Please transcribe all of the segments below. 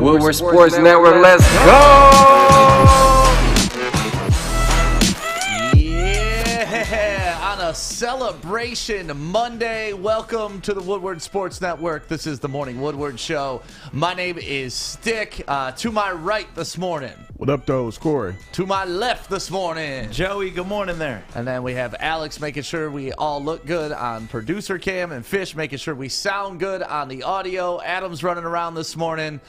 Woodward Sports Network, let's go! Yeah, on a celebration Monday, welcome to the Woodward Sports Network. This is the Morning Woodward Show. My name is Stick. To my right this morning. What up, though? It's Corey. To my left this morning. Joey, good morning there. And then we have Alex making sure we all look good on producer cam, and Fish making sure we sound good on the audio. Adam's running around this morning.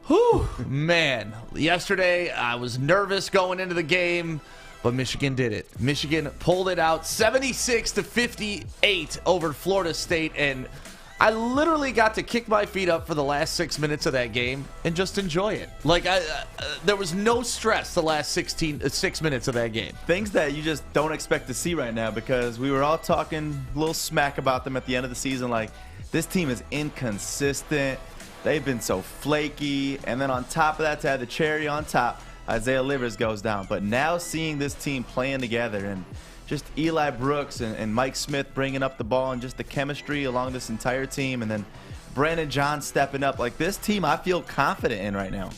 Whew, man. Yesterday, I was nervous going into the game, but Michigan did it. Michigan pulled it out 76-58 over Florida State, and I literally got to kick my feet up for the last 6 minutes of that game and just enjoy it. Like, there was no stress the last 6 minutes of that game. Things that you just don't expect to see right now, because we were all talking a little smack about them at the end of the season. Like, this team is inconsistent. They've been so flaky. And then on top of that, to add the cherry on top, Isaiah Livers goes down. But now seeing this team playing together and just Eli Brooks and Mike Smith bringing up the ball and just the chemistry along this entire team, and then Brandon John stepping up. Like, this team I feel confident in right now.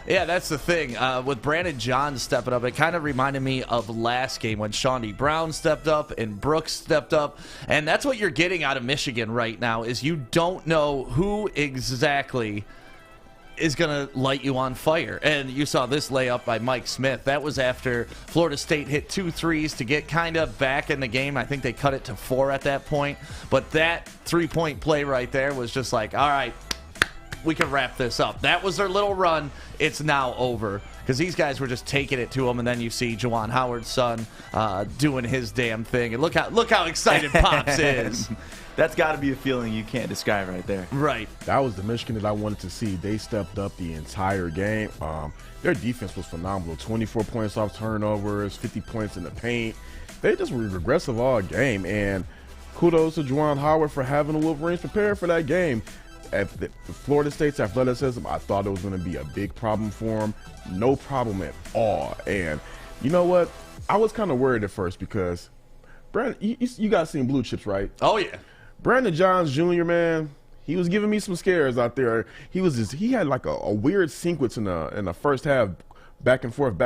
Yeah, that's the thing. With Brandon John stepping up, it kind of reminded me of last game when Shawnee Brown stepped up and Brooks stepped up. And that's what you're getting out of Michigan right now, is you don't know who exactly is going to light you on fire. And you saw this layup by Mike Smith. That was after Florida State hit 2 threes to get kind of back in the game. I think they cut it to 4 at that point. But that three-point play right there was just like, all right, we can wrap this up. That was their little run. It's now over, because these guys were just taking it to them. And then you see Juwan Howard's son doing his damn thing. And look how excited Pops is. That's got to be a feeling you can't describe right there. Right. That was the Michigan that I wanted to see. They stepped up the entire game. Their defense was phenomenal. 24 points off turnovers, 50 points in the paint. They just were aggressive all game. And kudos to Juwan Howard for having the Wolverines prepared for that game. At the Florida State's athleticism, I thought it was going to be a big problem for him. No problem at all. And you know what? I was kind of worried at first, because Brandon, you guys seen Blue Chips, right? Oh, yeah. Brandon Johns Jr., man, he was giving me some scares out there. He had like a weird sequence in the first half, back and forth,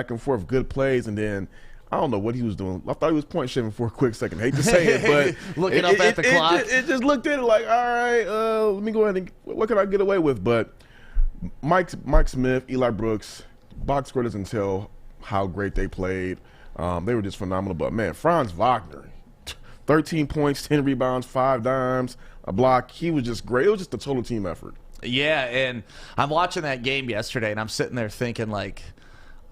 good plays, and then I don't know what he was doing. I thought he was point shaving for a quick second. Hate to say it, but looking up at the clock. It just looked at it like, all right, let me go ahead and what can I get away with? But Mike Smith, Eli Brooks, box score doesn't tell how great they played. They were just phenomenal. But man, Franz Wagner, 13 points, 10 rebounds, 5 dimes, a block. He was just great. It was just a total team effort. Yeah, and I'm watching that game yesterday, and I'm sitting there thinking, like,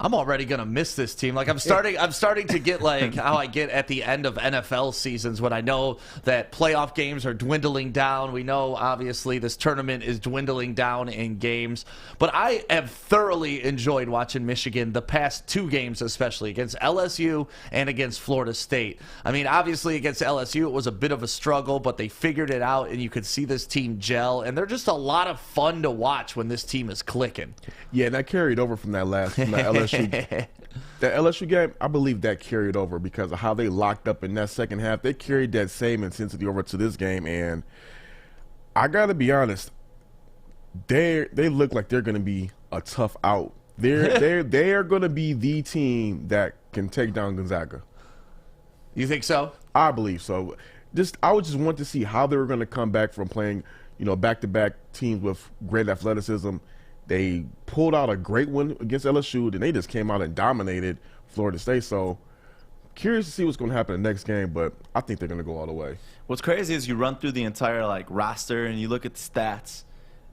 I'm already gonna miss this team. Like, I'm starting to get like how I get at the end of NFL seasons when I know that playoff games are dwindling down. We know obviously this tournament is dwindling down in games, but I have thoroughly enjoyed watching Michigan the past 2 games, especially against LSU and against Florida State. I mean, obviously against LSU it was a bit of a struggle, but they figured it out, and you could see this team gel, and they're just a lot of fun to watch when this team is clicking. Yeah, and that carried over from that LSU. The LSU game, I believe that carried over because of how they locked up in that second half. They carried that same intensity over to this game, and I gotta be honest, they look like they're gonna be a tough out. They're gonna be the team that can take down Gonzaga. You think so? I believe so. I would just want to see how they were gonna come back from playing, back-to-back teams with great athleticism. They pulled out a great win against LSU, then they just came out and dominated Florida State. So, curious to see what's going to happen in the next game, but I think they're going to go all the way. What's crazy is you run through the entire roster and you look at the stats,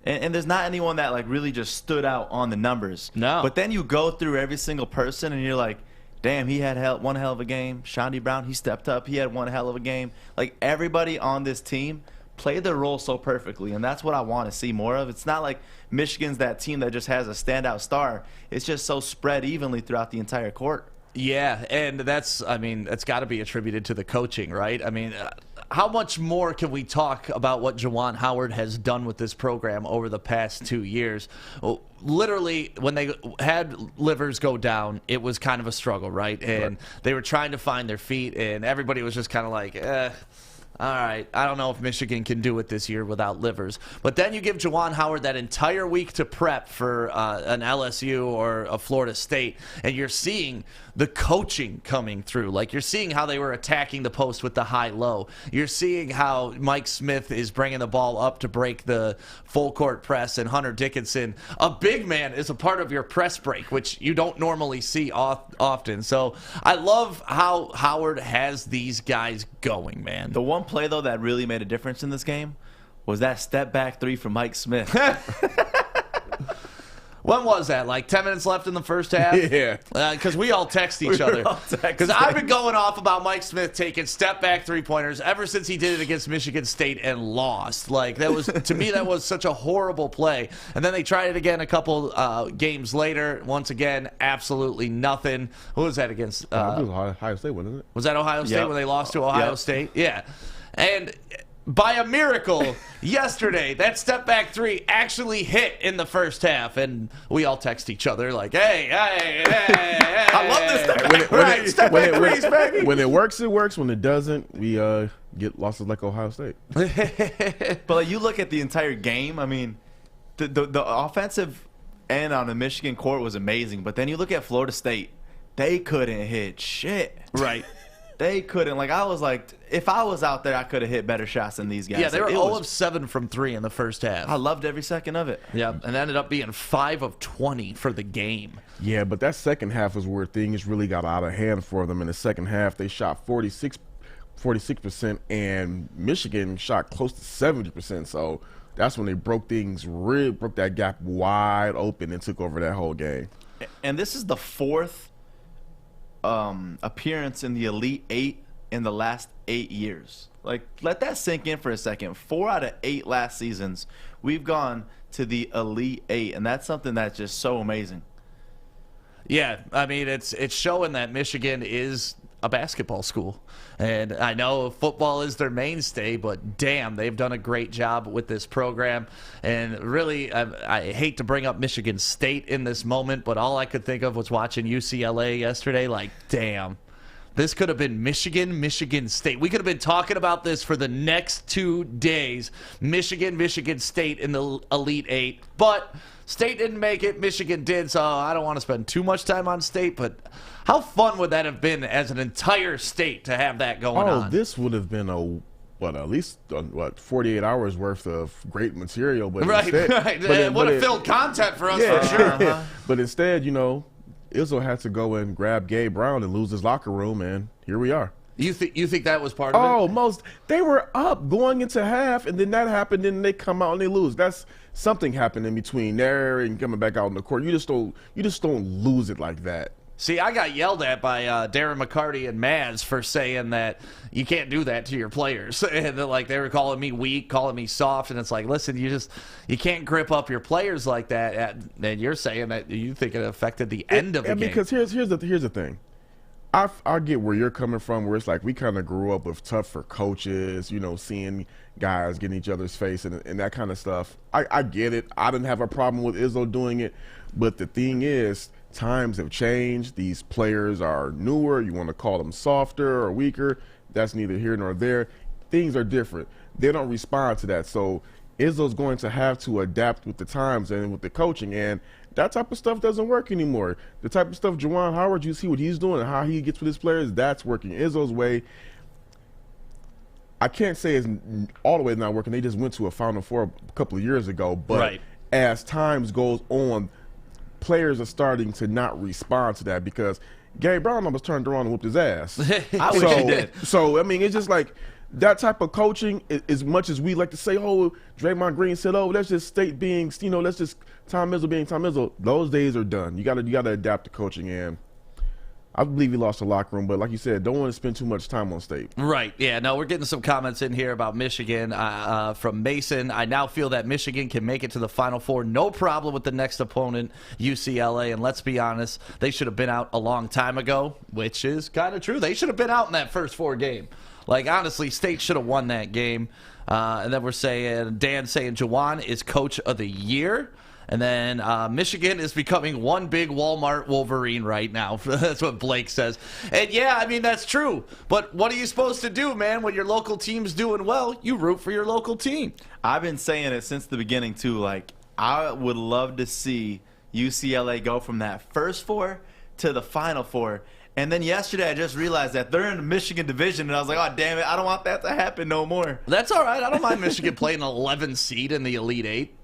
and there's not anyone that really just stood out on the numbers. No. But then you go through every single person and you're like, damn, he had one hell of a game. Shawnee Brown, he stepped up. He had one hell of a game. Like, everybody on this team played their role so perfectly, and that's what I want to see more of. It's not like Michigan's that team that just has a standout star. It's just so spread evenly throughout the entire court. Yeah, and that's got to be attributed to the coaching, right? I mean, how much more can we talk about what Juwan Howard has done with this program over the past 2 years? Well, literally, when they had Livers go down, it was kind of a struggle, right? And they were trying to find their feet, and everybody was just kind of like, All right, I don't know if Michigan can do it this year without Livers. But then you give Juwan Howard that entire week to prep for an LSU or a Florida State, and you're seeing the coaching coming through. Like, you're seeing how they were attacking the post with the high-low. You're seeing how Mike Smith is bringing the ball up to break the full-court press, and Hunter Dickinson, a big man, is a part of your press break, which you don't normally see often. So I love how Howard has these guys going, man. The one play, though, that really made a difference in this game was that step-back three from Mike Smith. When was that? Like 10 minutes left in the first half? Yeah. Because we all text each other. Because I've been going off about Mike Smith taking step-back three-pointers ever since he did it against Michigan State and lost. Like, that was, to me, that was such a horrible play. And then they tried it again a couple games later. Once again, absolutely nothing. Who was that against? It was Ohio State, wasn't it? Was that Ohio State Yep. when they lost to Ohio State? Yeah. And by a miracle, yesterday, that step-back three actually hit in the first half, and we all text each other like, hey. I love this step-back. Right, step-back threes, baby. When it works, it works. When it doesn't, we get losses like Ohio State. But like, you look at the entire game, I mean, the offensive end on the Michigan court was amazing. But then you look at Florida State, they couldn't hit shit. Right. They couldn't. Like, I was like, if I was out there, I could have hit better shots than these guys. Yeah, they were Like, 0 of 7 from 3 in the first half. I loved every second of it. Yeah, and ended up being 5 of 20 for the game. Yeah, but that second half was where things really got out of hand for them. In the second half, they shot 46%, and Michigan shot close to 70%. So that's when they broke that gap wide open and took over that whole game. And this is the fourth appearance in the Elite Eight in the last 8 years. Like, let that sink in for a second. 4 out of 8 last seasons, we've gone to the Elite Eight, and that's something that's just so amazing. Yeah, I mean, it's showing that Michigan is a basketball school. And I know football is their mainstay, but damn, they've done a great job with this program. And really, I hate to bring up Michigan State in this moment, but all I could think of was watching UCLA yesterday. Like, damn, this could have been Michigan State. We could have been talking about this for the next 2 days. Michigan State in the Elite Eight. But State didn't make it. Michigan did, so I don't want to spend too much time on State, but how fun would that have been as an entire state to have that going on? This would have been at least 48 hours worth of great material. But Right. It would have filled content for us for sure. But instead, Izzo had to go and grab Gabe Brown and lose his locker room, and here we are. You think that was part of it? They were up going into half, and then that happened, and they come out and they lose. That's something happened in between there and coming back out in the court. You just don't lose it like that. See, I got yelled at by Darren McCarty and Maz for saying that you can't do that to your players. And they were calling me weak, calling me soft, and it's like, listen, you can't grip up your players like that. And you're saying that you think it affected the end of the game. Because here's the thing. I get where you're coming from, where it's like we kind of grew up with tougher coaches, seeing guys get in each other's face and that kind of stuff. I get it. I didn't have a problem with Izzo doing it. But the thing is, times have changed. These players are newer. You want to call them softer or weaker. That's neither here nor there. Things are different. They don't respond to that. So Izzo's going to have to adapt with the times and with the coaching. And that type of stuff doesn't work anymore. The type of stuff Juwan Howard, you see what he's doing and how he gets with his players, that's working. Izzo's way, I can't say it's all the way not working. They just went to a Final Four a couple of years ago. But as times goes on, players are starting to not respond to that because Gabe Brown almost turned around and whooped his ass. I wish he did. So, I mean, it's just like that type of coaching, as much as we like to say, oh, Draymond Green said, oh, that's just State being, that's just Tom Izzo being Tom Izzo. Those days are done. You gotta adapt to coaching, and I believe he lost the locker room, but like you said, don't want to spend too much time on State. Right, yeah. No, we're getting some comments in here about Michigan from Mason. I now feel that Michigan can make it to the Final Four. No problem with the next opponent, UCLA. And let's be honest, they should have been out a long time ago, which is kind of true. They should have been out in that first 4 game. Like, honestly, State should have won that game. And then we're saying, Dan saying Juwan is Coach of the Year. And then Michigan is becoming one big Walmart Wolverine right now. That's what Blake says. And yeah, I mean, that's true. But what are you supposed to do, man? When your local team's doing well, you root for your local team. I've been saying it since the beginning, too. Like, I would love to see UCLA go from that first four to the Final Four. And then yesterday, I just realized that they're in the Michigan division, and I was like, oh, damn it, I don't want that to happen no more. That's all right. I don't mind Michigan playing an 11 seed in the Elite Eight.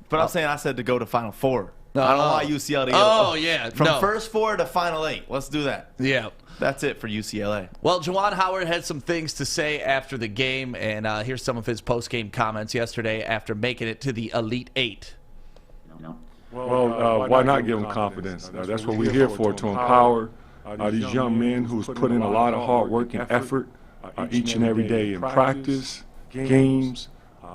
But I'm saying I said to go to Final Four. I don't want UCLA to go from first four to Final Eight. Let's do that. Yeah. That's it for UCLA. Well, Juwan Howard had some things to say after the game, and here's some of his post-game comments yesterday after making it to the Elite Eight. Well, why not give them confidence? That's what we're here for, to empower these young men who's put in a lot of hard work and effort each and every day in practice, games.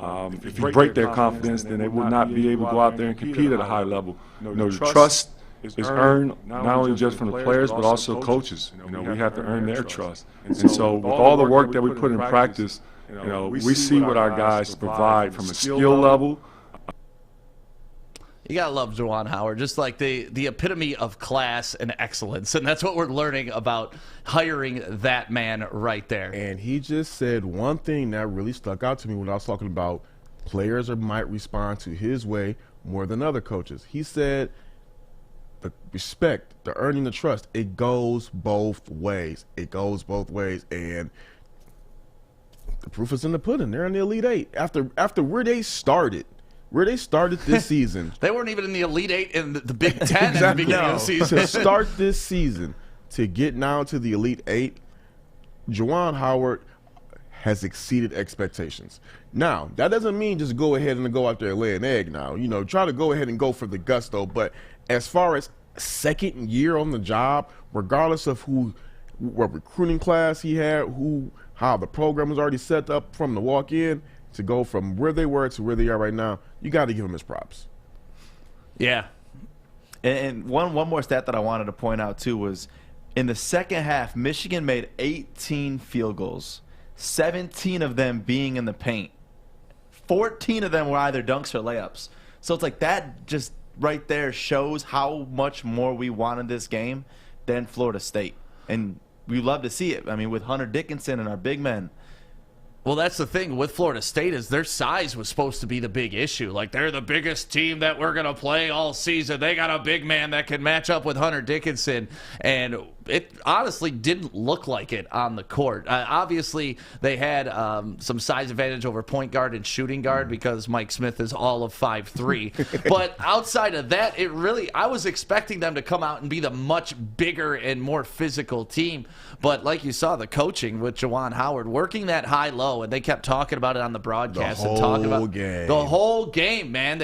If you break their confidence, then they will not be able to go out there and compete at a high level. The trust is earned not only just from the players, but also coaches. We have to earn their trust. And so with all the work that we put in practice, we see what our guys provide from a skill level. You gotta love Juwan Howard, just like the epitome of class and excellence, and that's what we're learning about hiring that man right there. And he just said one thing that really stuck out to me when I was talking about players might respond to his way more than other coaches. He said the respect, the earning the trust, it goes both ways. It goes both ways, and the proof is in the pudding. They're in the Elite Eight after where they started. Where they started this season. They weren't even in the Elite Eight in the Big Ten at the beginning of the season. To start this season, to get now to the Elite Eight, Juwan Howard has exceeded expectations. Now, that doesn't mean just go ahead and go out there and lay an egg now. Try to go ahead and go for the gusto. But as far as second year on the job, regardless of what recruiting class he had, how the program was already set up from the walk-in, to go from where they were to where they are right now, you got to give him his props. Yeah. And one more stat that I wanted to point out, too, was in the second half, Michigan made 18 field goals, 17 of them being in the paint. 14 of them were either dunks or layups. So it's like that just right there shows how much more we wanted this game than Florida State. And we love to see it. I mean, with Hunter Dickinson and our big men. Well, that's the thing with Florida State is their size was supposed to be the big issue. Like, they're the biggest team that we're going to play all season. They got a big man that can match up with Hunter Dickinson. And it honestly didn't look like it on the court. Obviously, they had some size advantage over point guard and shooting guard because Mike Smith is all of 5'3". But outside of that, I was expecting them to come out and be the much bigger and more physical team. But like you saw, the coaching with Juwan Howard, working that high-low, and they kept talking about it on the broadcast. The whole game, man.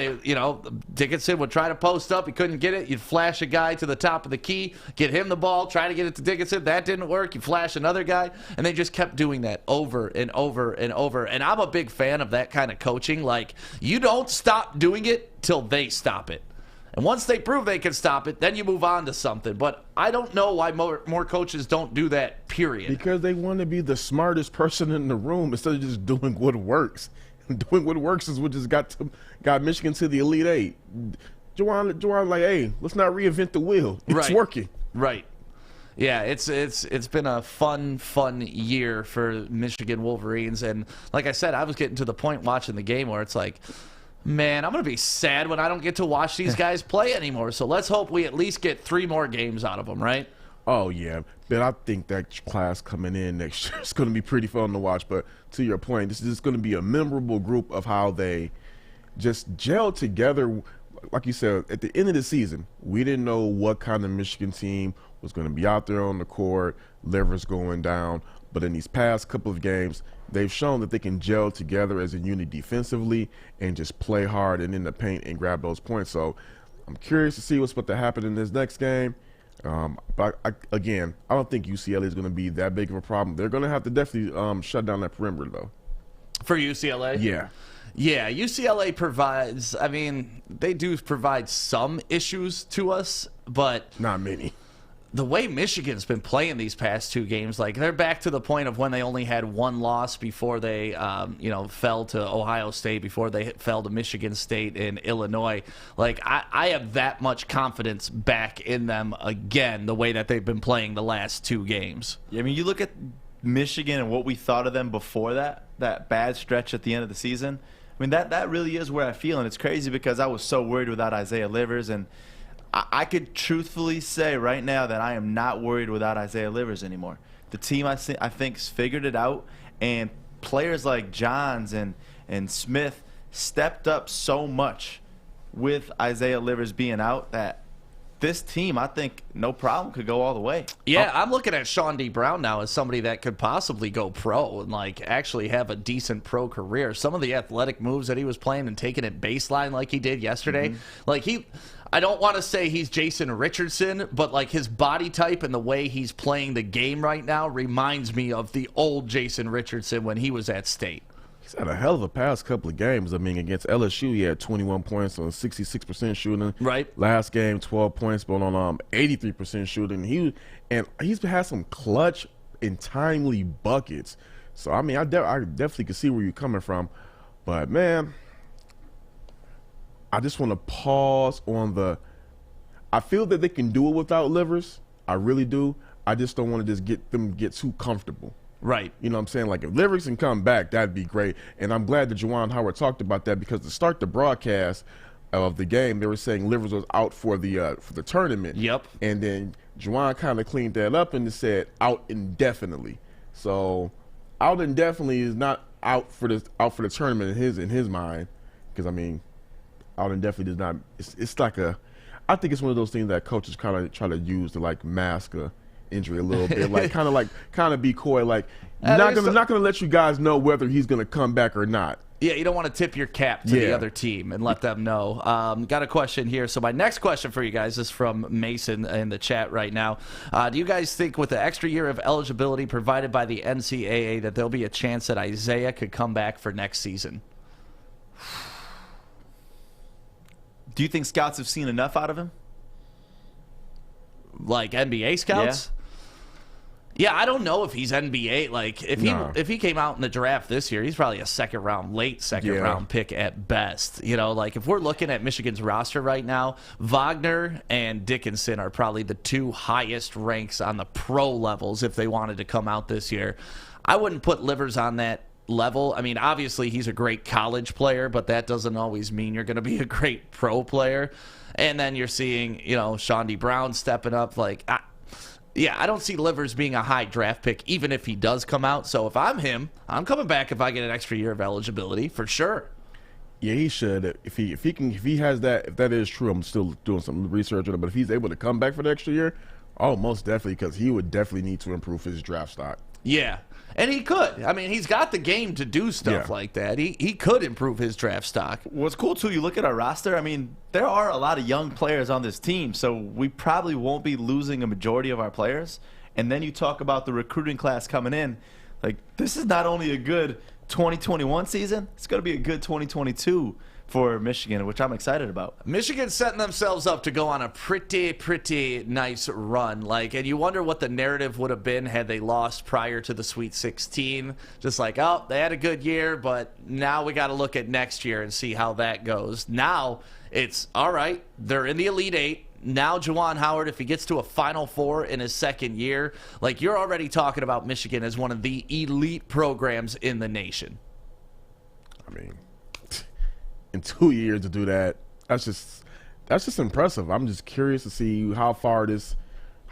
Dickinson would try to post up. He couldn't get it. You'd flash a guy to the top of the key, get him the ball, try to get it to Dickinson. That didn't work. You flash another guy, and they just kept doing that over and over and over. And I'm a big fan of that kind of coaching. Like, you don't stop doing it till they stop it. And once they prove they can stop it, then you move on to something. But I don't know why more coaches don't do that, period. Because they want to be the smartest person in the room instead of just doing what works. Doing what works is what just got Michigan to the Elite Eight. Juwan, like, hey, let's not reinvent the wheel. It's working. Right. Yeah, it's been a fun year for Michigan Wolverines. And like I said, I was getting to the point watching the game where it's like, man, I'm going to be sad when I don't get to watch these guys play anymore. So let's hope we at least get 3 more games out of them, right? Oh, yeah. But I think that class coming in next year is going to be pretty fun to watch. But to your point, this is going to be a memorable group of how they just gel together. Like you said, at the end of the season, we didn't know what kind of Michigan team was going to be out there on the court, levers going down. But in these past couple of games, they've shown that they can gel together as a unit defensively and just play hard and in the paint and grab those points. So I'm curious to see what's about to happen in this next game. But I don't think UCLA is going to be that big of a problem. They're going to have to definitely shut down that perimeter, though. For UCLA? Yeah. Yeah, UCLA provides, they do provide some issues to us, but not many. the way Michigan's been playing these past 2 games, like they're back to the point of when they only had 1 loss before they, fell to Ohio State, before they fell to Michigan State and Illinois. Like I have that much confidence back in them again, the way that they've been playing the last 2 games. Yeah, I mean, you look at Michigan and what we thought of them before that bad stretch at the end of the season. I mean, that really is where I feel, and it's crazy because I was so worried without Isaiah Livers, and I could truthfully say right now that I am not worried without Isaiah Livers anymore. The team, I think, has figured it out, and players like Johns and Smith stepped up so much with Isaiah Livers being out that this team, I think, no problem, could go all the way. Yeah, I'm looking at Sean D. Brown now as somebody that could possibly go pro and like actually have a decent pro career. Some of the athletic moves that he was playing and taking it baseline like he did yesterday, like I don't want to say he's Jason Richardson, but like his body type and the way he's playing the game right now reminds me of the old Jason Richardson when he was at State. He's had a hell of a past couple of games. I mean, against LSU, he had 21 points on 66% shooting. Right. Last game, 12 points, but on 83% shooting. He's had some clutch and timely buckets. So, I mean, I definitely can see where you're coming from. But, man, I just want to pause on I feel that they can do it without Livers. I really do. I just don't want to just get too comfortable. Right. You know what I'm saying? Like, if Livers can come back, that'd be great. And I'm glad that Juwan Howard talked about that, because to start the broadcast of the game, they were saying Livers was out for the tournament. Yep. And then Juwan kind of cleaned that up and said out indefinitely. So out indefinitely is not out for the tournament in his mind, because I mean, out indefinitely does not. It's like I think it's one of those things that coaches kind of try to use to like mask a injury a little bit, like kind of be coy, like not gonna let you guys know whether he's gonna come back or not. Yeah, you don't want to tip your cap to the other team and let them know. Got a question here. So my next question for you guys is from Mason in the chat right now. Do you guys think with the extra year of eligibility provided by the NCAA that there'll be a chance that Isaiah could come back for next season? Do you think scouts have seen enough out of him? Like NBA scouts? Yeah, I don't know if he's NBA. Like, if he came out in the draft this year, he's probably a late second round pick at best. You know, like if we're looking at Michigan's roster right now, Wagner and Dickinson are probably the 2 highest ranks on the pro levels if they wanted to come out this year. I wouldn't put Livers on that level. I mean, obviously he's a great college player, but that doesn't always mean you're going to be a great pro player. And then you're seeing, Sean D. Brown stepping up. Like, I don't see Livers being a high draft pick, even if he does come out. So if I'm him, I'm coming back if I get an extra year of eligibility for sure. Yeah, he should. If he has that, if that is true, I'm still doing some research on it. But if he's able to come back for the extra year, oh, most definitely, because he would definitely need to improve his draft stock. Yeah. And he could. I mean, he's got the game to do stuff like that. He could improve his draft stock. What's cool, too, you look at our roster, I mean, there are a lot of young players on this team, so we probably won't be losing a majority of our players. And then you talk about the recruiting class coming in. Like, this is not only a good 2021 season, it's going to be a good 2022 for Michigan, which I'm excited about. Michigan's setting themselves up to go on a pretty nice run. Like, and you wonder what the narrative would have been had they lost prior to the Sweet 16. Just like, oh, they had a good year, but now we got to look at next year and see how that goes. Now it's, all right, they're in the Elite Eight. Now Juwan Howard, if he gets to a Final Four in his second year, like you're already talking about Michigan as one of the elite programs in the nation. I mean, in 2 years to do that, that's just impressive. I'm just curious to see how far this,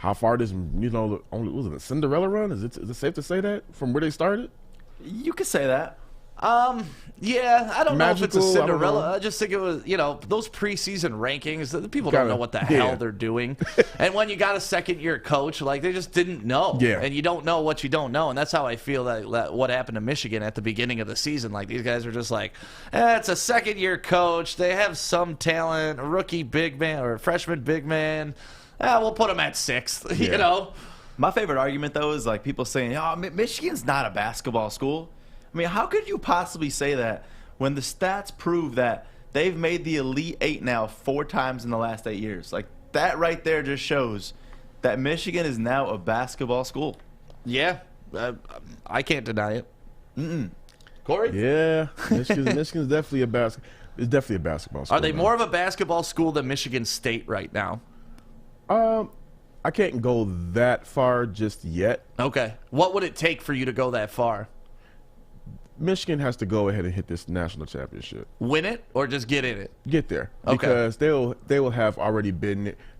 was it a Cinderella run? Is it safe to say that from where they started? You could say that. Yeah, I don't know if it's a Cinderella. I I just think it was, those preseason rankings, the people don't know what the hell they're doing. And when you got a second-year coach, like, they just didn't know. Yeah. And you don't know what you don't know. And that's how I feel that what happened to Michigan at the beginning of the season. Like, these guys are just like, it's a second-year coach. They have some talent, a rookie big man or a freshman big man. We'll put them at 6th, My favorite argument, though, is like people saying, oh, Michigan's not a basketball school. I mean, how could you possibly say that when the stats prove that they've made the Elite Eight now 4 times in the last 8 years? Like, that right there just shows that Michigan is now a basketball school. Yeah, I can't deny it. Corey? Yeah, Michigan's definitely it's definitely a basketball school. Are they now. more of a basketball school than Michigan State right now? I can't go that far just yet. Okay. What would it take for you to go that far? Michigan has to go ahead and hit this national championship. Win it or just get in it? Get there. Okay. Because they will have already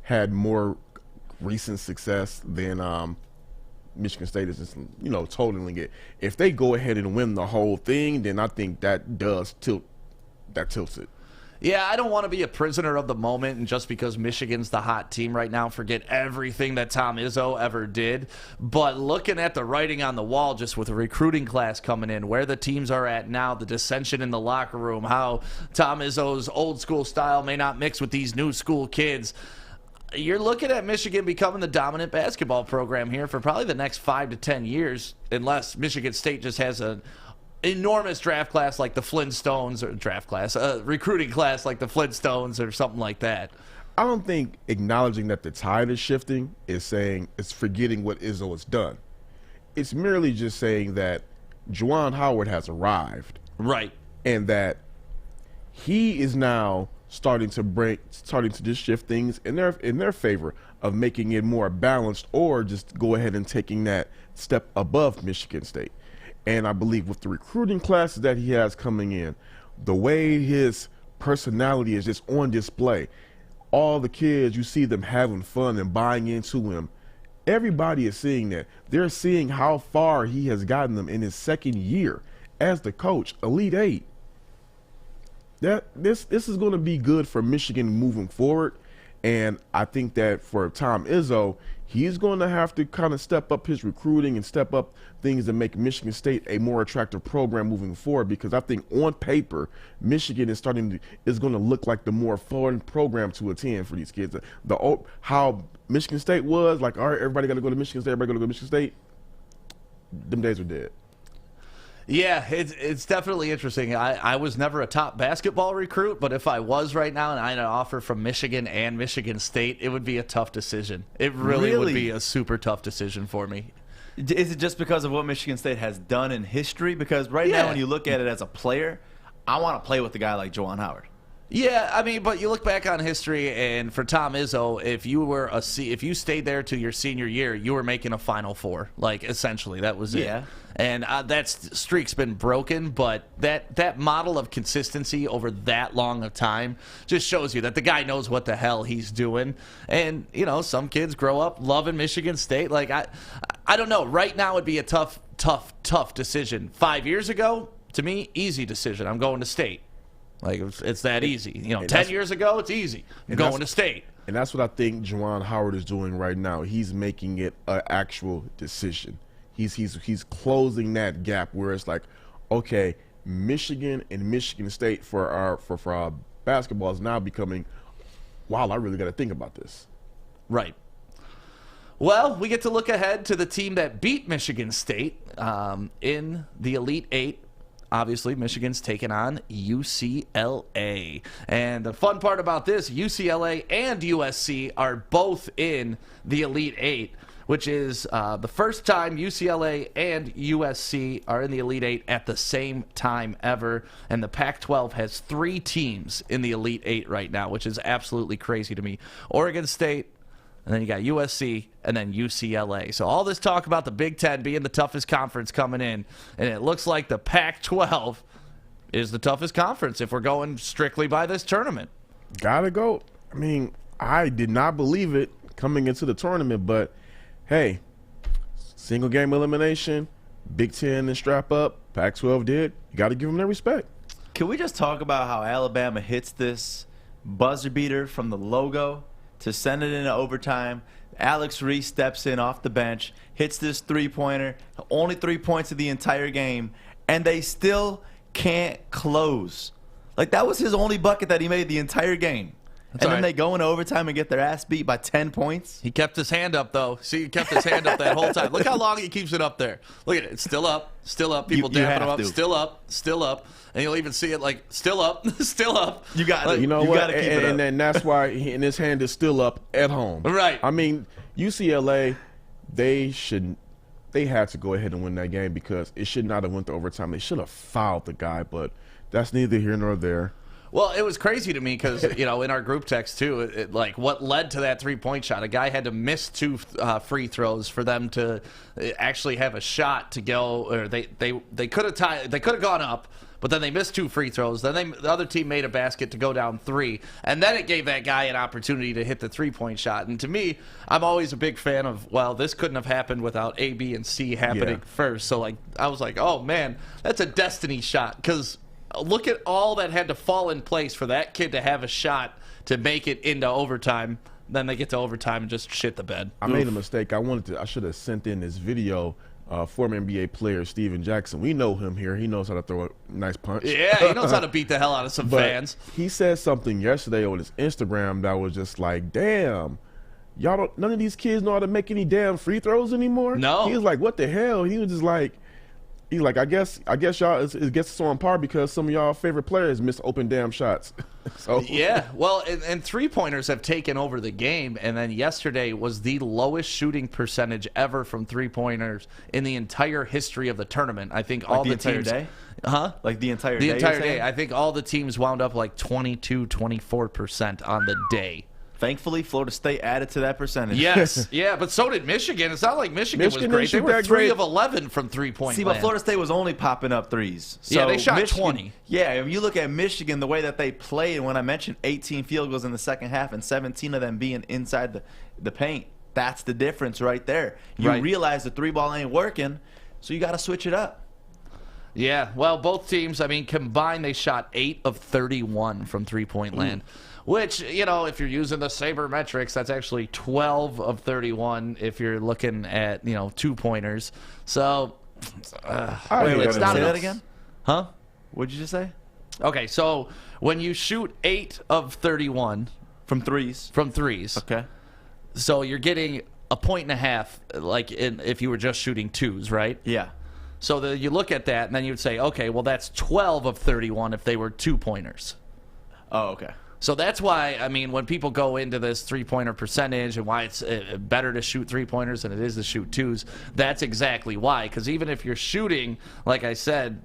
had more recent success than Michigan State is just, totaling it. If they go ahead and win the whole thing, then I think that tilts it. Yeah, I don't want to be a prisoner of the moment and just because Michigan's the hot team right now, forget everything that Tom Izzo ever did. But looking at the writing on the wall, just with a recruiting class coming in, where the teams are at now, the dissension in the locker room, how Tom Izzo's old school style may not mix with these new school kids, you're looking at Michigan becoming the dominant basketball program here for probably the next 5 to 10 years, unless Michigan State just has an enormous draft class like the Flintstones, or recruiting class like the Flintstones or something like that. I don't think acknowledging that the tide is shifting is saying it's forgetting what Izzo has done. It's merely just saying that Juwan Howard has arrived. Right. And that he is now starting to just shift things in their favor of making it more balanced, or just go ahead and taking that step above Michigan State. And I believe with the recruiting classes that he has coming in, the way his personality is just on display, all the kids, you see them having fun and buying into him. Everybody is seeing that. They're seeing how far he has gotten them in his second year as the coach, Elite Eight. This is going to be good for Michigan moving forward. And I think that for Tom Izzo, he's going to have to kind of step up his recruiting and step up things to make Michigan State a more attractive program moving forward, because I think on paper, Michigan is going to look like the more fun program to attend for these kids. How Michigan State was, like, all right, everybody got to go to Michigan State, everybody got to go to Michigan State, them days are dead. Yeah, it's definitely interesting. I was never a top basketball recruit, but if I was right now and I had an offer from Michigan and Michigan State, it would be a tough decision. It really would be a super tough decision for me. Is it just because of what Michigan State has done in history? Because right now, when you look at it as a player, I want to play with a guy like Juwan Howard. Yeah, I mean, but you look back on history, and for Tom Izzo, if you stayed there to your senior year, you were making a Final Four. Like, essentially, that was it. Yeah. And that streak's been broken, but that model of consistency over that long of time just shows you that the guy knows what the hell he's doing. And, some kids grow up loving Michigan State. Like, I don't know. Right now would be a tough decision. 5 years ago, to me, easy decision. I'm going to State. Like, it's that easy. 10 years ago, it's easy. I'm going to State. And that's what I think Juwan Howard is doing right now. He's making it an actual decision. He's closing that gap where it's like, okay, Michigan and Michigan State for our basketball is now becoming, wow, I really got to think about this. Right. Well, we get to look ahead to the team that beat Michigan State in the Elite Eight. Obviously, Michigan's taking on UCLA. And the fun part about this, UCLA and USC are both in the Elite Eight, which is the first time UCLA and USC are in the Elite Eight at the same time ever. And the Pac-12 has 3 teams in the Elite Eight right now, which is absolutely crazy to me. Oregon State, and then you got USC, and then UCLA. So all this talk about the Big Ten being the toughest conference coming in, and it looks like the Pac-12 is the toughest conference if we're going strictly by this tournament. Gotta go. I mean, I did not believe it coming into the tournament, but hey, single game elimination, Big Ten and strap up, Pac-12 did. You got to give them their respect. Can we just talk about how Alabama hits this buzzer beater from the logo to send it into overtime? Alex Reese steps in off the bench, hits this three-pointer, only 3 points of the entire game, and they still can't close. Like, that was his only bucket that he made the entire game. Then they go into overtime and get their ass beat by 10 points. He kept his hand up, though. See, he kept his hand up that whole time. Look how long he keeps it up there. Look at it. It's still up. Still up. People dapping him up. Still up. Still up. And you'll even see it like, still up. Still up. You got You know you what? Gotta keep it up. And then that's why his hand is still up at home. Right. I mean, UCLA, they had to go ahead and win that game because it should not have went to overtime. They should have fouled the guy, but that's neither here nor there. Well, it was crazy to me because, in our group text, too, like what led to that three-point shot, a guy had to miss 2 free throws for them to actually have a shot to go, or they could have tied, they could have gone up, but then they missed 2 free throws. Then the other team made a basket to go down 3, and then it gave that guy an opportunity to hit the three-point shot. And to me, I'm always a big fan of, well, this couldn't have happened without A, B, and C happening first. So, I was like, oh, man, that's a destiny shot, because look at all that had to fall in place for that kid to have a shot to make it into overtime. Then they get to overtime and just shit the bed. I made a mistake. I should have sent in this video. Former NBA player Steven Jackson. We know him here. He knows how to throw a nice punch. Yeah, he knows how to beat the hell out of some fans. He said something yesterday on his Instagram that was just like, damn, none of these kids know how to make any damn free throws anymore. No. He was like, what the hell? He was just like, he's like, I guess y'all it gets so on par because some of y'all favorite players miss open damn shots. So yeah, well, and three-pointers have taken over the game, and then yesterday was the lowest shooting percentage ever from three-pointers in the entire history of the tournament. I think all the entire teams, day? Huh? Like the entire day? The entire you're day. saying? I think all the teams wound up like 22, 24% on the day. Thankfully, Florida State added to that percentage. Yes, yeah, but so did Michigan. It's not like Michigan was Michigan great. They didn't were shoot that 3 great. of 11 from three-point See, land. but Florida State was only popping up threes. So Yeah, they shot Michigan, 20. Yeah, if you look at Michigan, the way that they played, and when I mentioned 18 field goals in the second half and 17 of them being inside the paint, that's the difference right there. You Right. realize the 3-ball ain't working, so you got to switch it up. Yeah, well, both teams, I mean, combined, they shot 8 of 31 from three-point land, which, if you're using the sabermetrics, that's actually 12 of 31 if you're looking at, two-pointers. So, Wait, it's say not that enough. again? Huh? What'd you just say? Okay, so when you shoot 8 of 31 From threes. from threes, Okay. so you're getting a point and a half, like if you were just shooting twos, right? Yeah. So you look at that, and then you would say, okay, well, that's 12 of 31 if they were two-pointers. Oh, okay. So that's why, I mean, when people go into this three-pointer percentage and why it's better to shoot three-pointers than it is to shoot twos, that's exactly why. Because even if you're shooting, like I said,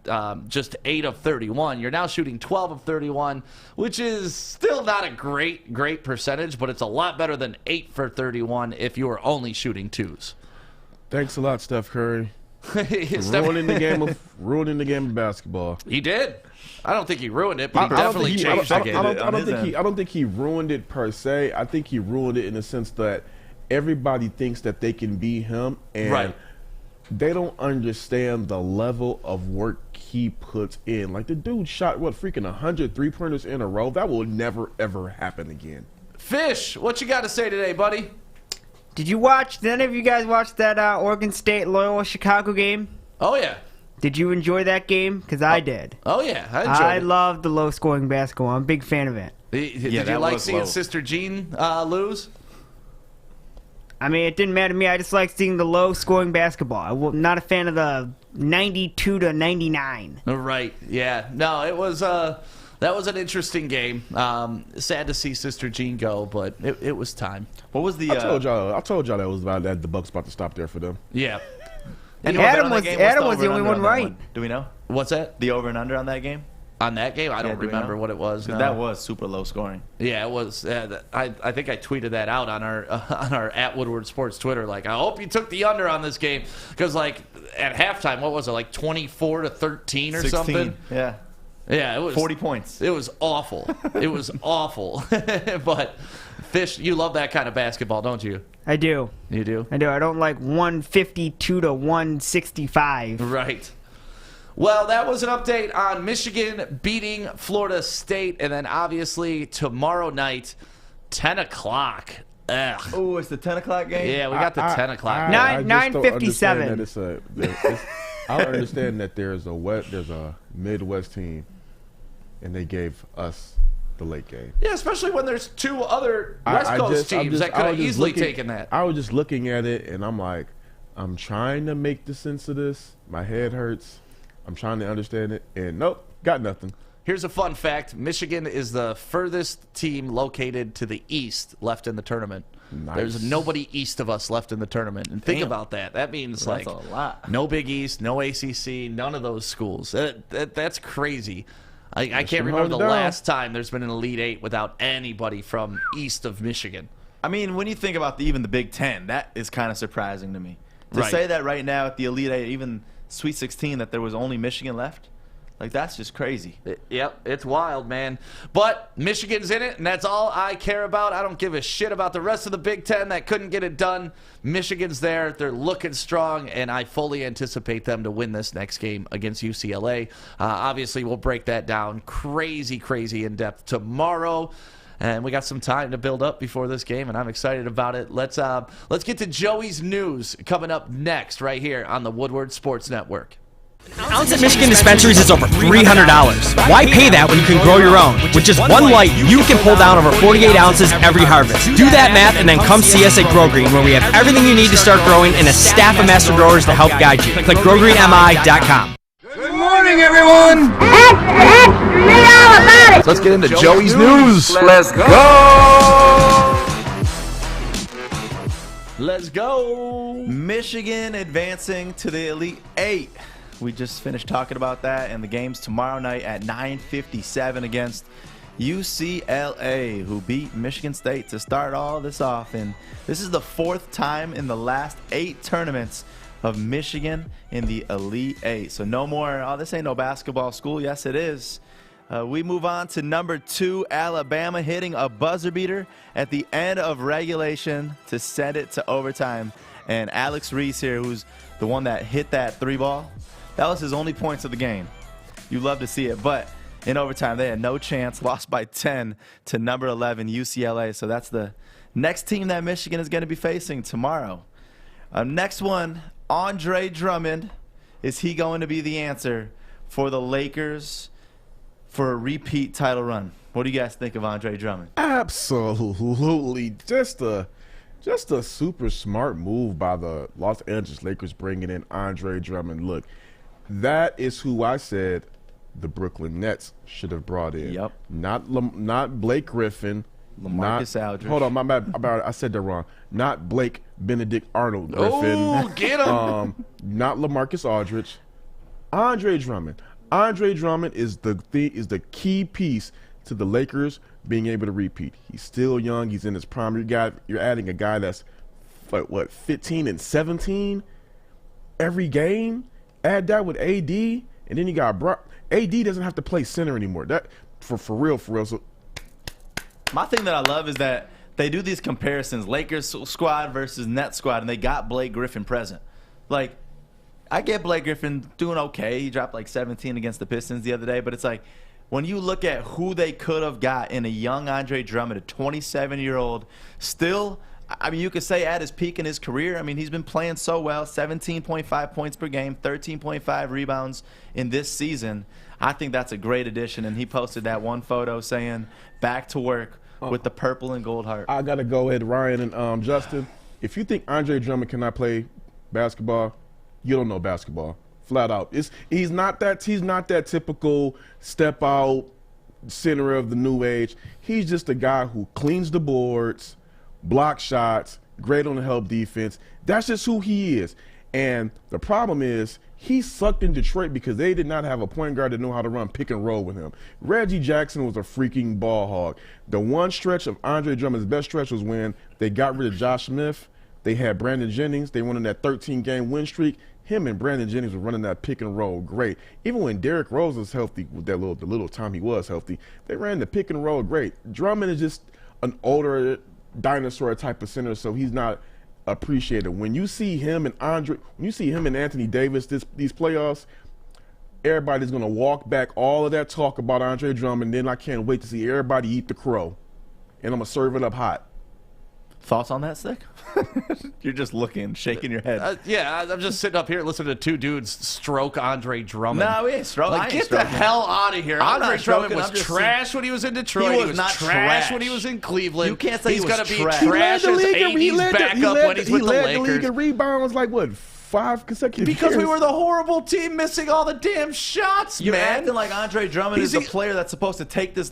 just 8 of 31, you're now shooting 12 of 31, which is still not a great percentage, but it's a lot better than 8 for 31 if you were only shooting twos. thanks a lot, Steph Curry. Steph- ruining the game of basketball. He did. I don't think he ruined it, but he I don't definitely think he- changed I the don't- game. I don't think he ruined it per se. I think he ruined it in the sense that everybody thinks that they can be him, and Right. they don't understand the level of work he puts in. Like, the dude shot freaking 100 3-pointers in a row. That will never ever happen again. Fish, what you got to say today, buddy? Did any of you guys watch that Oregon State Loyola Chicago game? Oh, yeah. Did you enjoy that game? Because I did. Oh, yeah. I enjoyed I it. love the low-scoring basketball. I'm a big fan of it. Did you that like was seeing low. Sister Jean lose? I mean, it didn't matter to me. I just like seeing the low-scoring basketball. I'm not a fan of the 92 to 99. Right. Yeah. No, it was that was an interesting game. Sad to see Sister Jean go, but it was time. What was the? I told y'all that was about that. The Bucks about to stop there for them. Yeah. anyone bet Adam on that was- game? What's Adam was over the and only under one on that right. Do we know What's that? the over and under on that game? On that game? I don't do we remember know? what it was. No. That was super low scoring. Yeah, it was. I think I tweeted that out on our at Woodward Sports Twitter. Like, I hope you took the under on this game because, like, at halftime, what was it, like 24 to 13 or 16. something? Yeah. Yeah, it was 40 points. It was awful. It was awful. But Fish, you love that kind of basketball, don't you? I do. You do? I do. I don't like 152 to 165. Right. Well, that was an update on Michigan beating Florida State. And then, obviously, tomorrow night, 10 o'clock. Ugh. Oh, it's the 10 o'clock game? Yeah, we got the 10 o'clock. Nine- I just don't 9:57. understand that I don't understand that there's a Midwest team, and they gave us the late game. Yeah, especially when there's 2 other West I Coast just- I'm teams just- that could I have was just easily looking- taken that. I was just looking at it, and I'm like, I'm trying to make the sense of this. My head hurts. I'm trying to understand it, and nope, got nothing. Here's a fun fact. Michigan is the furthest team located to the east left in the tournament. Nice. There's nobody east of us left in the tournament. And think about that. That means That's a lot. no Big East, no ACC, none of those schools. That's crazy. I can't remember the last time there's been an Elite Eight without anybody from east of Michigan. I mean, when you think about even the Big Ten, that is kind of surprising to me. To Right. say that right now at the Elite Eight, even Sweet 16, that there was only Michigan left, like that's just crazy. Yep, it's wild, man. But Michigan's in it, and that's all I care about. I don't give a shit about the rest of the Big Ten that couldn't get it done. Michigan's there. They're looking strong, and I fully anticipate them to win this next game against UCLA. Obviously, we'll break that down crazy in depth tomorrow. And we got some time to build up before this game, and I'm excited about it. Let's get to Joey's news coming up next right here on the Woodward Sports Network. An ounce at Michigan dispensaries is over $300. Why pay that when you can grow your own? With just one light, you can pull down over 48 ounces every harvest. Do that math and then come see us at Grow Green, where we have everything you need to start growing and a staff of master growers to help guide you. Click growgreenmi.com. Good morning, everyone. So let's get into Joey's news. Let's go. Let's go. Michigan advancing to the Elite Eight. We just finished talking about that, and the game's tomorrow night at 9:57 against UCLA, who beat Michigan State to start all this off. And this is the 4th time in the last 8 tournaments of Michigan in the Elite Eight. So no more, oh, this ain't no basketball school. Yes, it is. We move on to number 2, Alabama, hitting a buzzer beater at the end of regulation to send it to overtime. And Alex Reese here, who's the one that hit that 3-ball, that was his only points of the game. You love to see it. But in overtime, they had no chance, lost by 10 to number 11, UCLA. So that's the next team that Michigan is going to be facing tomorrow. Next one, Andre Drummond. Is he going to be the answer for the Lakers for a repeat title run? What do you guys think of Andre Drummond? Absolutely. Just a super smart move by the Los Angeles Lakers bringing in Andre Drummond. Look, that is who I said the Brooklyn Nets should have brought in. Yep. Not Blake Griffin. LaMarcus Aldridge. Hold on, my bad. I said that wrong. Not Blake Benedict Arnold Griffin. Oh, get him. Not LaMarcus Aldridge. Andre Drummond. Andre Drummond is the key piece to the Lakers being able to repeat. He's still young. He's in his prime. You're adding a guy that's what 15 and 17 every game. Add that with AD, and then you got Brock. AD doesn't have to play center anymore. That for real. So my thing that I love is that they do these comparisons, Lakers squad versus Nets squad, and they got Blake Griffin present. Like, I get Blake Griffin doing okay. He dropped like 17 against the Pistons the other day, but it's like when you look at who they could have got in a young Andre Drummond, a 27-year-old, still, I mean, you could say at his peak in his career. I mean, he's been playing so well, 17.5 points per game, 13.5 rebounds in this season. I think that's a great addition, and he posted that one photo saying, back to work with the purple and gold heart. I got to go ahead, Ryan and Justin. If you think Andre Drummond cannot play basketball, you don't know basketball. Flat out. He's not that typical step out center of the new age. He's just a guy who cleans the boards, block shots, great on the help defense. That's just who he is. And the problem is he sucked in Detroit because they did not have a point guard that knew how to run pick and roll with him. Reggie Jackson was a freaking ball hog. The one stretch of Andre Drummond's best stretch was when they got rid of Josh Smith. They had Brandon Jennings. They went on that 13-game win streak. Him and Brandon Jennings were running that pick and roll great. Even when Derrick Rose was healthy, with the little time he was healthy, they ran the pick and roll great. Drummond is just an older dinosaur type of center, so he's not appreciated. When you see him and Anthony Davis these playoffs, everybody's gonna walk back all of that talk about Andre Drummond. Then I can't wait to see everybody eat the crow, and I'm gonna serve it up hot. Thoughts on that, Stick? You're just looking, shaking your head. Yeah, I'm just sitting up here listening to two dudes stroke Andre Drummond. No, we ain't stroking. Like, get the hell out of here. Andre Drummond was trash when he was in Detroit. He was not trash trash when he was in Cleveland. You can't say he's he was going to be trash. trash as AD's backup when he's with the He led the league Lakers. in rebounds like what, 5 consecutive Because years. we were the horrible team missing all the damn shots, You're man. acting like Andre Drummond is the He's- player that's supposed to take this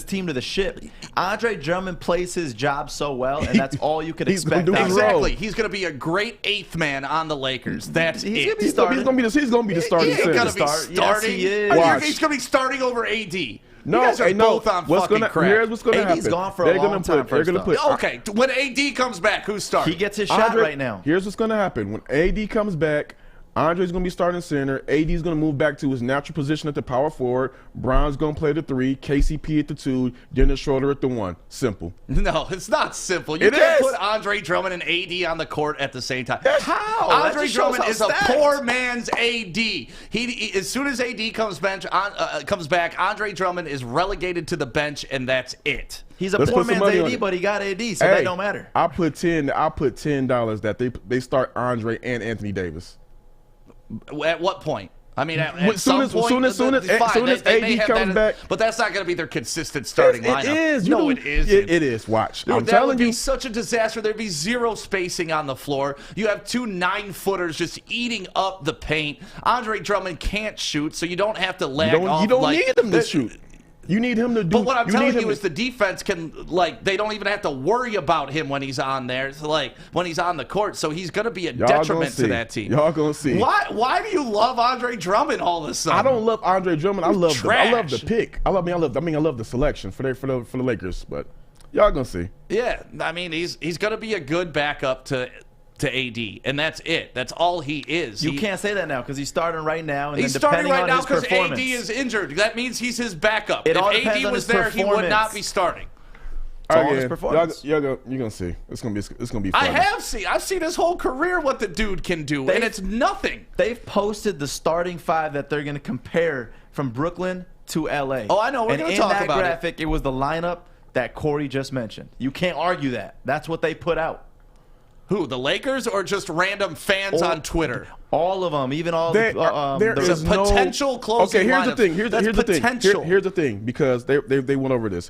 team to the ship. Andre Drummond plays his job so well, and that's all you could He's gonna expect. do out of his him. role. Exactly. He's going to be a great 8th man on the Lakers. That's He's it. gonna be He's gonna be the starting He ain't center. gonna be Start. Yes, starting. he is. Watch. He's going to be starting over AD. No, you guys are hey, no. both on What's fucking gonna, crack. Here's what's going to AD's happen. gone for a long time, They're first going to off. put. Okay, when AD comes back, who's starting? He gets his shot right now. Here's what's going to happen. When AD comes back, Andre's going to be starting center. AD's going to move back to his natural position at the power forward. Brown's going to play the 3. KCP at the 2. Dennis Schroeder at the 1. Simple. No, it's not simple. You It can't is. put Andre Drummond and AD on the court at the same time. How? That Andre just shows Drummond how is a stacked. poor man's AD. He as soon as AD comes back, Andre Drummond is relegated to the bench, and that's it. He's a Let's poor put some man's money on AD, it. but he got AD, so that don't matter. I put $10 that they start Andre and Anthony Davis. At what point? I mean, at As soon some as- point, soon as fine. They may AD have comes that, back- but that's not going to be their consistent starting lineup. It is. No, it isn't. It is. Watch. Dude, I'm that telling would be you. such a disaster. There'd be zero spacing on the floor. You have 2 9-footers just eating up the paint. Andre Drummond can't shoot, so you don't have to lag off. You don't like, need him to shoot. You need him to do. But what I'm telling need you him is the defense can, like, they don't even have to worry about him when he's on there. It's like, when he's on the court, so he's going to be a Y'all gonna detriment to see. that team. Y'all gonna see. Why do you love Andre Drummond all of a sudden? I don't love Andre Drummond. I love trash. the pick. I love the selection for the Lakers. But y'all gonna see. Yeah, I mean, he's going to be a good backup to AD, and that's it. That's all he is. You can't say that now because he's starting right now, and He's then starting depending right on now his because AD performance. is injured. That means he's his backup. It If all depends AD on was his there, he would not performance. be starting. all Again, his performance. you're gonna see. It's gonna be. I Fun. I've seen his whole career what the dude can do, and it's nothing. They've posted the starting 5 that they're going to compare from Brooklyn to LA. Oh, I know. We're gonna talk in that about it. graphic, it was the lineup that Corey just mentioned. You can't argue that. That's what they put out. Who, the Lakers or just random fans on Twitter? All of them, even all There the is no potential closing Okay, here's the lineups. thing. Here's That's the thing. potential. Here's the thing because they went over this.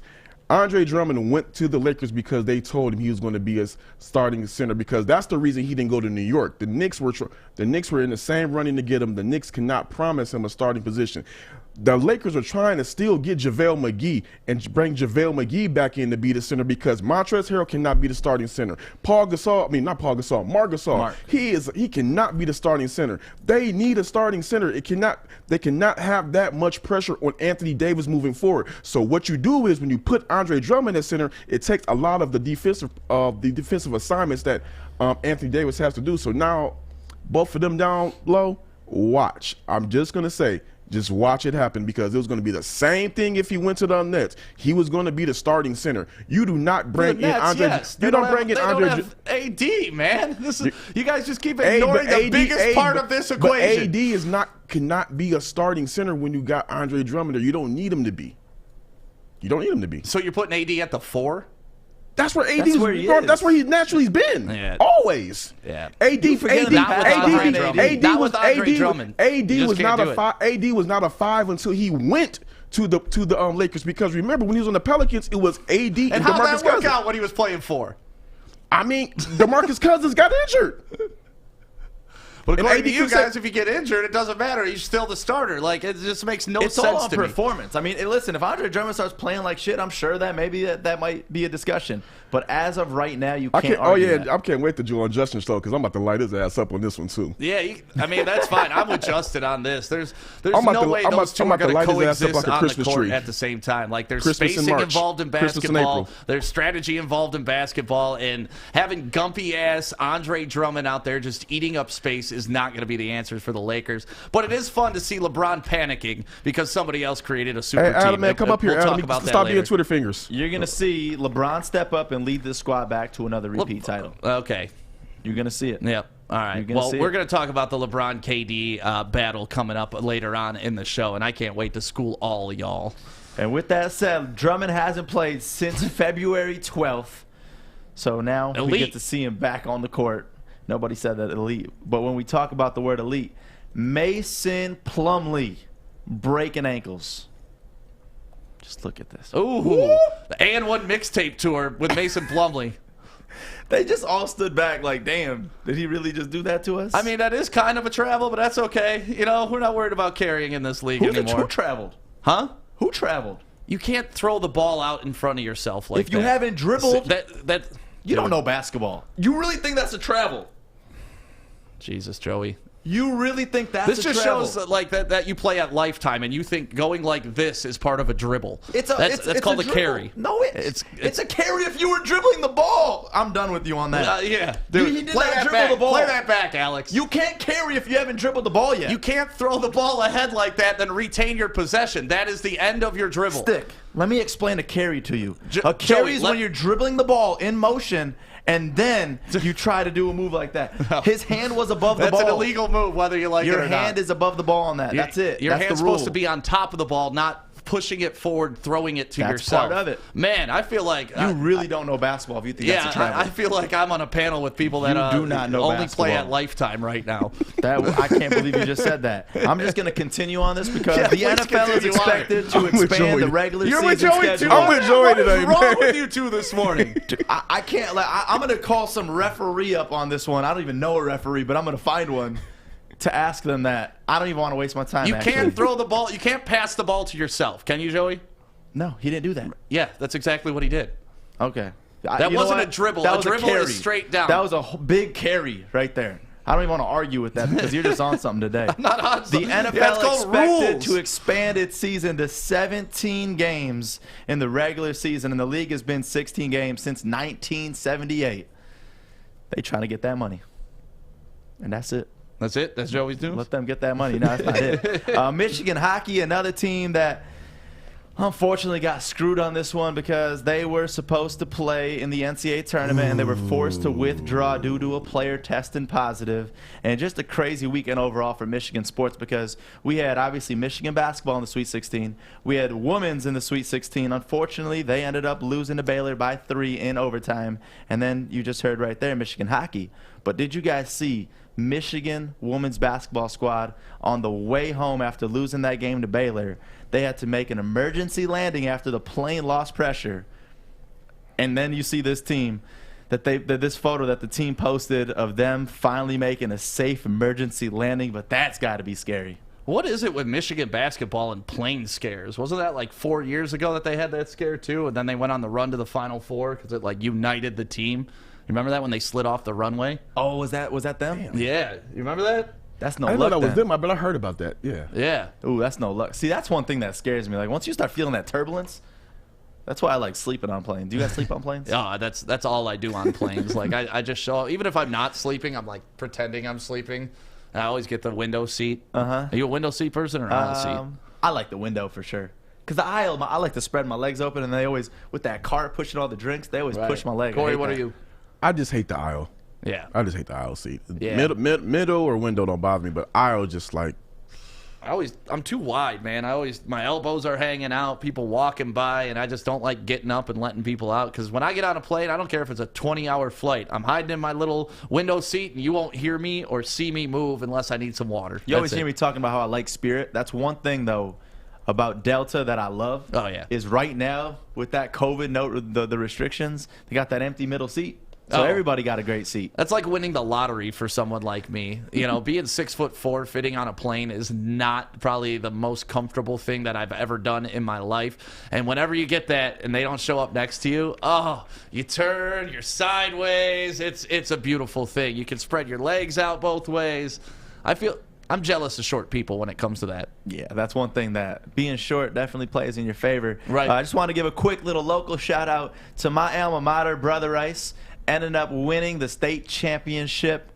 Andre Drummond went to the Lakers because they told him he was going to be a starting center because that's the reason he didn't go to New York. The Knicks were in the same running to get him. The Knicks cannot promise him a starting position. The Lakers are trying to still get JaVale McGee and bring JaVale McGee back in to be the center because Montrezl Harrell cannot be the starting center. Marc Gasol. He cannot be the starting center. They need a starting center. They cannot have that much pressure on Anthony Davis moving forward. So what you do is when you put Andre Drummond at center, it takes a lot of the defensive assignments that Anthony Davis has to do. So now both of them down low, watch. I'm just gonna say, just watch it happen because it was going to be the same thing if he went to the Nets. He was going to be the starting center. You do not bring in Andre. Yes. You don't bring in Andre. They don't have AD, man. You guys just keep ignoring the biggest part of this equation. But AD cannot be a starting center when you got Andre Drummond there. You don't need him to be. You don't need him to be. So you're putting AD at the 4? That's where AD That's where he is. That's where he naturally's been. Yeah. Always. Yeah. AD Not with Andre Drummond. Not with Andre Drummond. AD You just was can't not do a it. 5. AD was not a 5 until he went to the Lakers because remember when he was on the Pelicans it was AD and And how did DeMarcus that work Cousins. out when he was playing 4? I mean, DeMarcus Cousins got injured. But And according to AD you could say- guys, if you get injured, it doesn't matter. He's still the starter. Like, it just makes no It's all sense on to me. performance. I mean, listen, if Andre Drummond starts playing like shit, I'm sure that maybe that might be a discussion. But as of right now, you can't argue that. I can't wait to join Justin's show because I'm about to light his ass up on this one too. Yeah, I mean, that's fine. I'm with Justin on this. There's I'm about no to- way I'm those about- two I'm are about to going to light his ass up coexist like a on the Christmas court tree. at the same time. Like, there's Christmas in spacing March. involved in Christmas in basketball. April. There's strategy involved in basketball. And having gumpy-ass Andre Drummond out there just eating up space is not going to be the answer for the Lakers. But it is fun to see LeBron panicking because somebody else created a super Hey, Adam, team. man, come up here. We'll Adam, talk about that stop later. being Twitter fingers. You're going to see LeBron step up and lead this squad back to another repeat title. Okay. You're going to see it. Yep. All right. You're gonna Well, see we're it. going to talk about the LeBron KD battle coming up later on in the show, and I can't wait to school all y'all. And with that said, Drummond hasn't played since February 12th. So now we Elite. get to see him back on the court. Nobody said that elite. But when we talk about the word elite, Mason Plumlee breaking ankles. Just look at this. Ooh. The And One mixtape tour with Mason Plumlee. They just all stood back like, damn, did he really just do that to us? I mean, that is kind of a travel, but that's okay. You know, we're not worried about carrying in this league anymore. Who traveled? Huh? Who traveled? You can't throw the ball out in front of yourself like that. If you haven't dribbled, you don't dude. know basketball. You really think that's a travel? Jesus, Joey. You really think that's This a just travel? shows that you play at Lifetime and you think going like this is part of a dribble. It's called a dribble. carry. No, it's a carry if you were dribbling the ball. I'm done with you on that. Yeah, Dude, dude. he did Play not that dribble back. the ball. Play that back, Alex. You can't carry if you haven't dribbled the ball yet. You can't throw the ball ahead like that, then retain your possession. That is the end of your dribble. Stick. Let me explain a carry to you. Joey, A carry is when you're dribbling the ball in motion and then you try to do a move like that. His hand was above the ball. That's an illegal move, whether you like it or Your not. hand is above the ball on that. That's it. Your That's hand's the rule. supposed to be on top of the ball, not pushing it forward, throwing it to That's yourself. part of it. Man, I feel like You really don't know basketball if you think that's a travel. I feel like I'm on a panel with people that You do not know only play basketball. at Lifetime right now. I can't believe you just said that. I'm just going to continue on this because Yeah, the please NFL is continue on. expected to I'm with expand Joey. the regular You're with season Joey, too. schedule. I'm with Joey today, What's wrong man. with you two this morning? I can't. I'm going to call some referee up on this one. I don't even know a referee, but I'm going to find one to ask them that. I don't even want to waste my time. You actually. can't throw the ball. You can't pass the ball to yourself. Can you, Joey? No, he didn't do that. Yeah, that's exactly what he did. Okay. That You know wasn't what? a dribble. That A was dribble carry. is straight down. That was a big carry right there. I don't even want to argue with that because you're just on something today. Not on The something. NFL Yeah, it's called expected rules. to expand its season to 17 games in the regular season, and the league has been 16 games since 1978. They trying to get that money, and that's it. That's it? That's Joey's news? Let them get that money. No, that's not it. Michigan hockey, another team that unfortunately got screwed on this one because they were supposed to play in the NCAA tournament and they were forced to withdraw due to a player testing positive. And just a crazy weekend overall for Michigan sports because we had obviously Michigan basketball in the Sweet 16. We had women's in the Sweet 16. Unfortunately, they ended up losing to Baylor by 3 in overtime. And then you just heard right there, Michigan hockey. But did you guys see Michigan women's basketball squad on the way home after losing that game to Baylor? They had to make an emergency landing after the plane lost pressure. And then you see this team, this photo that the team posted of them finally making a safe emergency landing, but that's got to be scary. What is it with Michigan basketball and plane scares? Wasn't that like 4 years ago that they had that scare too? And then they went on the run to the Final Four because it like united the team. You remember that when they slid off the runway? Oh, was that them? Damn. Yeah. You remember that? That's no I didn't know luck that was then. them, but I heard about that. Yeah. Yeah. Ooh, that's no luck. See, that's one thing that scares me. Like once you start feeling that turbulence, that's why I like sleeping on planes. Do you guys sleep on planes? Oh, that's all I do on planes. Like I just show up. Even if I'm not sleeping, I'm like pretending I'm sleeping. I always get the window seat. Are you a window seat person or an aisle seat? I like the window for sure. Because the aisle, I like to spread my legs open, and they always, with that cart pushing all the drinks, they always push my leg. I Corey, hate what that. are you? I just hate the aisle. Yeah. I just hate the aisle seat. Yeah. Middle or window don't bother me, but aisle just like. I'm too wide, man. My elbows are hanging out, people walking by, and I just don't like getting up and letting people out. Because when I get on a plane, I don't care if it's a 20-hour flight. I'm hiding in my little window seat, and you won't hear me or see me move unless I need some water. You always hear me talking about how I like Spirit. That's one thing, though, about Delta that I love. Oh, yeah. Is right now, with that COVID note, the restrictions, they got that empty middle seat. So Oh. everybody got a great seat. That's like winning the lottery for someone like me. You know, being 6'4", fitting on a plane is not probably the most comfortable thing that I've ever done in my life. And whenever you get that and they don't show up next to you, oh, you turn, you're sideways. It's a beautiful thing. You can spread your legs out both ways. I'm jealous of short people when it comes to that. Yeah, that's one thing that being short definitely plays in your favor. Right. I just want to give a quick little local shout out to my alma mater, Brother Rice, ended up winning the state championship.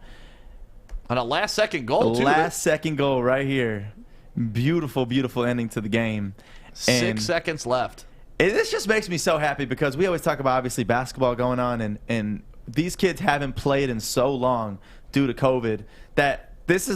On a last-second goal, The too. last second goal right here. Beautiful, beautiful ending to the game. 6 seconds left. This just makes me so happy because we always talk about obviously basketball going on, and these kids haven't played in so long due to COVID that these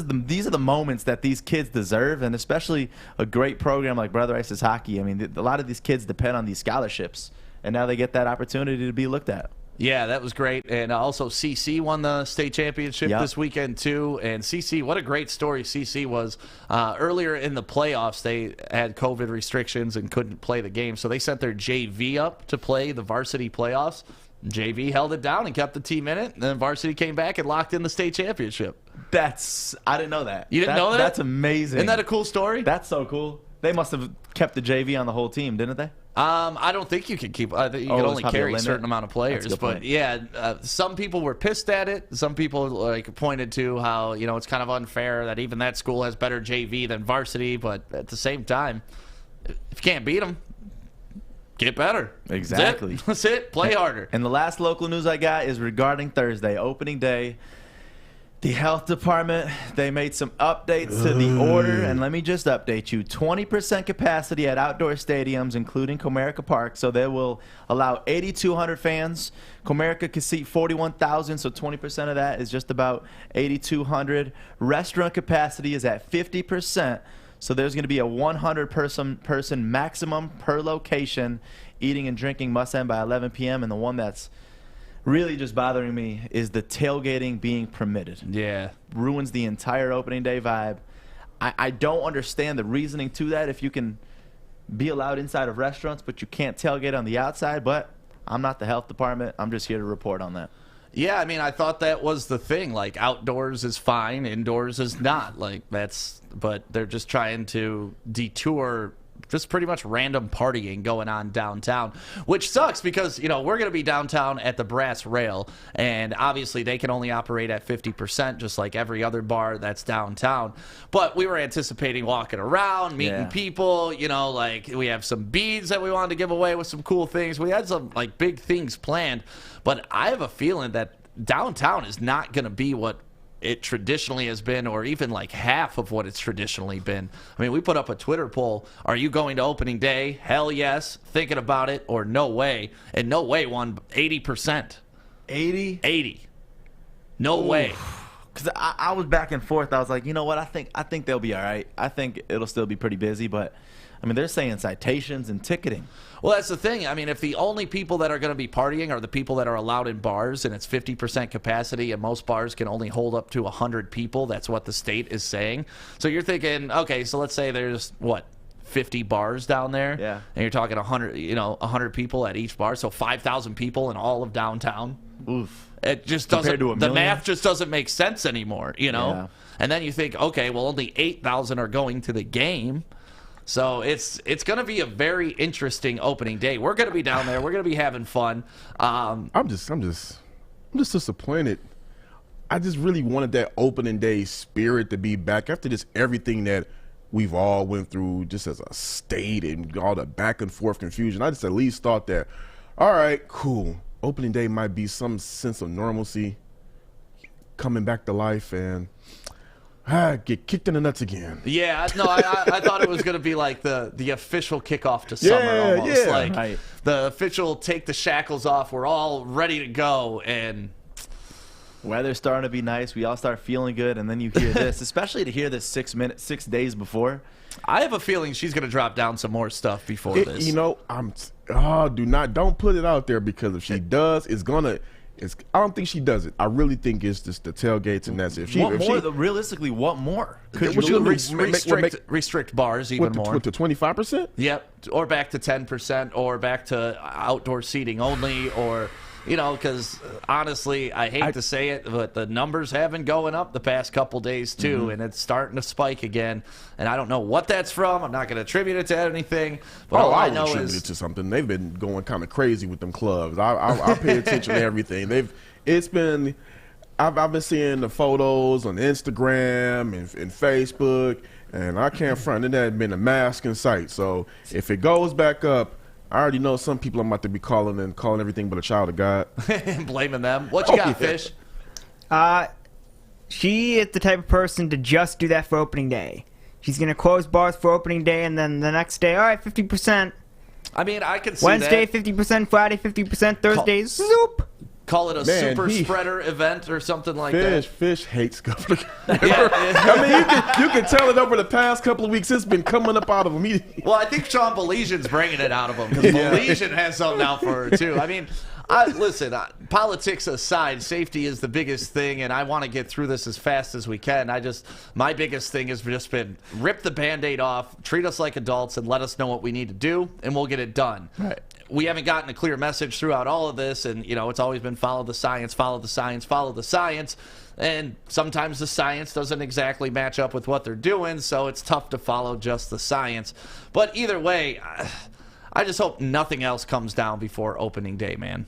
are the moments that these kids deserve, and especially a great program like Brother Rice's Hockey. I mean, a lot of these kids depend on these scholarships, and now they get that opportunity to be looked at. Yeah, that was great. And also CC won the state championship this weekend too. And CC, what a great story CC was. Earlier in the playoffs, they had COVID restrictions and couldn't play the game. So they sent their JV up to play the varsity playoffs. JV held it down and kept the team in it, and then varsity came back and locked in the state championship. I didn't know that. You didn't know that? That's amazing. Isn't that a cool story? That's so cool. They must have kept the JV on the whole team, didn't they? I don't think you can keep. I think you can there's only probably a carry a limit. certain amount of players. That's a good But point. yeah, some people were pissed at it. Some people pointed to how it's kind of unfair that even that school has better JV than varsity. But at the same time, if you can't beat them, get better. Exactly. That's it. Play harder. And the last local news I got is regarding Thursday, opening day. The health department, they made some updates to the order, and let me just update you. 20% capacity at outdoor stadiums, including Comerica Park, so they will allow 8,200 fans. Comerica can seat 41,000, so 20% of that is just about 8,200. Restaurant capacity is at 50%, so there's going to be a 100-person maximum per location. Eating and drinking must end by 11 p.m., and the one that's really just bothering me is the tailgating being permitted. Yeah. Ruins the entire opening day vibe. I don't understand the reasoning to that. If you can be allowed inside of restaurants, but you can't tailgate on the outside. But I'm not the health department. I'm just here to report on that. Yeah, I mean, I thought that was the thing. Like, outdoors is fine, indoors is not. But they're just trying to detour just pretty much random partying going on downtown, which sucks because, we're going to be downtown at the Brass Rail, and obviously they can only operate at 50%, just like every other bar that's downtown. But we were anticipating walking around, meeting people, we have some beads that we wanted to give away with some cool things. We had some, big things planned, but I have a feeling that downtown is not going to be what it traditionally has been, or even half of what it's traditionally been. I mean, we put up a Twitter poll. Are you going to opening day? Hell yes. Thinking about it, or no way. And no way won 80%. 80? 80. No way. Because I was back and forth. I was like, you know what? I think they'll be all right. I think it'll still be pretty busy, but I mean, they're saying citations and ticketing. Well, that's the thing. I mean, if the only people that are going to be partying are the people that are allowed in bars, and it's 50% capacity, and most bars can only hold up to 100 people, that's what the state is saying. So you're thinking, okay, so let's say there's, 50 bars down there? Yeah. And you're talking 100 people at each bar, so 5,000 people in all of downtown. Oof. It just Compared doesn't, to a the million? math just doesn't make sense anymore, Yeah. And then you think, okay, well, only 8,000 are going to the game. So it's going to be a very interesting opening day. We're going to be down there. We're going to be having fun. I'm just disappointed. I just really wanted that opening day spirit to be back after just everything that we've all went through just as a state and all the back and forth confusion. I just at least thought that, all right, cool. Opening day might be some sense of normalcy coming back to life, and get kicked in the nuts again. Yeah, no, I thought it was going to be like the official kickoff to summer almost. Yeah. Like the official take the shackles off. We're all ready to go, and Weather's starting to be nice. We all start feeling good, and then you hear this, especially to hear this 6 days before. I have a feeling she's going to drop down some more stuff before this. Don't put it out there, because if she does, I don't think she does it. I really think it's just the tailgates, and that's it. Realistically, what more? Could you restrict bars even more. to 25%? Yep, or back to 10%, or back to outdoor seating only, or because honestly, I hate to say it, but the numbers have been going up the past couple days too, and it's starting to spike again. And I don't know what that's from. I'm not going to attribute it to anything. But all I know attribute is it to something. They've been going kind of crazy with them clubs. I pay attention to everything. I've been seeing the photos on Instagram and Facebook, and I can't front. It hasn't been a mask in sight. So if it goes back up, I already know some people I'm about to be calling everything but a child of God. blaming them. What you got, Fish? She is the type of person to just do that for opening day. She's going to close bars for opening day, and then the next day, all right, 50%. I mean, I can see Wednesday, that. 50%, Friday, 50%, Thursday, zoop. Call it a super spreader event or something like that. Fish hates government. I mean, you can tell it over the past couple of weeks. It's been coming up out of him. Well, I think Sean Baligian's bringing it out of him, because Baligian has something out for her too. I mean, listen, politics aside, safety is the biggest thing, and I want to get through this as fast as we can. My biggest thing has just been rip the Band-Aid off, treat us like adults, and let us know what we need to do, and we'll get it done. Right. we haven't gotten a clear message throughout all of this, and it's always been follow the science, follow the science, follow the science. And sometimes the science doesn't exactly match up with what they're doing, so it's tough to follow just the science. But either way, I just hope nothing else comes down before opening day, man.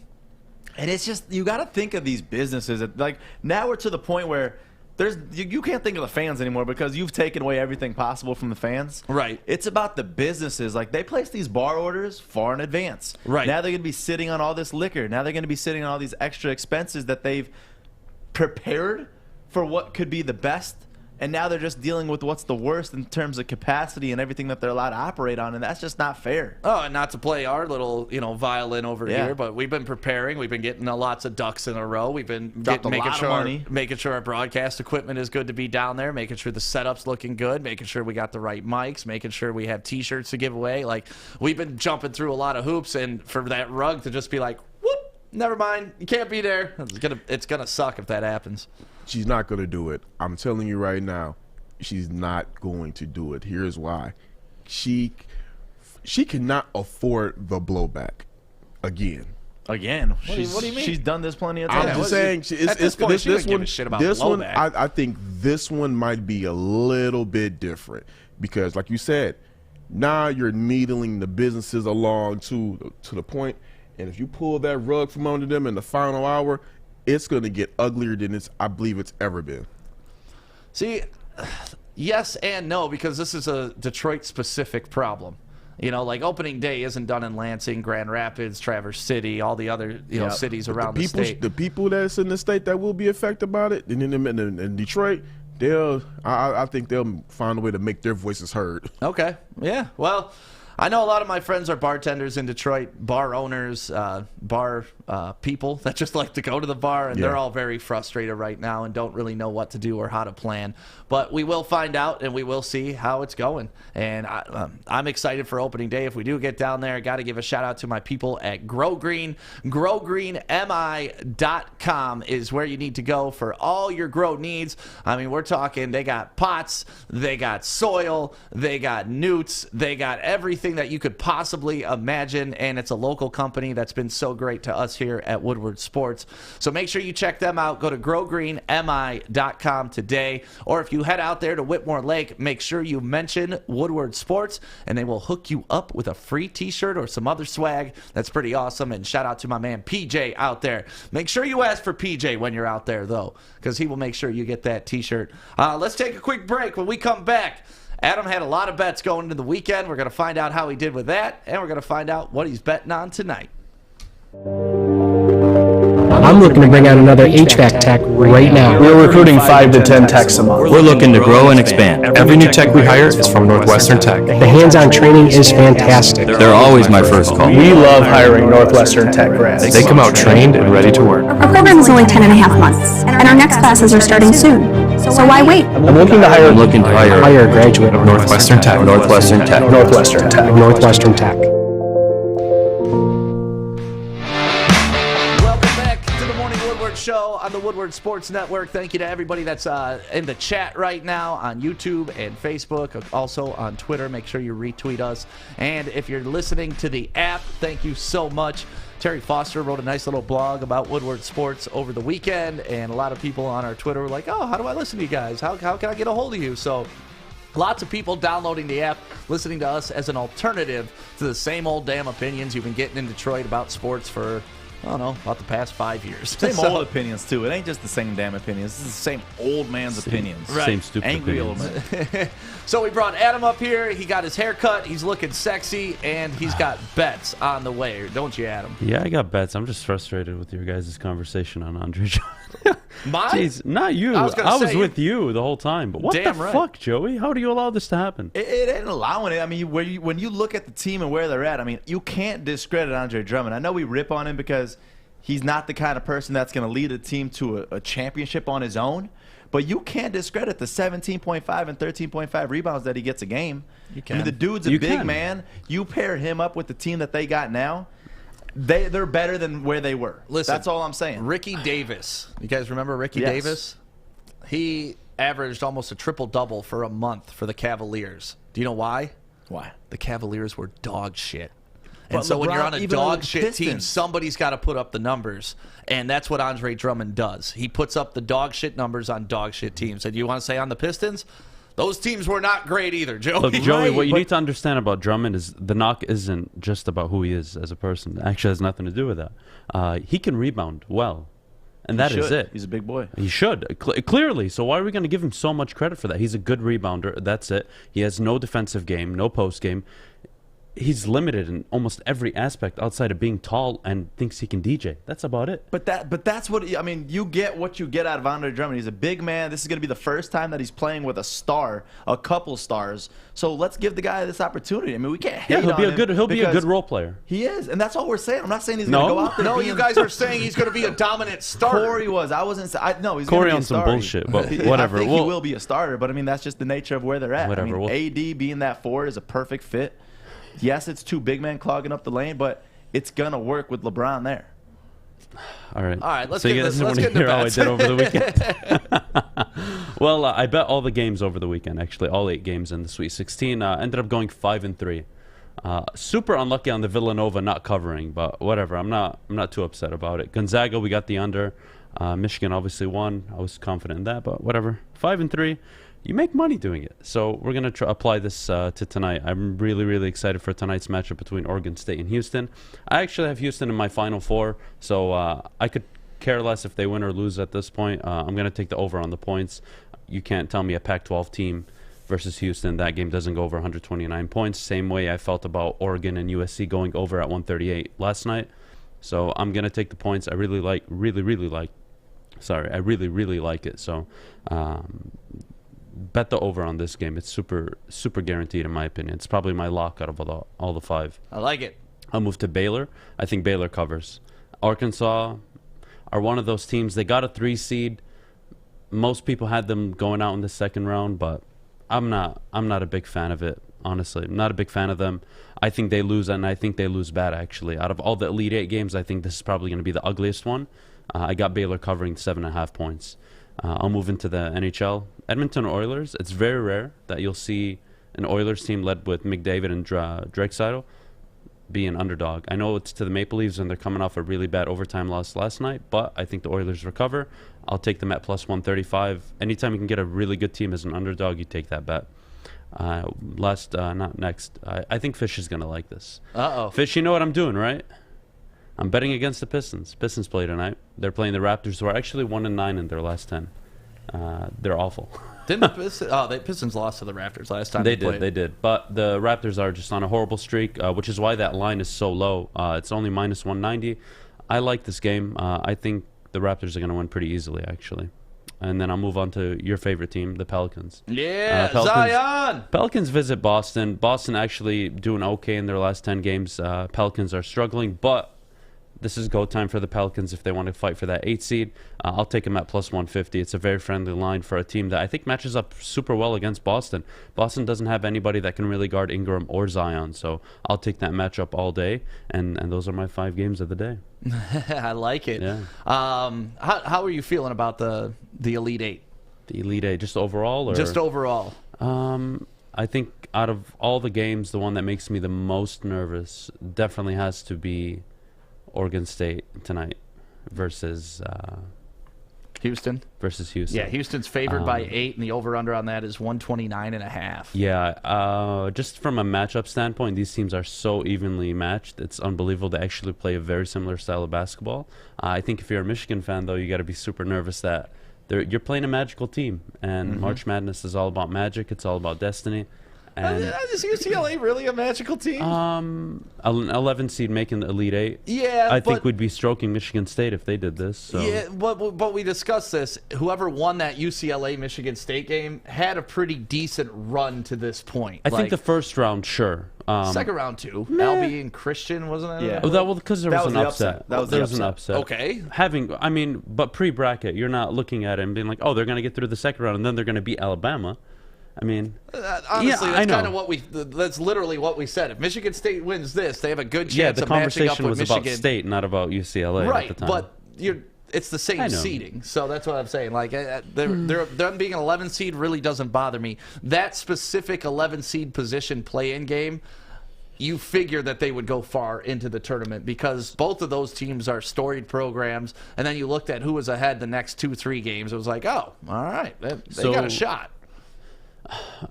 And it's just, you got to think of these businesses. Like, now we're to the point where you can't think of the fans anymore because you've taken away everything possible from the fans. Right. It's about the businesses. Like, they place these bar orders far in advance. Right. Now they're going to be sitting on all this liquor. Now they're going to be sitting on all these extra expenses that they've prepared for what could be the best, and now they're just dealing with what's the worst in terms of capacity and everything that they're allowed to operate on, and that's just not fair. Oh, and not to play our little, violin over here, but we've been preparing. We've been getting lots of ducks in a row. We've been making sure our broadcast equipment is good to be down there, making sure the setup's looking good, making sure we got the right mics, making sure we have T-shirts to give away. Like, we've been jumping through a lot of hoops, and for that rug to just be like, whoop, never mind, you can't be there. It's gonna suck if that happens. She's not going to do it. I'm telling you right now, she's not going to do it. Here's why. She cannot afford the blowback again. Again? What do you mean? She's done this plenty of times. I'm just saying. At this point, she doesn't give a shit about blowback. I think this one might be a little bit different because, like you said, now you're needling the businesses along to the point, and if you pull that rug from under them in the final hour, it's going to get uglier than I believe it's ever been. See, yes and no, because this is a Detroit-specific problem. Like opening day isn't done in Lansing, Grand Rapids, Traverse City, all the other cities around the state. The people that's in the state that will be affected by it, and in Detroit, I think they'll find a way to make their voices heard. Okay, yeah, well, I know a lot of my friends are bartenders in Detroit, bar owners, bar people that just like to go to the bar, and they're all very frustrated right now and don't really know what to do or how to plan. But we will find out, and we will see how it's going. And I'm excited for opening day. If we do get down there, I got to give a shout-out to my people at Grow Green. GrowGreenMI.com is where you need to go for all your grow needs. I mean, we're talking they got pots, they got soil, they got newts, they got everything that you could possibly imagine, and it's a local company that's been so great to us here at Woodward Sports. So make sure you check them out. Go to growgreenmi.com today, or if you head out there to Whitmore Lake, make sure you mention Woodward Sports, and they will hook you up with a free t-shirt or some other swag. That's pretty awesome, and shout out to my man PJ out there. Make sure you ask for PJ when you're out there, though, because he will make sure you get that t-shirt. Let's take a quick break. When we come back, Adam had a lot of bets going into the weekend. We're going to find out how he did with that, and we're going to find out what he's betting on tonight. I'm looking to bring out another HVAC tech right now. We're recruiting 5 to 10 techs a month. We're looking to grow and expand. Every new tech we hire is from Northwestern Tech. The hands-on training is fantastic. They're always my first call. We love hiring Northwestern Tech grads. They come out trained and ready to work. Our program is only 10.5 months, and our next classes are starting soon. So why wait? I'm looking to hire Hire a graduate of Northwestern Tech. Northwestern Tech. Northwestern Tech. Northwestern Tech. Show on the Woodward Sports Network. Thank you to everybody that's in the chat right now on YouTube and Facebook, also on Twitter. Make sure you retweet us. And if you're listening to the app, thank you so much. Terry Foster wrote a nice little blog about Woodward Sports over the weekend, and a lot of people on our Twitter were like, oh, how do I listen to you guys? How can I get a hold of you? So lots of people downloading the app, listening to us as an alternative to the same old damn opinions you've been getting in Detroit about sports for, I don't know, about the past 5 years. Same old opinions, too. It ain't just the same damn opinions. It's the same old man's opinions. Right. Same stupid Angry opinions. old man. So we brought Adam up here. He got his hair cut. He's looking sexy, and he's got bets on the way. Don't you, Adam? Yeah, I got bets. I'm just frustrated with your guys' conversation on Andre Johnson. Mine? Jeez, not you. I was with you the whole time. But what the fuck, Joey? How do you allow this to happen? It ain't allowing it. I mean, when you look at the team and where they're at, I mean, you can't discredit Andre Drummond. I know we rip on him because he's not the kind of person that's going to lead a team to a championship on his own. But you can't discredit the 17.5 and 13.5 rebounds that he gets a game. You can. I mean, the dude's a big man. You pair him up with the team that they got now, they're better than where they were. Listen, that's all I'm saying. Ricky Davis. You guys remember Ricky Davis? He averaged almost a triple-double for a month for the Cavaliers. Do you know why? Why? The Cavaliers were dog shit. And But so when LeBron, you're on a even dog with shit team, Pistons. somebody's got to put up the numbers. And that's what Andre Drummond does. He puts up the dog shit numbers on dog shit teams. And you want to say on the Pistons? Those teams were not great either, Joey. Look, Joey, Right, what you but- need to understand about Drummond is the knock isn't just about who he is as a person. It actually has nothing to do with that. He can rebound well. And that is it. He's a big boy. He should, clearly. So why are we going to give him so much credit for that? He's a good rebounder. That's it. He has no defensive game, no post game. He's limited in almost every aspect outside of being tall and thinks he can DJ. That's about it. But that's what I mean. You get what you get out of Andre Drummond. He's a big man. This is going to be the first time that he's playing with a star, a couple stars. So let's give the guy this opportunity. I mean, we can't hate Yeah, on him he'll be a because good role player. He is, and that's all we're saying. I'm not saying he's No. going to go out there. No, being- you guys are saying he's going to be a dominant starter. Corey was. I wasn't. No, he's Corey going to be on a some starter. bullshit, but whatever. I think We'll- he will be a starter, but I mean that's just the nature of where they're at. Whatever, I mean, we'll- AD being that forward is a perfect fit. Yes, it's two big men clogging up the lane, but it's gonna work with LeBron there. All right. All right, let's so get you this- guys let's want to get into hear how I bets. did over the weekend? Well, I bet all the games over the weekend. Actually, all 8 games in the Sweet 16. Ended up going 5-3. Super unlucky on the Villanova not covering, but whatever. I'm not too upset about it. Gonzaga, we got the under. Michigan obviously won. I was confident in that, but whatever. 5-3. You make money doing it. So we're going to apply this to tonight. I'm really, really excited for tonight's matchup between Oregon State and Houston. I actually have Houston in my Final Four, so I could care less if they win or lose at this point. I'm going to take the over on the points. You can't tell me a Pac-12 team versus Houston, that game doesn't go over 129 points. Same way I felt about Oregon and USC going over at 138 last night. So I'm going to take the points. I really like it. So bet the over on this game. It's super, super guaranteed in my opinion. It's probably my lock out of all the 5. I like it. I'll move to Baylor. I think Baylor covers. Arkansas are one of those teams. They got a 3 seed. Most people had them going out in the second round, but I'm not a big fan of it, honestly. I'm not a big fan of them. I think they lose, and I think they lose bad, actually. Out of all the Elite 8 games, I think this is probably going to be the ugliest one. I got Baylor covering 7.5 points. I'll move into the NHL. Edmonton Oilers. It's very rare that you'll see an Oilers team led with McDavid and Draisaitl be an underdog. I know it's to the Maple Leafs, and they're coming off a really bad overtime loss last night, but I think the Oilers recover. I'll take them at plus 135. Anytime you can get a really good team as an underdog, you take that bet. Not next. I think Fish is going to like this. Uh-oh. Fish, you know what I'm doing, right? I'm betting against the Pistons. Pistons play tonight. They're playing the Raptors, who are actually 1-9 in their last 10. They're awful. Didn't the Pistons? Oh, the Pistons lost to the Raptors last time They played. did. But the Raptors are just on a horrible streak, which is why that line is so low. It's only minus 190. I like this game. I think the Raptors are going to win pretty easily, actually. And then I'll move on to your favorite team, the Pelicans. Yeah, Zion! Pelicans visit Boston. Boston actually doing okay in their last 10 games. Pelicans are struggling, but this is go time for the Pelicans if they want to fight for that 8 seed. I'll take them at plus 150. It's a very friendly line for a team that I think matches up super well against Boston. Boston doesn't have anybody that can really guard Ingram or Zion, so I'll take that matchup all day. And those are my 5 games of the day. I like it. Yeah. How are you feeling about the Elite 8? The Elite 8, just overall? Or? Just overall. I think out of all the games, the one that makes me the most nervous definitely has to be Oregon State tonight versus Houston. Yeah, Houston's favored by 8, and the over-under on that is 129.5. Yeah, just from a matchup standpoint, these teams are so evenly matched. It's unbelievable. They actually play a very similar style of basketball. I think if you're a Michigan fan, though, you got to be super nervous that you're playing a magical team, and March Madness is all about magic. It's all about destiny. And is UCLA really a magical team? an 11 seed making the Elite 8. Yeah, I think we'd be stroking Michigan State if they did this. So. Yeah, but we discussed this. Whoever won that UCLA-Michigan State game had a pretty decent run to this point. I think the first round, sure. Second round, too. Albie and Christian, wasn't it? Yeah. Oh, because there was an upset. That was there the was an upset. Okay. But pre-bracket, you're not looking at it and being like, oh, they're going to get through the second round and then they're going to beat Alabama. I mean, honestly, that's kind of that's literally what we said. If Michigan State wins this, they have a good chance the of matching up conversation with was Michigan. about State, not about UCLA right, at the time. But it's the same seeding, so that's what I'm saying. Like, them being an 11 seed really doesn't bother me. That specific 11 seed position play-in game, you figure that they would go far into the tournament because both of those teams are storied programs. And then you looked at who was ahead the next 2-3 games. It was like, oh, all right, they got a shot.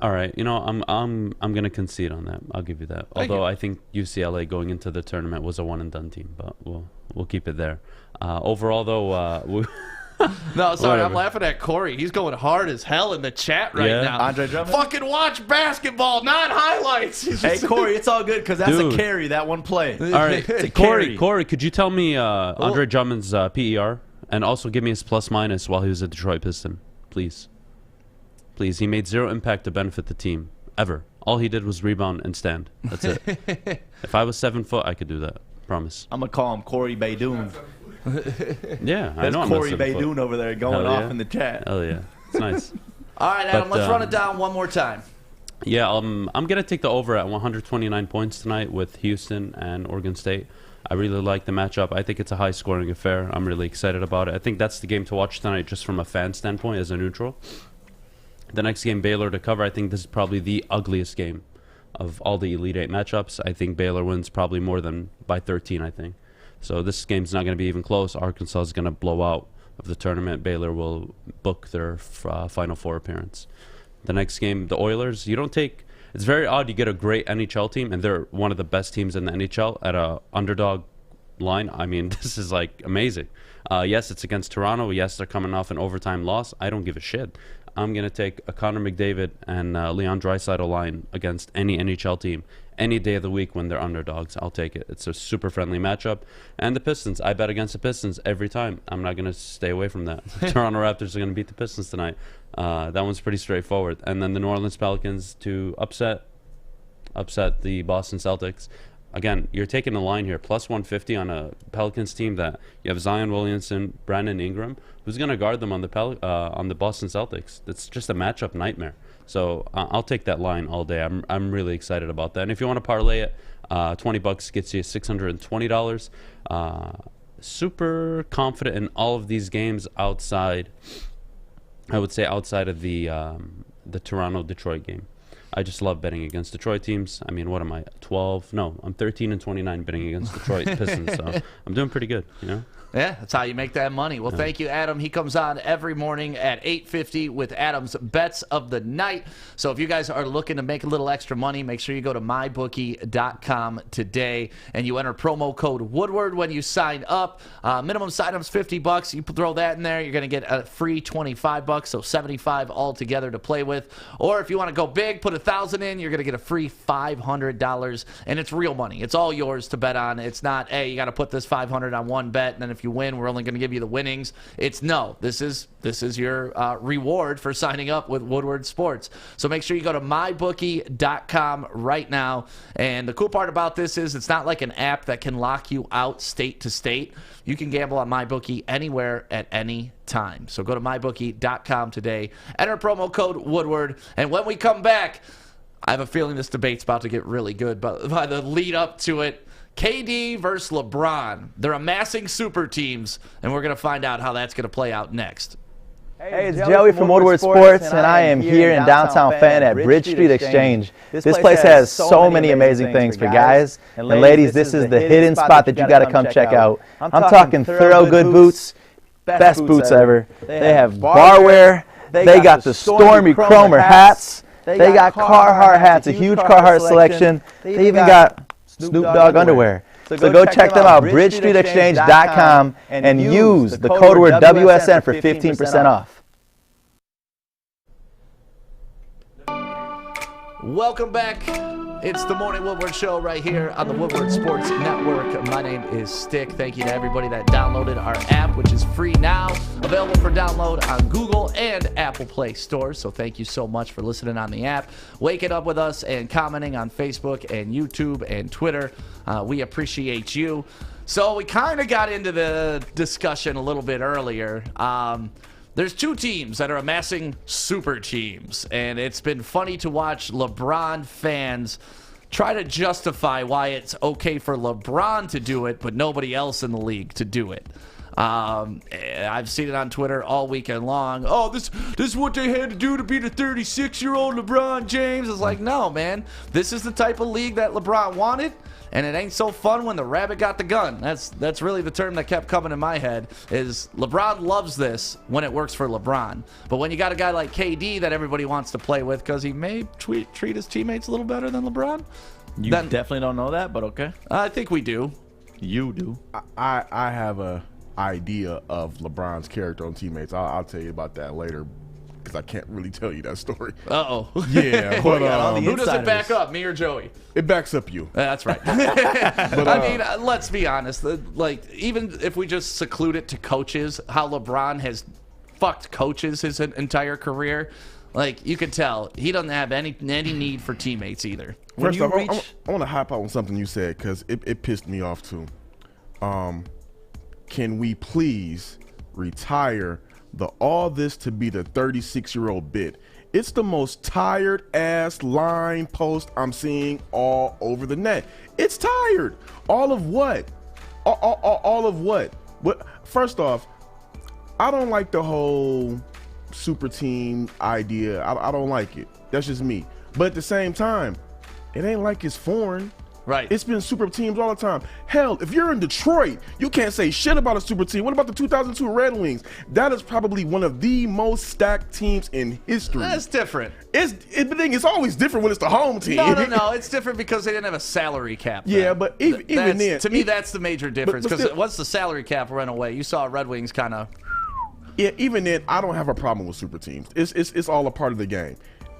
All right, I'm gonna concede on that. I'll give you that. Although I think UCLA going into the tournament was a one and done team, but we'll keep it there. Overall, though, no, sorry, I'm laughing at Corey. He's going hard as hell in the chat right now. Andre Drummond? Fucking watch basketball, not highlights. Hey, Corey, it's all good because that's a carry, that one play. All right, Corey, could you tell me Andre Drummond's PER and also give me his plus minus while he was a Detroit Piston, please? Please, he made zero impact to benefit the team, ever. All he did was rebound and stand. That's it. If I was 7 foot, I could do that. Promise. I'm going to call him Corey Baydoun. Yeah, I know. Corey Baydoun over there going off in the chat. Hell yeah. It's nice. All right, Adam, let's run it down one more time. Yeah, I'm going to take the over at 129 points tonight with Houston and Oregon State. I really like the matchup. I think it's a high-scoring affair. I'm really excited about it. I think that's the game to watch tonight just from a fan standpoint as a neutral. The next game, Baylor to cover. I think this is probably the ugliest game of all the Elite Eight matchups. I think Baylor wins probably more than by 13, I think. So this game's not going to be even close. Arkansas is going to blow out of the tournament. Baylor will book their Final Four appearance. The next game, the Oilers. It's very odd you get a great NHL team, and they're one of the best teams in the NHL at a underdog line. I mean, this is like amazing. Yes, it's against Toronto. Yes, they're coming off an overtime loss. I don't give a shit. I'm going to take a Connor McDavid and Leon Draisaitl line against any NHL team any day of the week when they're underdogs. I'll take it. It's a super friendly matchup. And the Pistons. I bet against the Pistons every time. I'm not going to stay away from that. Toronto Raptors are going to beat the Pistons tonight. That one's pretty straightforward. And then the New Orleans Pelicans to upset the Boston Celtics. Again, you're taking a line here, plus 150 on a Pelicans team that you have Zion Williamson, Brandon Ingram. Who's going to guard them on the Boston Celtics? That's just a matchup nightmare. So I'll take that line all day. I'm really excited about that. And if you want to parlay it, $20 gets you $620. Super confident in all of these games outside. I would say outside of the Toronto-Detroit game. I just love betting against Detroit teams. I mean, what am I, 12? No, I'm 13-29 betting against Detroit Pistons. So I'm doing pretty good, Yeah, that's how you make that money. Well, thank you, Adam. He comes on every morning at 8:50 with Adam's Bets of the Night. So if you guys are looking to make a little extra money, make sure you go to mybookie.com today and you enter promo code Woodward when you sign up. Minimum sign-up's $50. You throw that in there, you're going to get a free $25, so $75 altogether to play with. Or if you want to go big, put $1,000 in, you're going to get a free $500, and it's real money. It's all yours to bet on. It's not, hey, you got to put this $500 on one bet, and then if you win, we're only going to give you the winnings. It's no. This is your reward for signing up with Woodward Sports. So make sure you go to mybookie.com right now. And the cool part about this is it's not like an app that can lock you out state to state. You can gamble on MyBookie anywhere at any time. So go to mybookie.com today. Enter promo code Woodward. And when we come back, I have a feeling this debate's about to get really good, but by the lead up to it, KD versus LeBron. They're amassing super teams, and we're going to find out how that's going to play out next. Hey, it's Joey from Woodward Sports, and I am here in downtown Fenton at Bridge Street Exchange. This place has so many amazing things for guys and ladies. This is the hidden spot that you got to come check out. I'm talking thorough good boots, best boots ever. They have barware. They got the Stormy Cromer hats. They got Carhartt hats, a huge Carhartt selection. They even got Snoop Dogg underwear. So go check them out, bridgestreetexchange.com, and use the code word WSN for 15% off. Welcome back. It's the Morning Woodward Show right here on the Woodward Sports Network. My name is Stick. Thank you to everybody that downloaded our app, which is free now, available for download on Google and Apple Play stores. So thank you so much for listening on the app, waking up with us, and commenting on Facebook and YouTube and Twitter. We appreciate you. So we kind of got into the discussion a little bit earlier. There's two teams that are amassing super teams, and it's been funny to watch LeBron fans try to justify why it's okay for LeBron to do it, but nobody else in the league to do it. I've seen it on Twitter all weekend long. Oh, this is what they had to do to beat a 36-year-old LeBron James. It's like, no, man. This is the type of league that LeBron wanted, and it ain't so fun when the rabbit got the gun. That's really the term that kept coming in my head, is LeBron loves this when it works for LeBron. But when you got a guy like KD that everybody wants to play with because he may treat his teammates a little better than LeBron. You definitely don't know that, but okay. I think we do. You do. I have a idea of LeBron's character on teammates. I'll tell you about that later because I can't really tell you that story. Uh-oh. Yeah, but who does it back up, me or Joey? It backs up you. That's right. But, I mean, let's be honest. Like, even if we just seclude it to coaches, how LeBron has fucked coaches his entire career, like, you can tell he doesn't have any need for teammates either. First off, I want to hype out on something you said because it pissed me off too. Can we please retire the all this to be the 36-year-old bit? It's the most tired ass line post I'm seeing all over the net. It's tired. All of what? All of what? What? First off, I don't like the whole super team idea. I don't like it. That's just me. But at the same time, it ain't like it's foreign. Right. It's been super teams all the time. Hell, if you're in Detroit, you can't say shit about a super team. What about the 2002 Red Wings? That is probably one of the most stacked teams in history. That's different. It's always different when it's the home team. No. It's different because they didn't have a salary cap. Yeah, but even then, to me, that's the major difference. Because once the salary cap went away, you saw Red Wings kind of. Yeah, even then, I don't have a problem with super teams. It's all a part of the game.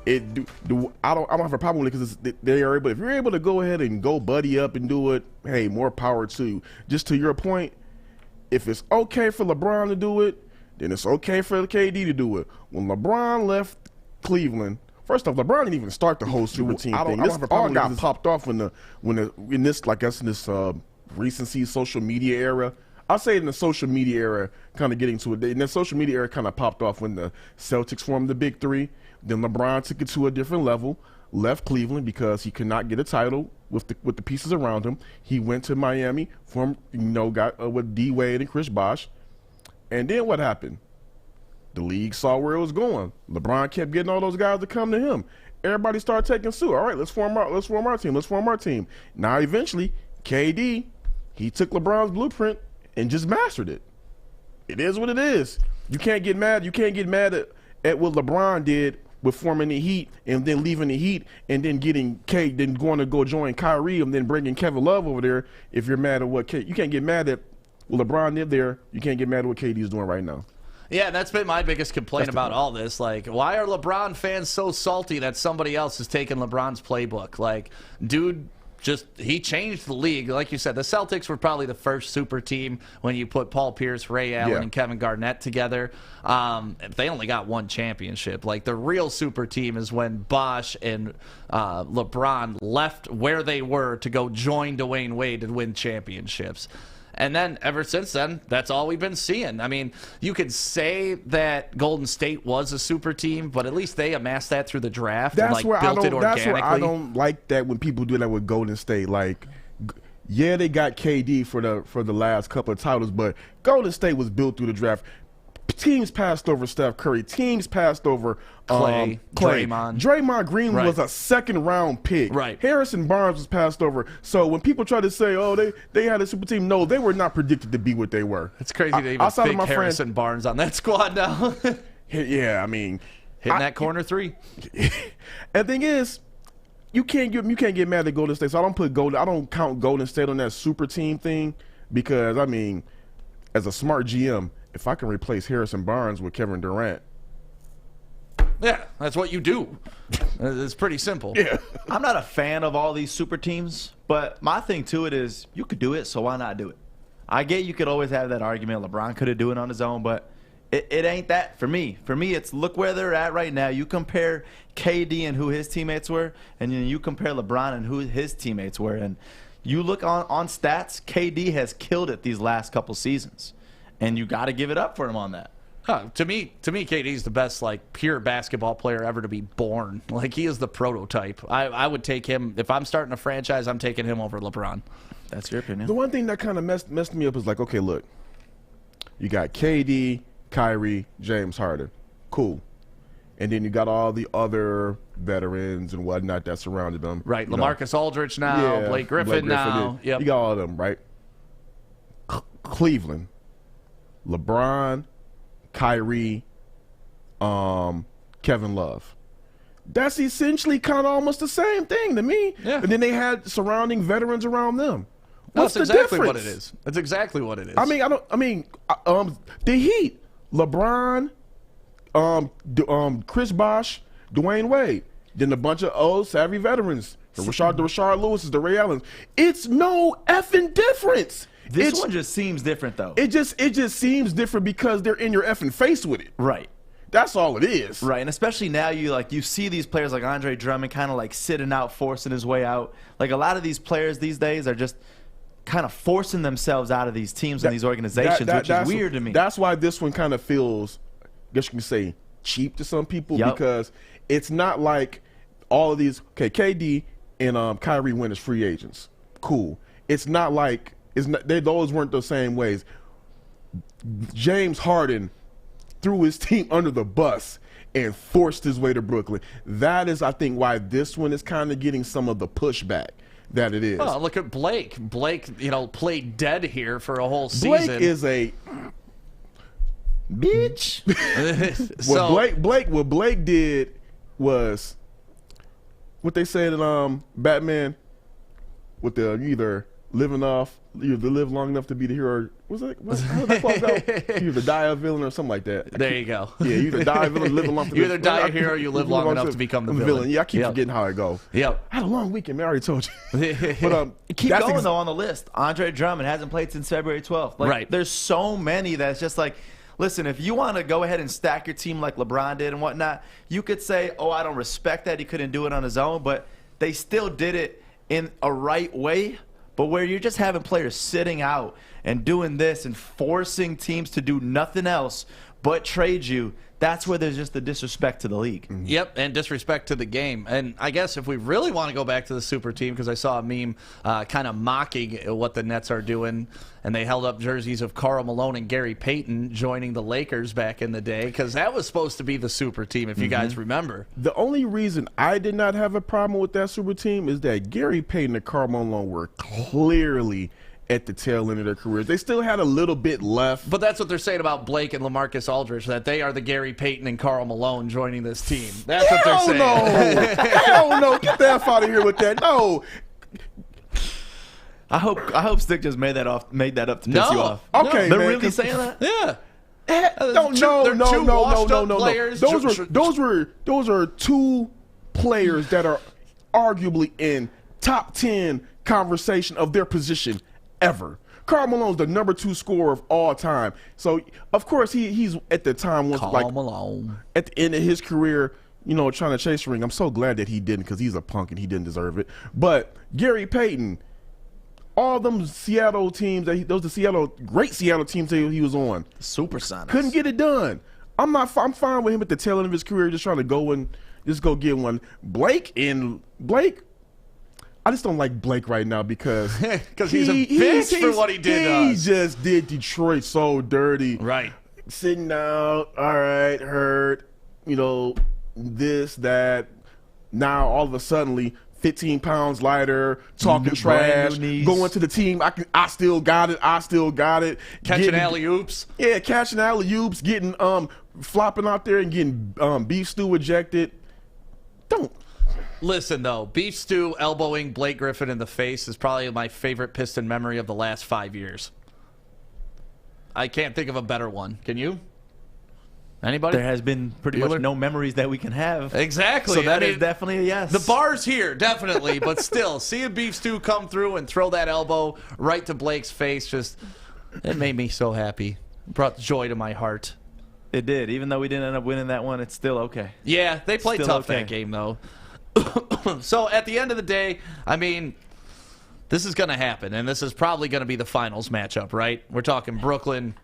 I don't have a problem with it because they are able. If you're able to go ahead and go buddy up and do it, hey, more power to you. Just to your point, if it's okay for LeBron to do it, then it's okay for KD to do it. When LeBron left Cleveland, first off, LeBron didn't even start the whole super team thing. This all got popped off in this recency social media era. I'll say in the social media era, kind of getting to it. In the social media era, kind of popped off when the Celtics formed the Big Three. Then LeBron took it to a different level, left Cleveland because he could not get a title with the pieces around him. He went to Miami, got with D Wade and Chris Bosh. And then what happened? The league saw where it was going. LeBron kept getting all those guys to come to him. Everybody started taking suit. All right, let's form our team. Now eventually, KD, he took LeBron's blueprint and just mastered it. It is what it is. You can't get mad. You can't get mad at what LeBron did with forming the Heat and then leaving the Heat and then getting then going to go join Kyrie and then bringing Kevin Love over there. If you're mad at what you can't get mad at what LeBron did there. You can't get mad at what KD is doing right now. Yeah, that's been my biggest complaint about all this. Like, why are LeBron fans so salty that somebody else is taking LeBron's playbook? Like, dude, he changed the league. Like you said, the Celtics were probably the first super team when you put Paul Pierce, Ray Allen, and Kevin Garnett together. They only got one championship. Like, the real super team is when Bosh and LeBron left where they were to go join Dwayne Wade to win championships. And then ever since then, that's all we've been seeing. I mean, you could say that Golden State was a super team, but at least they amassed that through the draft and built it organically. That's where I don't like that when people do that with Golden State. Like, yeah, they got KD for the last couple of titles, but Golden State was built through the draft. Teams passed over Steph Curry. Teams passed over Clay. Draymond Green was a second-round pick. Right. Harrison Barnes was passed over. So when people try to say, oh, they had a super team, no, they were not predicted to be what they were. It's crazy to even think Harrison Barnes on that squad now. Yeah, I mean. Hitting that corner three. And the thing is, you can't get mad at Golden State. So I don't count Golden State on that super team thing because, I mean, as a smart GM, if I can replace Harrison Barnes with Kevin Durant. Yeah, that's what you do. It's pretty simple. Yeah. I'm not a fan of all these super teams, but my thing to it is you could do it, so why not do it? I get you could always have that argument. LeBron could have done it on his own, but it ain't that for me. For me, it's look where they're at right now. You compare KD and who his teammates were, and then you compare LeBron and who his teammates were. And you look on stats, KD has killed it these last couple seasons. And you got to give it up for him on that. To me, KD's the best, like, pure basketball player ever to be born. Like, he is the prototype. I would take him. If I'm starting a franchise, I'm taking him over LeBron. That's your opinion. The one thing that kind of messed me up is like, okay, look, You got KD, Kyrie, James Harden. Cool. And then you got all the other veterans and whatnot that surrounded them. Right. LaMarcus Aldridge now, Blake Griffin now. Yep. You got all of them, right? Cleveland, LeBron, Kyrie, Kevin Love. That's essentially kind of almost the same thing to me. Yeah. And then they had surrounding veterans around them. That's What's exactly the what difference? it is. That's exactly what it is. The Heat, LeBron, Chris Bosh, Dwayne Wade, then a bunch of old savvy veterans. The Rashard Lewis's, the Ray Allens. It's no effing difference. This one just seems different, though. It just seems different because they're in your effing face with it. Right. That's all it is. Right, and especially now you see these players like Andre Drummond kind of like sitting out, forcing his way out. Like a lot of these players these days are just kind of forcing themselves out of these teams and these organizations, which is weird to me. That's why this one kind of feels, I guess you can say, cheap to some people because it's not like all of these. Okay, KD and Kyrie went as free agents. Cool. It's not like those weren't the same ways. James Harden threw his team under the bus and forced his way to Brooklyn. That is, I think, why this one is kind of getting some of the pushback that it is. Oh, look at Blake. Blake, played dead here for a whole season. Blake is a bitch. What Blake did was what they said in Batman with the you either live long enough to be the hero. Was it? How did that quote go? You either die a villain or something like that. There you go. Yeah, you either die a villain, live long enough. You either die a hero, or you live long enough to become the villain. Yeah, I keep forgetting how it goes. Yep. I had a long weekend, man. I already told you. But keep going though on the list. Andre Drummond hasn't played since February 12th. Like, right. There's so many that's just like, listen, if you want to go ahead and stack your team like LeBron did and whatnot, you could say, oh, I don't respect that. He couldn't do it on his own, but they still did it in a right way. But where you're just having players sitting out and doing this and forcing teams to do nothing else but trade you, that's where there's just the disrespect to the league. Yep, and disrespect to the game. And I guess if we really want to go back to the super team, because I saw a meme kind of mocking what the Nets are doing, and they held up jerseys of Karl Malone and Gary Payton joining the Lakers back in the day, because that was supposed to be the super team, if you guys remember. The only reason I did not have a problem with that super team is that Gary Payton and Karl Malone were clearly at the tail end of their careers. They still had a little bit left. But that's what they're saying about Blake and LaMarcus Aldridge, that they are the Gary Payton and Karl Malone joining this team. That's what they're saying. No. Hell no. Get the F out of here with that. No. I hope Stick just made that up to piss you off. Okay, they're man, really saying that? Yeah. No. Those are two players that are arguably in top 10 conversation of their position ever. Karl Malone's the number 2 scorer of all time. So of course he's at the time Malone at the end of his career, trying to chase a ring. I'm so glad that he didn't, because he's a punk and he didn't deserve it. But Gary Payton, all them Seattle teams great Seattle teams that he was on, Supersonics, couldn't get it done. I'm fine with him at the tail end of his career, just trying to go get one. Blake, I just don't like Blake right now because he's a bitch for what he did. He just did Detroit so dirty. Right. Sitting out, all right, hurt, this, that. Now all of a sudden, 15 pounds lighter, talking trash, going to the team. I still got it. Catching alley-oops. Yeah, catching alley-oops, getting flopping out there and getting beef stew ejected. Don't. Listen, though, Beef Stew elbowing Blake Griffin in the face is probably my favorite Piston memory of the last 5 years. I can't think of a better one. Can you? Anybody? There has been pretty much no memories that we can have. Exactly. So that is definitely a yes. The bar's here, definitely. But still, seeing Beef Stew come through and throw that elbow right to Blake's face, it made me so happy. It brought joy to my heart. It did. Even though we didn't end up winning that one, it's still okay. Yeah, they played tough that game, though. So at the end of the day, I mean, this is going to happen, and this is probably going to be the finals matchup, right? We're talking Brooklyn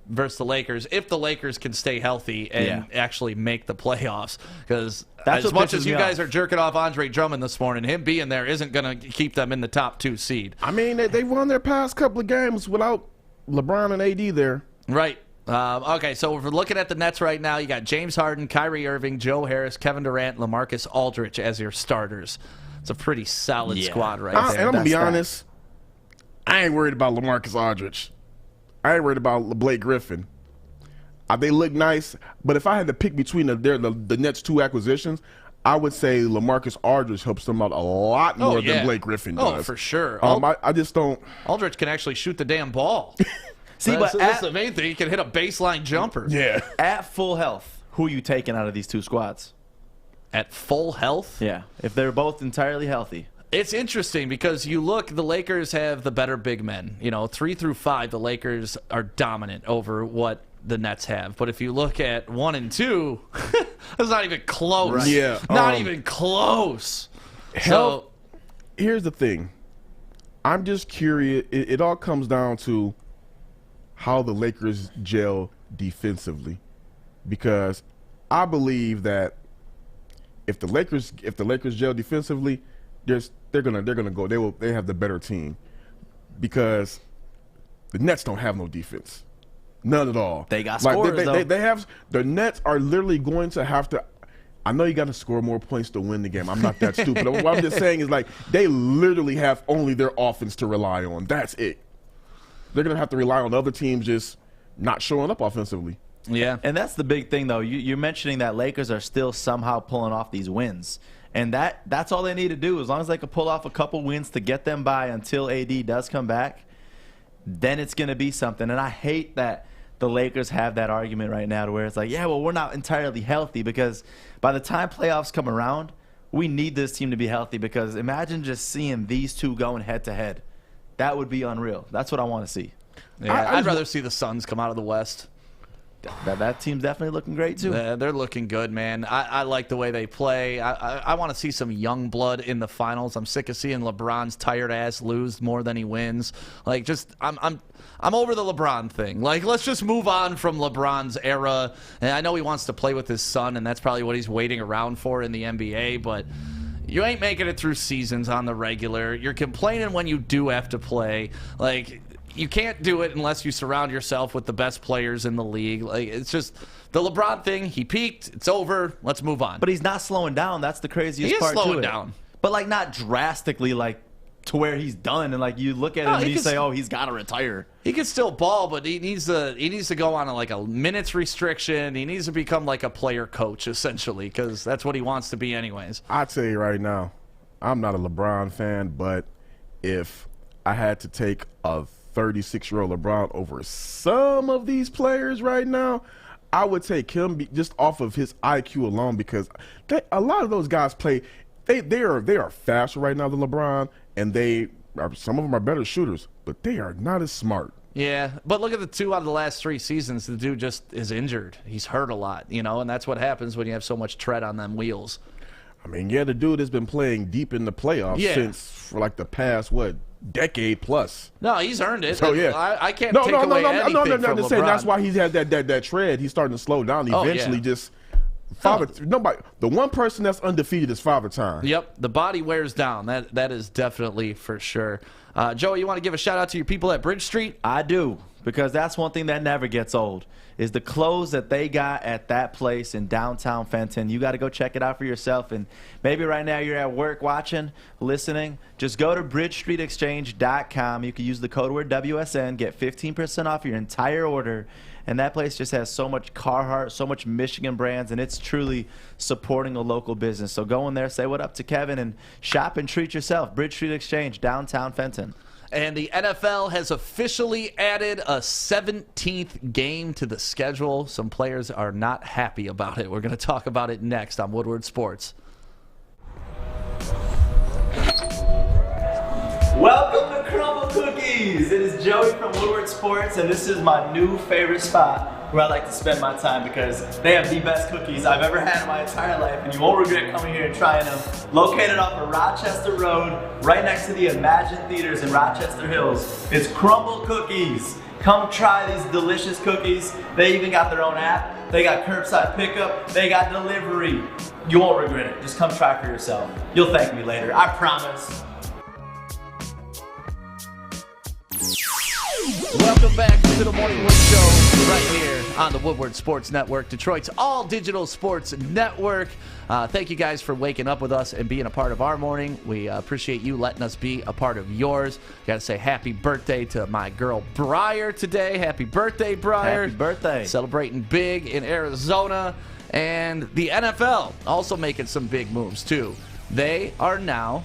versus the Lakers, if the Lakers can stay healthy and actually make the playoffs. Because as much as you guys are jerking off Andre Drummond this morning, him being there isn't going to keep them in the top 2 seed. I mean, they won their past couple of games without LeBron and AD there. Right. Okay, so if we're looking at the Nets right now, you got James Harden, Kyrie Irving, Joe Harris, Kevin Durant, LaMarcus Aldridge as your starters. It's a pretty solid squad right there. And I'm going to be honest, I ain't worried about LaMarcus Aldridge. I ain't worried about Blake Griffin. They look nice, but if I had to pick between the Nets' 2 acquisitions, I would say LaMarcus Aldridge helps them out a lot more than Blake Griffin does. Oh, for sure. I just don't. Aldridge can actually shoot the damn ball. See, that's the main thing. He can hit a baseline jumper. Yeah. At full health, who are you taking out of these 2 squads? At full health? Yeah, if they're both entirely healthy. It's interesting because you look, the Lakers have the better big men. 3 through 5, the Lakers are dominant over what the Nets have. But if you look at 1 and 2, that's not even close. Right. Yeah. Not even close. So here's the thing. I'm just curious. It all comes down to how the Lakers gel defensively, because I believe that if the Lakers gel defensively, they're gonna go. They have the better team, because the Nets don't have no defense, none at all. They got scorers though. They have. The Nets are literally going to have to. I know you got to score more points to win the game. I'm not that stupid. What I'm just saying is, like, they literally have only their offense to rely on. That's it. They're going to have to rely on other teams just not showing up offensively. Yeah. And that's the big thing, though. You're mentioning that Lakers are still somehow pulling off these wins. And that's all they need to do. As long as they can pull off a couple wins to get them by until AD does come back, then it's going to be something. And I hate that the Lakers have that argument right now to where it's like, yeah, well, we're not entirely healthy, because by the time playoffs come around, we need this team to be healthy, because imagine just seeing these two going head-to-head. That would be unreal. That's what I want to see. Yeah, I'd rather see the Suns come out of the West. That team's definitely looking great, too. They're looking good, man. I like the way they play. I want to see some young blood in the finals. I'm sick of seeing LeBron's tired ass lose more than he wins. Like, just I'm over the LeBron thing. Like, let's just move on from LeBron's era. And I know he wants to play with his son, and that's probably what he's waiting around for in the NBA, but you ain't making it through seasons on the regular. You're complaining when you do have to play. Like, you can't do it unless you surround yourself with the best players in the league. Like, it's just the LeBron thing. He peaked. It's over. Let's move on. But he's not slowing down. That's the craziest part to it. He is slowing down. But, like, not drastically, like, to where he's done. And, like, you look at him and you say, oh, he's got to retire. He can still ball, but he needs to go on a minutes restriction. He needs to become like a player coach, essentially, because that's what he wants to be anyways. I'll tell you right now, I'm not a LeBron fan, but if I had to take a 36-year-old LeBron over some of these players right now, I would take him just off of his IQ alone, because a lot of those guys play. They are faster right now than LeBron, and some of them are better shooters, but they are not as smart. Yeah, but look at the 2 out of the last 3 seasons. The dude just is injured. He's hurt a lot, and that's what happens when you have so much tread on them wheels. I mean, yeah, the dude has been playing deep in the playoffs for like the past, decade plus. No, he's earned it. So, yeah. I can't take away anything from I'm just saying LeBron. that's why he's had that tread. He's starting to slow down. Eventually, nobody. The one person that's undefeated is Father Time. Yep, the body wears down. That is definitely for sure. Joey, you want to give a shout out to your people at Bridge Street? I do, because that's one thing that never gets old, is the clothes that they got at that place in downtown Fenton. You got to go check it out for yourself. And maybe right now you're at work watching, listening. Just go to bridgestreetexchange.com. You can use the code word WSN, get 15% off your entire order. And that place just has so much Carhartt, so much Michigan brands, and it's truly supporting a local business. So go in there, say what up to Kevin, and shop and treat yourself. Bridge Street Exchange, downtown Fenton. And the NFL has officially added a 17th game to the schedule. Some players are not happy about it. We're going to talk about it next on Woodward Sports. Welcome to Crumble Cookies. It is Joey from Woodward Sports, and this is my new favorite spot where I like to spend my time, because they have the best cookies I've ever had in my entire life, and you won't regret coming here and trying them. Located off of Rochester Road, right next to the Imagine Theaters in Rochester Hills, it's Crumble Cookies. Come try these delicious cookies. They even got their own app. They got curbside pickup. They got delivery. You won't regret it. Just come try for yourself. You'll thank me later, I promise. Welcome back to the Morning Wood Show right here on the Woodward Sports Network, Detroit's all-digital sports network. Thank you guys for waking up with us and being a part of our morning. We appreciate you letting us be a part of yours. Got to say happy birthday to my girl Briar today. Happy birthday, Briar. Happy birthday. Celebrating big in Arizona. And the NFL also making some big moves, too. They are now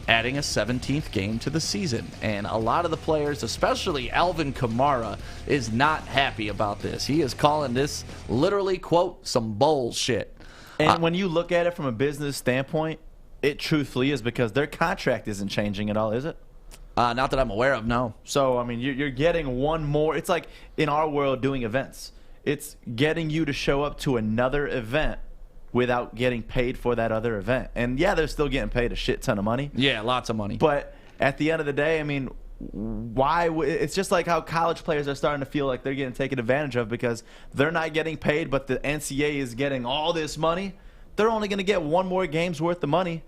adding a 17th game to the season. And a lot of the players, especially Alvin Kamara, is not happy about this. He is calling this literally, quote, some bullshit. And when you look at it from a business standpoint, it truthfully is, because their contract isn't changing at all, is it? Not that I'm aware of, no. So, I mean, you're getting one more. It's like in our world doing events. It's getting you to show up to another event without getting paid for that other event. And yeah, they're still getting paid a shit ton of money. Yeah, lots of money. But at the end of the day, I mean, why? It's just like how college players are starting to feel like they're getting taken advantage of because they're not getting paid, but the NCAA is getting all this money. They're only going to get one more game's worth of money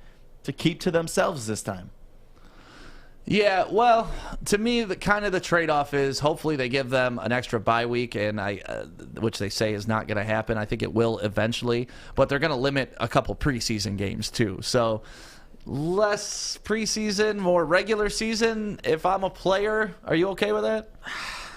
to keep to themselves this time. Yeah, well, to me, the trade-off is hopefully they give them an extra bye week, and which they say is not going to happen. I think it will eventually, but they're going to limit a couple preseason games too. So less preseason, more regular season. If I'm a player, are you okay with that?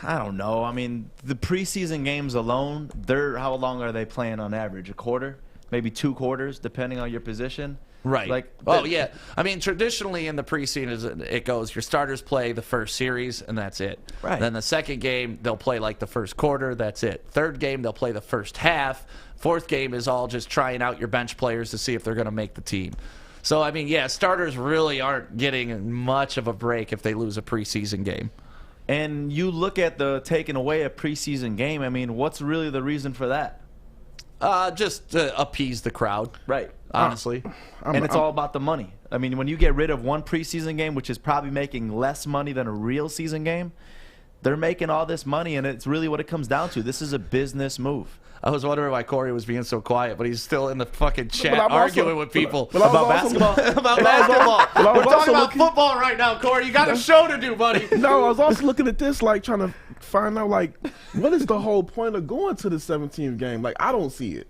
I don't know. I mean, the preseason games alone, how long are they playing on average? A quarter? Maybe 2 quarters, depending on your position? Right. Yeah. I mean, traditionally in the preseason, it goes, your starters play the first series, and that's it. Right. Then the second game, they'll play like the first quarter, that's it. Third game, they'll play the first half. Fourth game is all just trying out your bench players to see if they're going to make the team. So, I mean, yeah, starters really aren't getting much of a break if they lose a preseason game. And you look at the taking away a preseason game, I mean, what's really the reason for that? Just to appease the crowd. Right. Honestly. And it's all about the money. I mean, when you get rid of one preseason game, which is probably making less money than a real season game, they're making all this money, and it's really what it comes down to. This is a business move. I was wondering why Corey was being so quiet, but he's still in the fucking chat arguing with people about basketball. About basketball. We're talking about football right now, Corey. You got a show to do, buddy. No, I was also looking at this, like, trying to find out, like, what is the whole point of going to the 17th game? Like, I don't see it.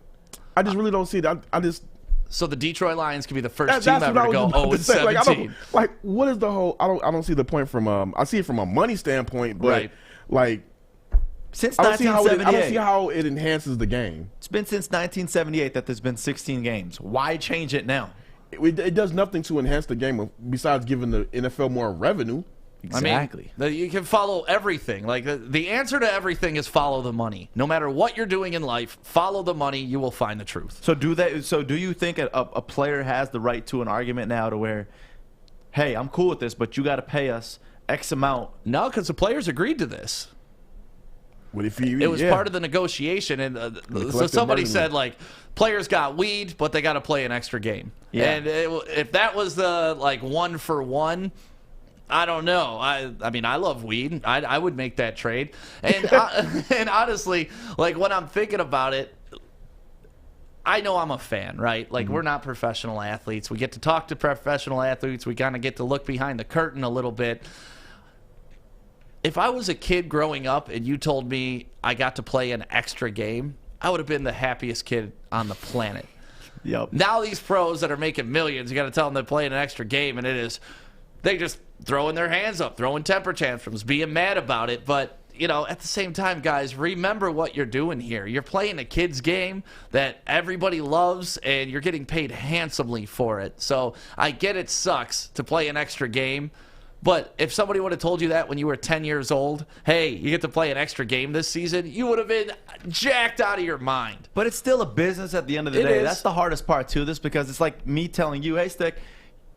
I just really don't see it. I just... So the Detroit Lions could be the first team ever to go 0-17. Like, what is the whole... I don't see the point from... I see it from a money standpoint, but, right. Like... Since I don't see 1978. how it enhances the game. It's been since 1978 that there's been 16 games. Why change it now? It does nothing to enhance the game besides giving the NFL more revenue. Exactly. I mean, you can follow everything. Like the answer to everything is follow the money. No matter what you're doing in life, follow the money. You will find the truth. So do you think a player has the right to an argument now to where, hey, I'm cool with this, but you got to pay us X amount? No, because the players agreed to this. What if it was part of the negotiation, and so somebody said, like, players got weed, but they got to play an extra game. Yeah. And if that was the, like, 1-for-1, I don't know. I mean, I love weed. I would make that trade. And and honestly, like, when I'm thinking about it, I know I'm a fan, right? Like, we're not professional athletes. We get to talk to professional athletes. We kind of get to look behind the curtain a little bit. If I was a kid growing up and you told me I got to play an extra game, I would have been the happiest kid on the planet. Yep. Now these pros that are making millions, you got to tell them they're playing an extra game, and they just throwing their hands up, throwing temper tantrums, being mad about it. But, you know, at the same time, guys, remember what you're doing here. You're playing a kid's game that everybody loves, and you're getting paid handsomely for it. So I get it sucks to play an extra game. But if somebody would have told you that when you were 10 years old, hey, you get to play an extra game this season, you would have been jacked out of your mind. But it's still a business at the end of the day. That's the hardest part to this, because it's like me telling you, hey, Stick,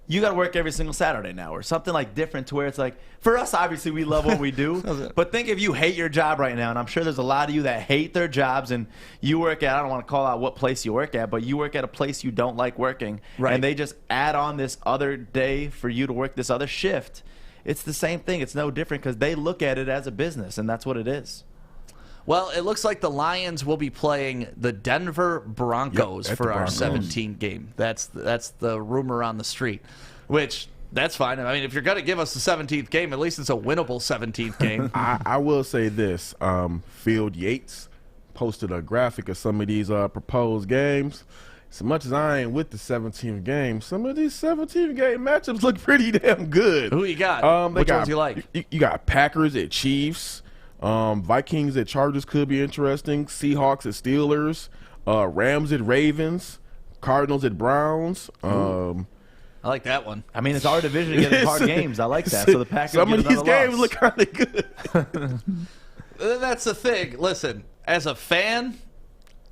you got to work every single Saturday now, or something like different, to where it's like, for us, obviously, we love what we do. But think if you hate your job right now, and I'm sure there's a lot of you that hate their jobs, and you work at, I don't want to call out what place you work at, but you work at a place you don't like working, right, and they just add on this other day for you to work this other shift. It's the same thing. It's no different, because they look at it as a business, and that's what it is. Well, it looks like the Lions will be playing the Denver Broncos for our 17th game. That's the rumor on the street, which That's fine. I mean, if you're going to give us the 17th game, at least it's a winnable 17th game. I will say this. Field Yates posted a graphic of some of these proposed games. As much as I ain't with the 17th game, some of these 17th game matchups look pretty damn good. Who you got? Which ones you like? You got Packers at Chiefs. Vikings at Chargers could be interesting. Seahawks at Steelers. Rams at Ravens. Cardinals at Browns. I like that one. I mean, it's our division to get hard games. I like that. So the Packers some of these games loss. look kind of good. That's the thing. Listen, as a fan,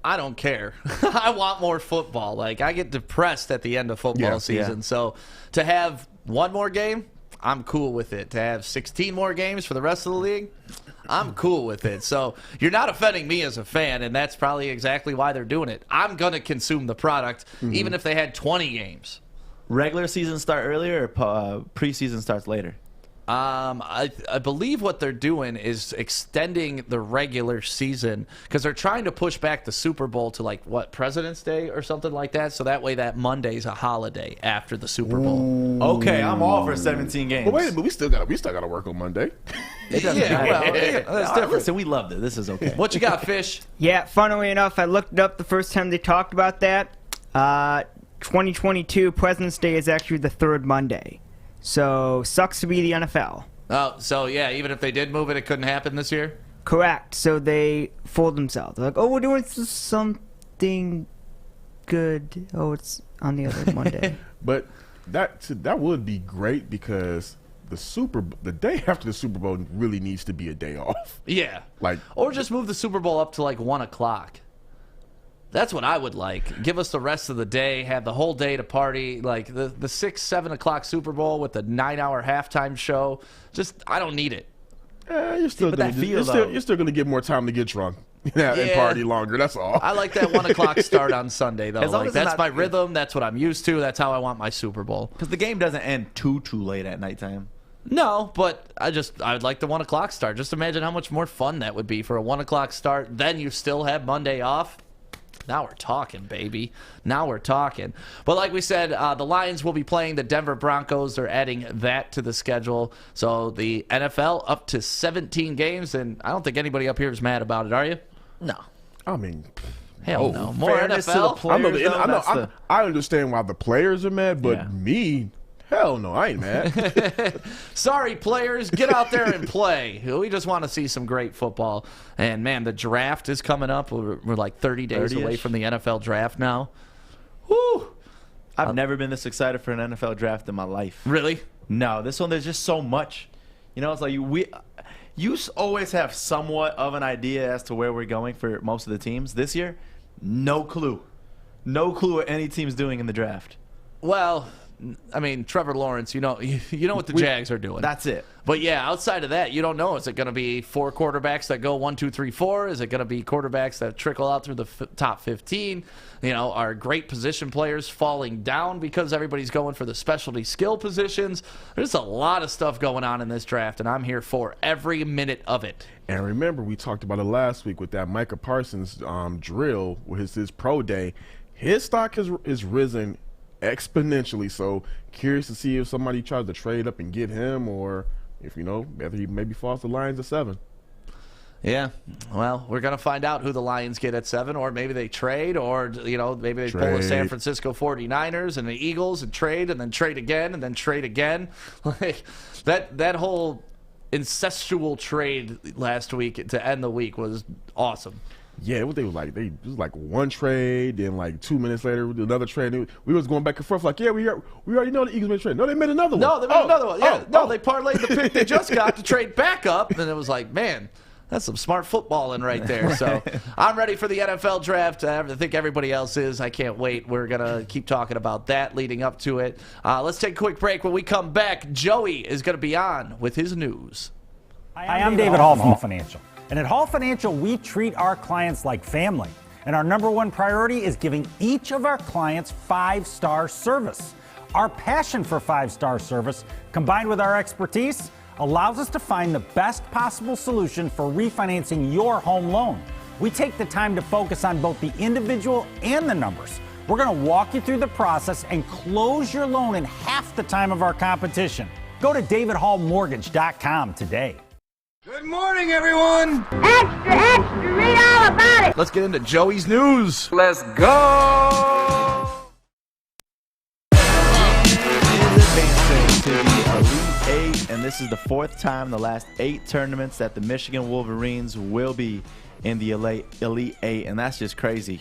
I don't care. I want more football. Like, I get depressed at the end of football season. So to have one more game, I'm cool with it. To have 16 more games for the rest of the league, I'm cool with it. So you're not offending me as a fan, and that's probably exactly why they're doing it. I'm going to consume the product, even if they had 20 games. Regular season start earlier or preseason starts later? I believe what they're doing is extending the regular season because they're trying to push back the Super Bowl to President's Day or something like that. So that way that Monday's a holiday after the Super Bowl. Okay, I'm all for 17 games. But wait, but we still got to work on Monday. It doesn't matter. That's different. Listen, we loved it. This is okay. What you got, Fish? Yeah, funnily enough, I looked it up the first time they talked about that. 2022 President's Day is actually the third Monday. So, sucks to be the NFL. Oh, so yeah, even if they did move it, it couldn't happen this year? Correct. So they fooled themselves. They're like, oh, we're doing something good. Oh, it's on the other Monday. But that would be great because the day after the Super Bowl really needs to be a day off. Yeah. Or just move the Super Bowl up to 1 o'clock. That's what I would like. Give us the rest of the day, have the whole day to party. Like the 6, 7 o'clock Super Bowl with the 9-hour halftime show. I don't need it. You're still going to get more time to get drunk and party longer. That's all. I like that 1 o'clock start on Sunday, though. As long as that's my rhythm. That's what I'm used to. That's how I want my Super Bowl. Because the game doesn't end too late at nighttime. No, but I'd like the 1 o'clock start. Just imagine how much more fun that would be for a 1 o'clock start. Then you still have Monday off. Now we're talking, baby. Now we're talking. But like we said, the Lions will be playing the Denver Broncos. They're adding that to the schedule. So the NFL up to 17 games, and I don't think anybody up here is mad about it, are you? No. I mean, hell no. More Fairness NFL? to the players, I understand why the players are mad, but me, hell no, I ain't mad. Sorry, players. Get out there and play. We just want to see some great football. And, man, the draft is coming up. We're like 30 days away from the NFL draft now. Woo! I've never been this excited for an NFL draft in my life. Really? No, this one, there's just so much. It's like you always have somewhat of an idea as to where we're going for most of the teams. This year, no clue. No clue what any team's doing in the draft. Well, I mean, Trevor Lawrence, you know what the Jags are doing. That's it. But yeah, outside of that, you don't know. Is it going to be 4 quarterbacks that go 1, 2, 3, 4? Is it going to be quarterbacks that trickle out through the top 15? Are great position players falling down because everybody's going for the specialty skill positions? There's a lot of stuff going on in this draft, and I'm here for every minute of it. And remember, we talked about it last week with that Micah Parsons drill with his pro day. His stock is risen exponentially, so curious to see if somebody tries to trade up and get him, or if whether he maybe falls to Lions at 7. Yeah, well, we're gonna find out who the Lions get at 7, or maybe they trade, or maybe they pull the San Francisco 49ers and the Eagles and trade again and then trade again. Like that whole incestual trade last week to end the week was awesome. Yeah, what they was like, one trade, then 2 minutes later another trade. We was going back and forth we already know the Eagles made a trade. No, they made another one. No, they made another one. Yeah, they parlayed the pick they just got to trade back up, and it was like, man, that's some smart footballing right there. So I'm ready for the NFL draft. I think everybody else is. I can't wait. We're gonna keep talking about that leading up to it. Let's take a quick break. When we come back, Joey is gonna be on with his news. Hi, I'm David Hall from Hall Financial. And at Hall Financial, we treat our clients like family. And our number one priority is giving each of our clients 5-star service. Our passion for 5-star service, combined with our expertise, allows us to find the best possible solution for refinancing your home loan. We take the time to focus on both the individual and the numbers. We're going to walk you through the process and close your loan in half the time of our competition. Go to davidhallmortgage.com today. Good morning, everyone. Extra, extra, read all about it. Let's get into Joey's news. Let's go. Advancing to the Elite Eight, and this is the 4th time in the last 8 tournaments that the Michigan Wolverines will be in the Elite Eight, and that's just crazy.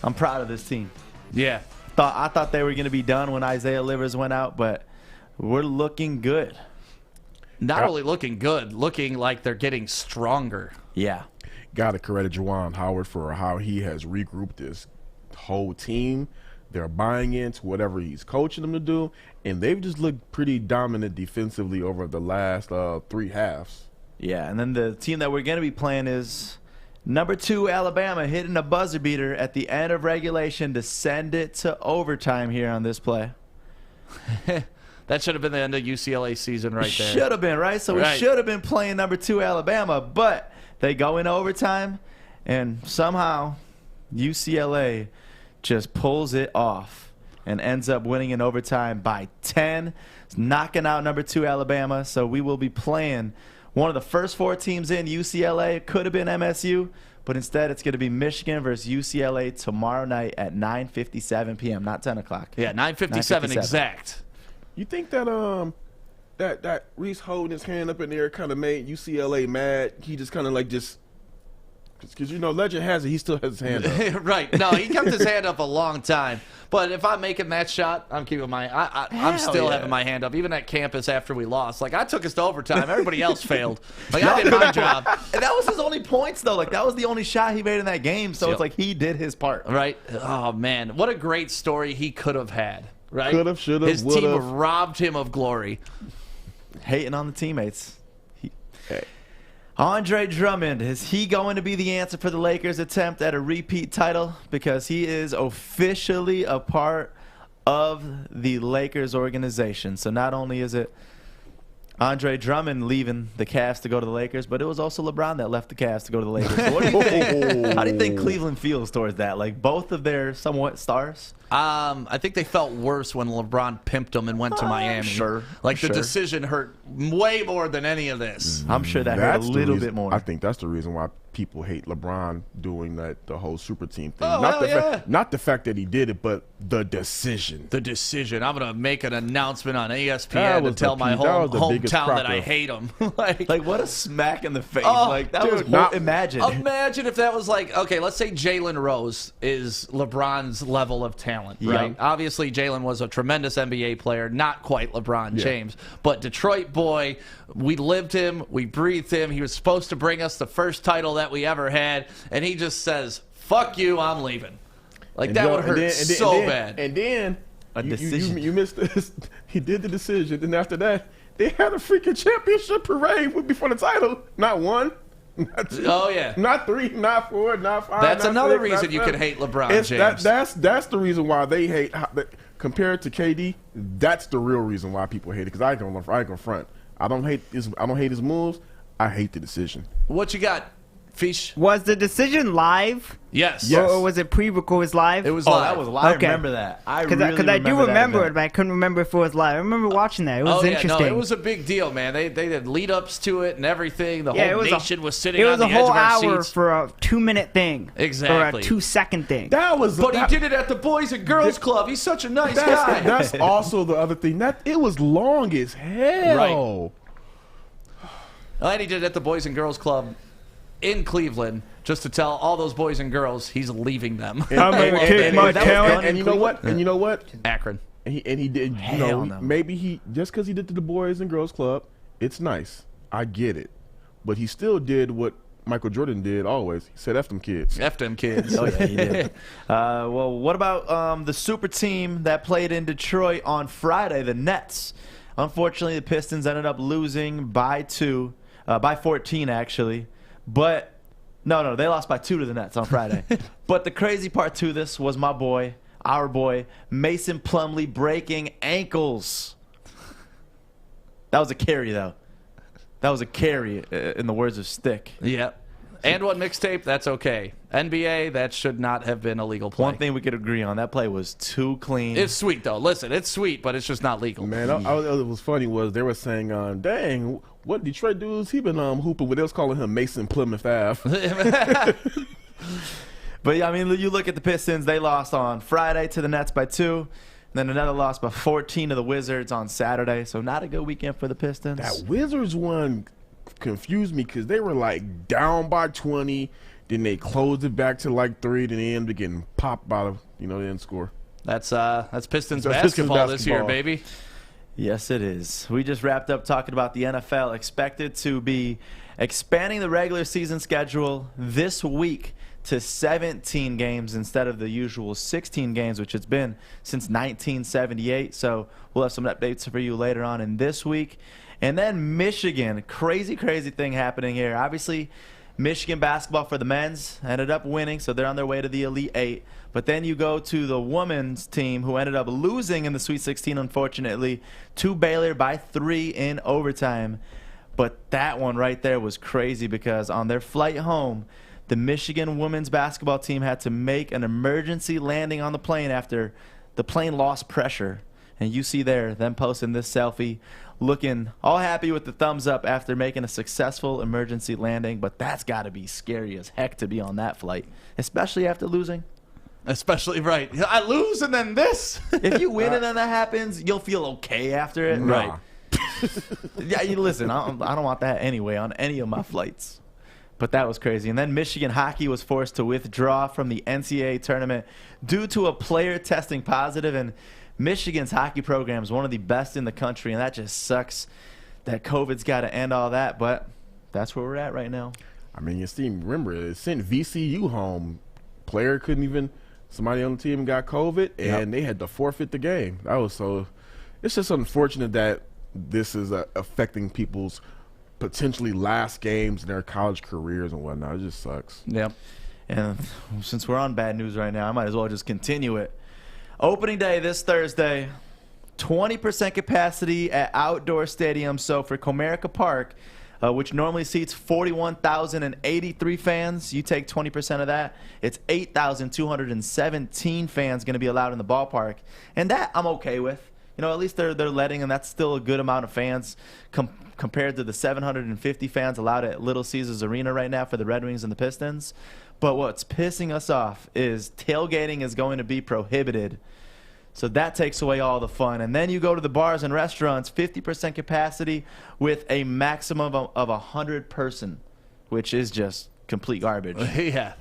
I'm proud of this team. Yeah. I thought they were going to be done when Isaiah Livers went out, but we're looking good. Not only looking good, looking like they're getting stronger. Yeah. Got to credit Juwan Howard for how he has regrouped this whole team. They're buying into whatever he's coaching them to do, and they've just looked pretty dominant defensively over the last 3 halves. Yeah, and then the team that we're going to be playing is number 2 Alabama, hitting a buzzer beater at the end of regulation to send it to overtime here on this play. That should have been the end of UCLA season right there. Should have been, right? So we should have been playing number 2 Alabama, but they go in overtime, and somehow UCLA just pulls it off and ends up winning in overtime by 10, knocking out number 2 Alabama. So we will be playing one of the first 4 teams in UCLA. It could have been MSU, but instead it's going to be Michigan versus UCLA tomorrow night at 9:57 p.m., not 10 o'clock. Yeah, 9:57 exact. You think that that Reese holding his hand up in the air kind of made UCLA mad? He just kind of like because legend has it, he still has his hand up. Right. No, he kept his hand up a long time. But if I'm making that shot, I'm keeping I'm still having my hand up. Even at campus after we lost. Like, I took us to overtime. Everybody else failed. Like, I did my job. And that was his only points, though. Like, that was the only shot he made in that game. So it's like he did his part. Right. Oh, man. What a great story he could have had. Right? Could have, should have, his team robbed him of glory. Hating on the teammates. Andre Drummond, is he going to be the answer for the Lakers' attempt at a repeat title? Because he is officially a part of the Lakers organization. So not only is it Andre Drummond leaving the Cavs to go to the Lakers, but it was also LeBron that left the Cavs to go to the Lakers. So what do you think? How do you think Cleveland feels towards that? Like, both of their somewhat stars? I think they felt worse when LeBron pimped them and went to Miami. Sure. Like, the decision hurt way more than any of this. I'm sure that hurt a little bit more. I think that's the reason why people hate LeBron doing the whole super team thing. Oh, not the fact that he did it, but the decision. The decision. I'm going to make an announcement on ESPN to tell my whole hometown that I hate him. like, what a smack in the face. Oh, like, that was imagine. Imagine if that was like, okay, let's say Jalen Rose is LeBron's level of talent, right? Obviously, Jalen was a tremendous NBA player, not quite LeBron James, but Detroit boy, we lived him, we breathed him. He was supposed to bring us the first title that we ever had, and he just says, fuck you, I'm leaving. Like, that would hurt so bad. And then you missed this. He did the decision, and after that, they had a freaking championship parade before the title. Not 1, not 2, not 3, not 4, not 5. That's not another 6, reason you can hate LeBron James. That's the reason why they hate. Compared to KD, that's the real reason why people hate it. Because I can front. I don't hate his moves. I hate the decision. What you got, Fish? Was the decision live? Yes. Or was it pre-recorded live? It was live. That was live. Okay. I remember that. Because I do remember it, but I couldn't remember if it was live. I remember watching that. It was interesting. No, it was a big deal, man. They did lead-ups to it and everything. The whole nation was sitting on the edge of our seats. It was a whole hour for a 2-minute thing. Exactly. Or a 2-second thing. But he did it at the Boys and Girls Club. He's such a nice guy. That's also the other thing. It was long as hell. Right. And he did it at the Boys and Girls Club in Cleveland, just to tell all those boys and girls he's leaving them. I'm going to take my talent. And you know what? Akron. And he did. Maybe he just because he did to the Boys and Girls Club, it's nice. I get it, but he still did what Michael Jordan did always. He said, "F them kids." F them kids. Oh yeah, he did. Well, what about the super team that played in Detroit on Friday, the Nets? Unfortunately, the Pistons ended up losing by 14 actually. But no, they lost by 2 to the Nets on Friday. But the crazy part to this was our boy, Mason Plumlee breaking ankles. That was a carry, though. That was a carry, in the words of Stick. Yep. And one mixtape, that's okay. NBA, that should not have been a legal play. One thing we could agree on, that play was too clean. It's sweet, though. Listen, it's sweet, but it's just not legal. Man, what was funny was they were saying, dang, what Detroit dudes, he been hooping with, they was calling him Mason Plymouth Ave. But, yeah, I mean, you look at the Pistons, they lost on Friday to the Nets by 2. And then another loss by 14 to the Wizards on Saturday. So not a good weekend for the Pistons. That Wizards one confused me because they were like down by 20. Then they closed it back to like 3. Then they ended up getting popped by the, they didn't score. That's Pistons basketball this year, baby. Yes, it is. We just wrapped up talking about the NFL. Expected to be expanding the regular season schedule this week to 17 games instead of the usual 16 games, which it's been since 1978. So we'll have some updates for you later on in this week. And then Michigan, crazy thing happening here. Obviously, Michigan basketball for the men's ended up winning, so they're on their way to the Elite Eight. But then you go to the women's team, who ended up losing in the Sweet 16, unfortunately, to Baylor by 3 in overtime. But that one right there was crazy because on their flight home, the Michigan women's basketball team had to make an emergency landing on the plane after the plane lost pressure. And you see there them posting this selfie, looking all happy with the thumbs up after making a successful emergency landing. But that's got to be scary as heck to be on that flight, especially after losing. Especially, right. I lose and then this. If you win and then that happens, you'll feel okay after it. Right. Yeah, listen, I don't want that anyway on any of my flights. But that was crazy. And then Michigan hockey was forced to withdraw from the NCAA tournament due to a player testing positive. And Michigan's hockey program is one of the best in the country, and that just sucks that COVID's got to end all that. But that's where we're at right now. I mean, remember, it sent VCU home. Player couldn't even, somebody on the team got COVID, and they had to forfeit the game. It's just unfortunate that this is affecting people's potentially last games in their college careers and whatnot. It just sucks. Yep. And since we're on bad news right now, I might as well just continue it. Opening day this Thursday, 20% capacity at outdoor stadiums. So for Comerica Park, which normally seats 41,083 fans, you take 20% of that, it's 8,217 fans going to be allowed in the ballpark. And that I'm okay with. At least they're letting, and that's still a good amount of fans compared to the 750 fans allowed at Little Caesars Arena right now for the Red Wings and the Pistons. But what's pissing us off is tailgating is going to be prohibited. So that takes away all the fun. And then you go to the bars and restaurants, 50% capacity with a maximum of 100 person, which is just complete garbage. Yeah,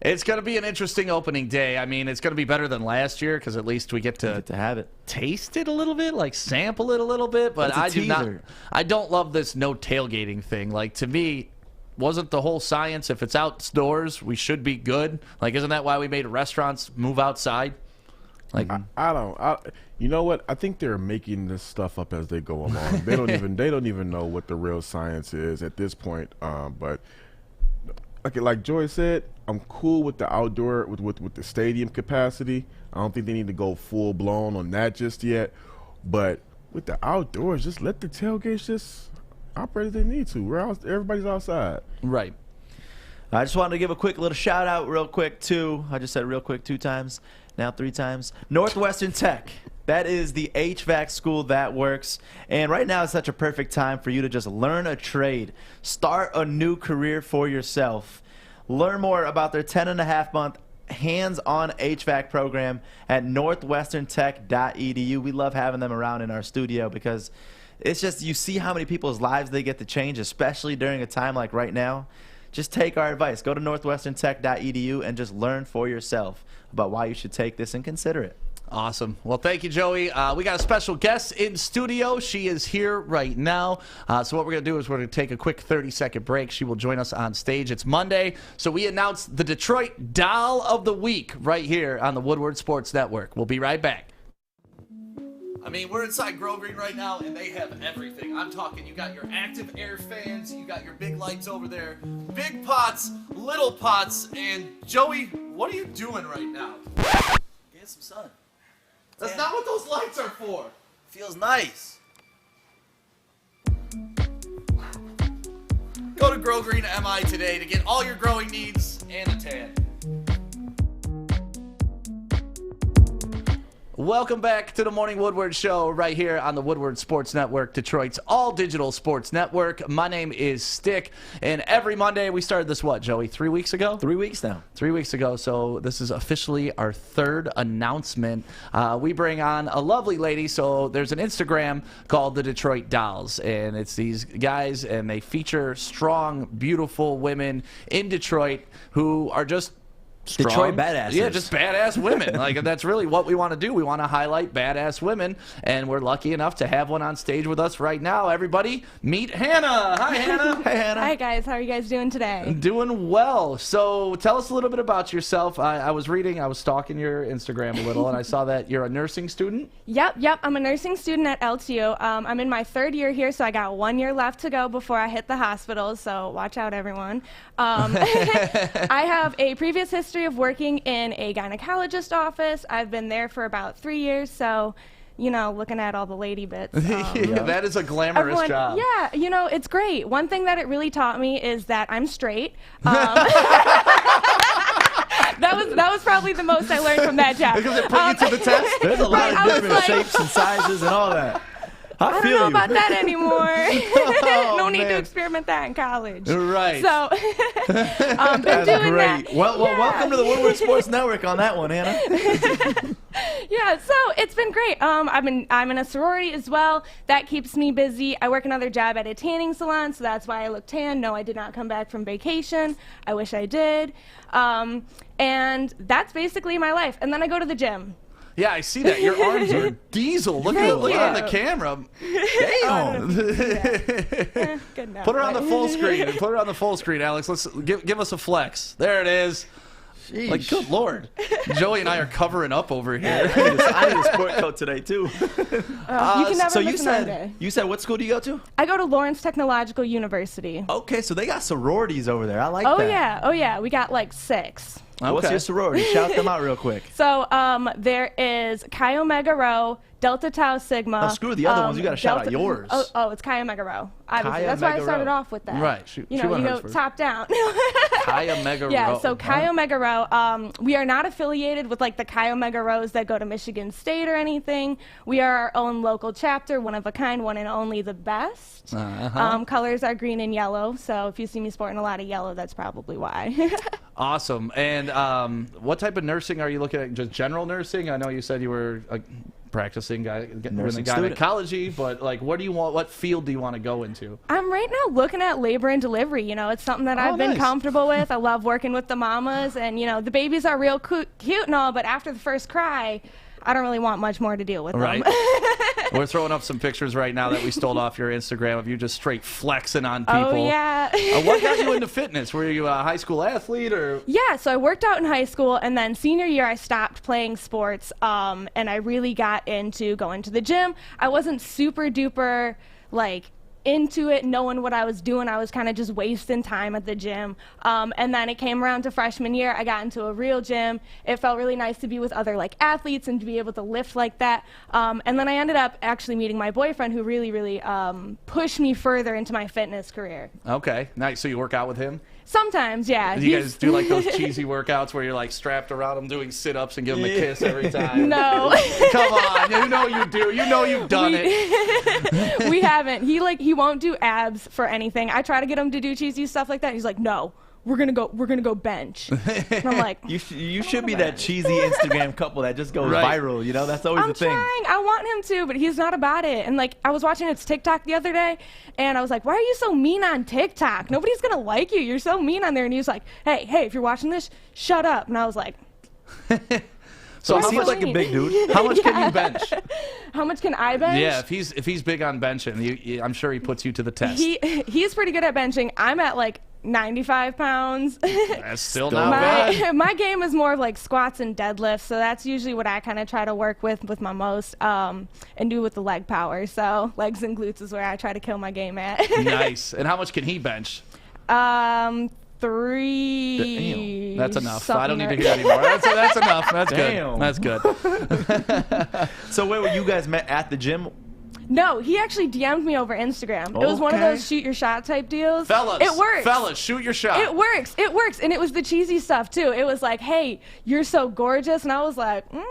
it's going to be an interesting opening day. I mean, it's going to be better than last year because at least we get to have it, taste it a little bit, like sample it a little bit. But I don't love this no tailgating thing. Like, to me, wasn't the whole science if it's outdoors, we should be good? Like, isn't that why we made restaurants move outside? Like, you know what? I think they're making this stuff up as they go along. They don't even know what the real science is at this point. But okay, like Joy said, I'm cool with the outdoor with the stadium capacity. I don't think they need to go full blown on that just yet. But with the outdoors, just let the tailgates just operate as they need to. Everybody's outside. Right. I just wanted to give a quick little shout out real quick too. I just said real quick 2 times, now 3 times. Northwestern Tech. That is the HVAC school that works. And right now is such a perfect time for you to just learn a trade. Start a new career for yourself. Learn more about their 10.5-month hands-on HVAC program at northwesterntech.edu. We love having them around in our studio because it's just, you see how many people's lives they get to change, especially during a time like right now. Just take our advice. Go to northwesterntech.edu and just learn for yourself about why you should take this and consider it. Awesome. Well, thank you, Joey. We got a special guest in studio. She is here right now. So what we're going to do is we're going to take a quick 30-second break. She will join us on stage. It's Monday, so we announced the Detroit Doll of the Week right here on the Woodward Sports Network. We'll be right back. I mean, we're inside Grow Green right now, and they have everything. I'm talking, you got your active air fans, you got your big lights over there, big pots, little pots, and Joey, what are you doing right now? Get some sun. That's not what those lights are for. Feels nice. Go to Grow Green am I today to get all your growing needs and a tan? Welcome back to the Morning Woodward Show right here on the Woodward Sports Network, Detroit's all-digital sports network. My name is Stick, and every Monday we started this, what, Joey, 3 weeks ago? 3 weeks now. 3 weeks ago, so this is officially our third announcement. We bring on a lovely lady, so there's an Instagram called the Detroit Dolls, and it's these guys, and they feature strong, beautiful women in Detroit who are just Detroit badasses. Yeah, just badass women. Like, that's really what we want to do. We want to highlight badass women, and we're lucky enough to have one on stage with us right now. Everybody, meet Hannah. Hi, Hannah. Hey, Hannah. Hi, guys. How are you guys doing today? Doing well. So tell us a little bit about yourself. I was stalking your Instagram a little, and I saw that you're a nursing student. Yep. I'm a nursing student at LTU. I'm in my third year here, so I got 1 year left to go before I hit the hospital, so watch out, everyone. I have a previous history of working in a gynecologist office. I've been there for about 3 years, so, you know, looking at all the lady bits. That is a glamorous job. Yeah, you know, it's great. One thing that it really taught me is that I'm straight. That was probably the most I learned from that job. Because it put you to the test? There's a lot of different shapes and sizes and all that. I don't know about that anymore. No need to experiment that in college. Right. So, been doing great. that. Well, welcome to the Woodward Sports Network on that one, Hannah. Yeah, so it's been great. I'm in a sorority as well. That keeps me busy. I work another job at a tanning salon, so that's why I look tan. No, I did not come back from vacation. I wish I did. And that's basically my life. And then I go to the gym. Yeah, I see that. Your arms are diesel. Look at on the camera. Damn. Good enough. Put her on the full screen. Put her on the full screen, Alex. Let's give us a flex. There it is. Sheesh. Like, good Lord. Joey and I are covering up over here. I need a sport coat today, too. You can never so miss another day. you said what school do you go to? I go to Lawrence Technological University. Okay, so they got sororities over there. I like that. Oh yeah. We got like 6. Okay. What's your sorority? Shout them out real quick. So there is Chi Omega Rho, Delta Tau Sigma. Oh, screw the other ones. You got to shout out yours. Oh, it's Chi Omega Rho. Obviously, Chi that's why I Omega started Rho. off with that. Right. You go top down. Chi Omega Rho. Yeah, so Chi Omega Rho. We are not affiliated with like the Chi Omega Rhos that go to Michigan State or anything. We are our own local chapter, one of a kind, one and only the best. Colors are green and yellow, so if you see me sporting a lot of yellow, that's probably why. Awesome. And what type of nursing are you looking at? Just general nursing? I know you said you were practicing gynecology, but like, what do you want? What field do you want to go into? I'm right now looking at labor and delivery. You know, it's something that I've been comfortable with. I love working with the mamas, and you know, the babies are real cute and all, but after the first cry, I don't really want much more to deal with them. We're throwing up some pictures right now that we stole off your Instagram of you just straight flexing on people. Oh, yeah. What got you into fitness? Were you a high school athlete or? Yeah, so I worked out in high school, and then senior year I stopped playing sports, and I really got into going to the gym. I wasn't super duper, like, into it, knowing what I was doing. I was kind of just wasting time at the gym. And then it came around to freshman year. I got into a real gym. It felt really nice to be with other like athletes and to be able to lift like that. And then I ended up actually meeting my boyfriend who really, really pushed me further into my fitness career. Okay, nice. So you work out with him? Sometimes, yeah. Do you guys do like those cheesy workouts where you're like strapped around him doing sit-ups and give him a kiss every time? No. Come on, you know you do. You know you've done it. We haven't. He won't do abs for anything. I try to get him to do cheesy stuff like that. He's like, no. We're gonna go bench. And I'm like, you should be that cheesy Instagram couple that just goes viral. You know, that's always the thing. I'm trying. I want him to, but he's not about it. And like, I was watching his TikTok the other day, and I was like, why are you so mean on TikTok? Nobody's gonna like you. You're so mean on there. And he was like, hey, if you're watching this, shut up. And I was like. So he seems like a big dude. How much can you bench? How much can I bench? Yeah, if he's big on benching, I'm sure he puts you to the test. He's pretty good at benching. I'm at like 95 pounds. That's still not bad. My game is more of like squats and deadlifts, so that's usually what I kind of try to work with my most and do with the leg power. So legs and glutes is where I try to kill my game at. Nice. And how much can he bench? 3. Damn. That's enough. I don't need to hear anymore. That's enough. That's Damn. good. That's good. So where were you guys met at the gym? No, he actually DM'd me over Instagram. It was one of those shoot your shot type deals. Fellas, it works. Fellas, shoot your shot. It works. It works. And it was the cheesy stuff, too. It was like, hey, you're so gorgeous. And I was like, okay.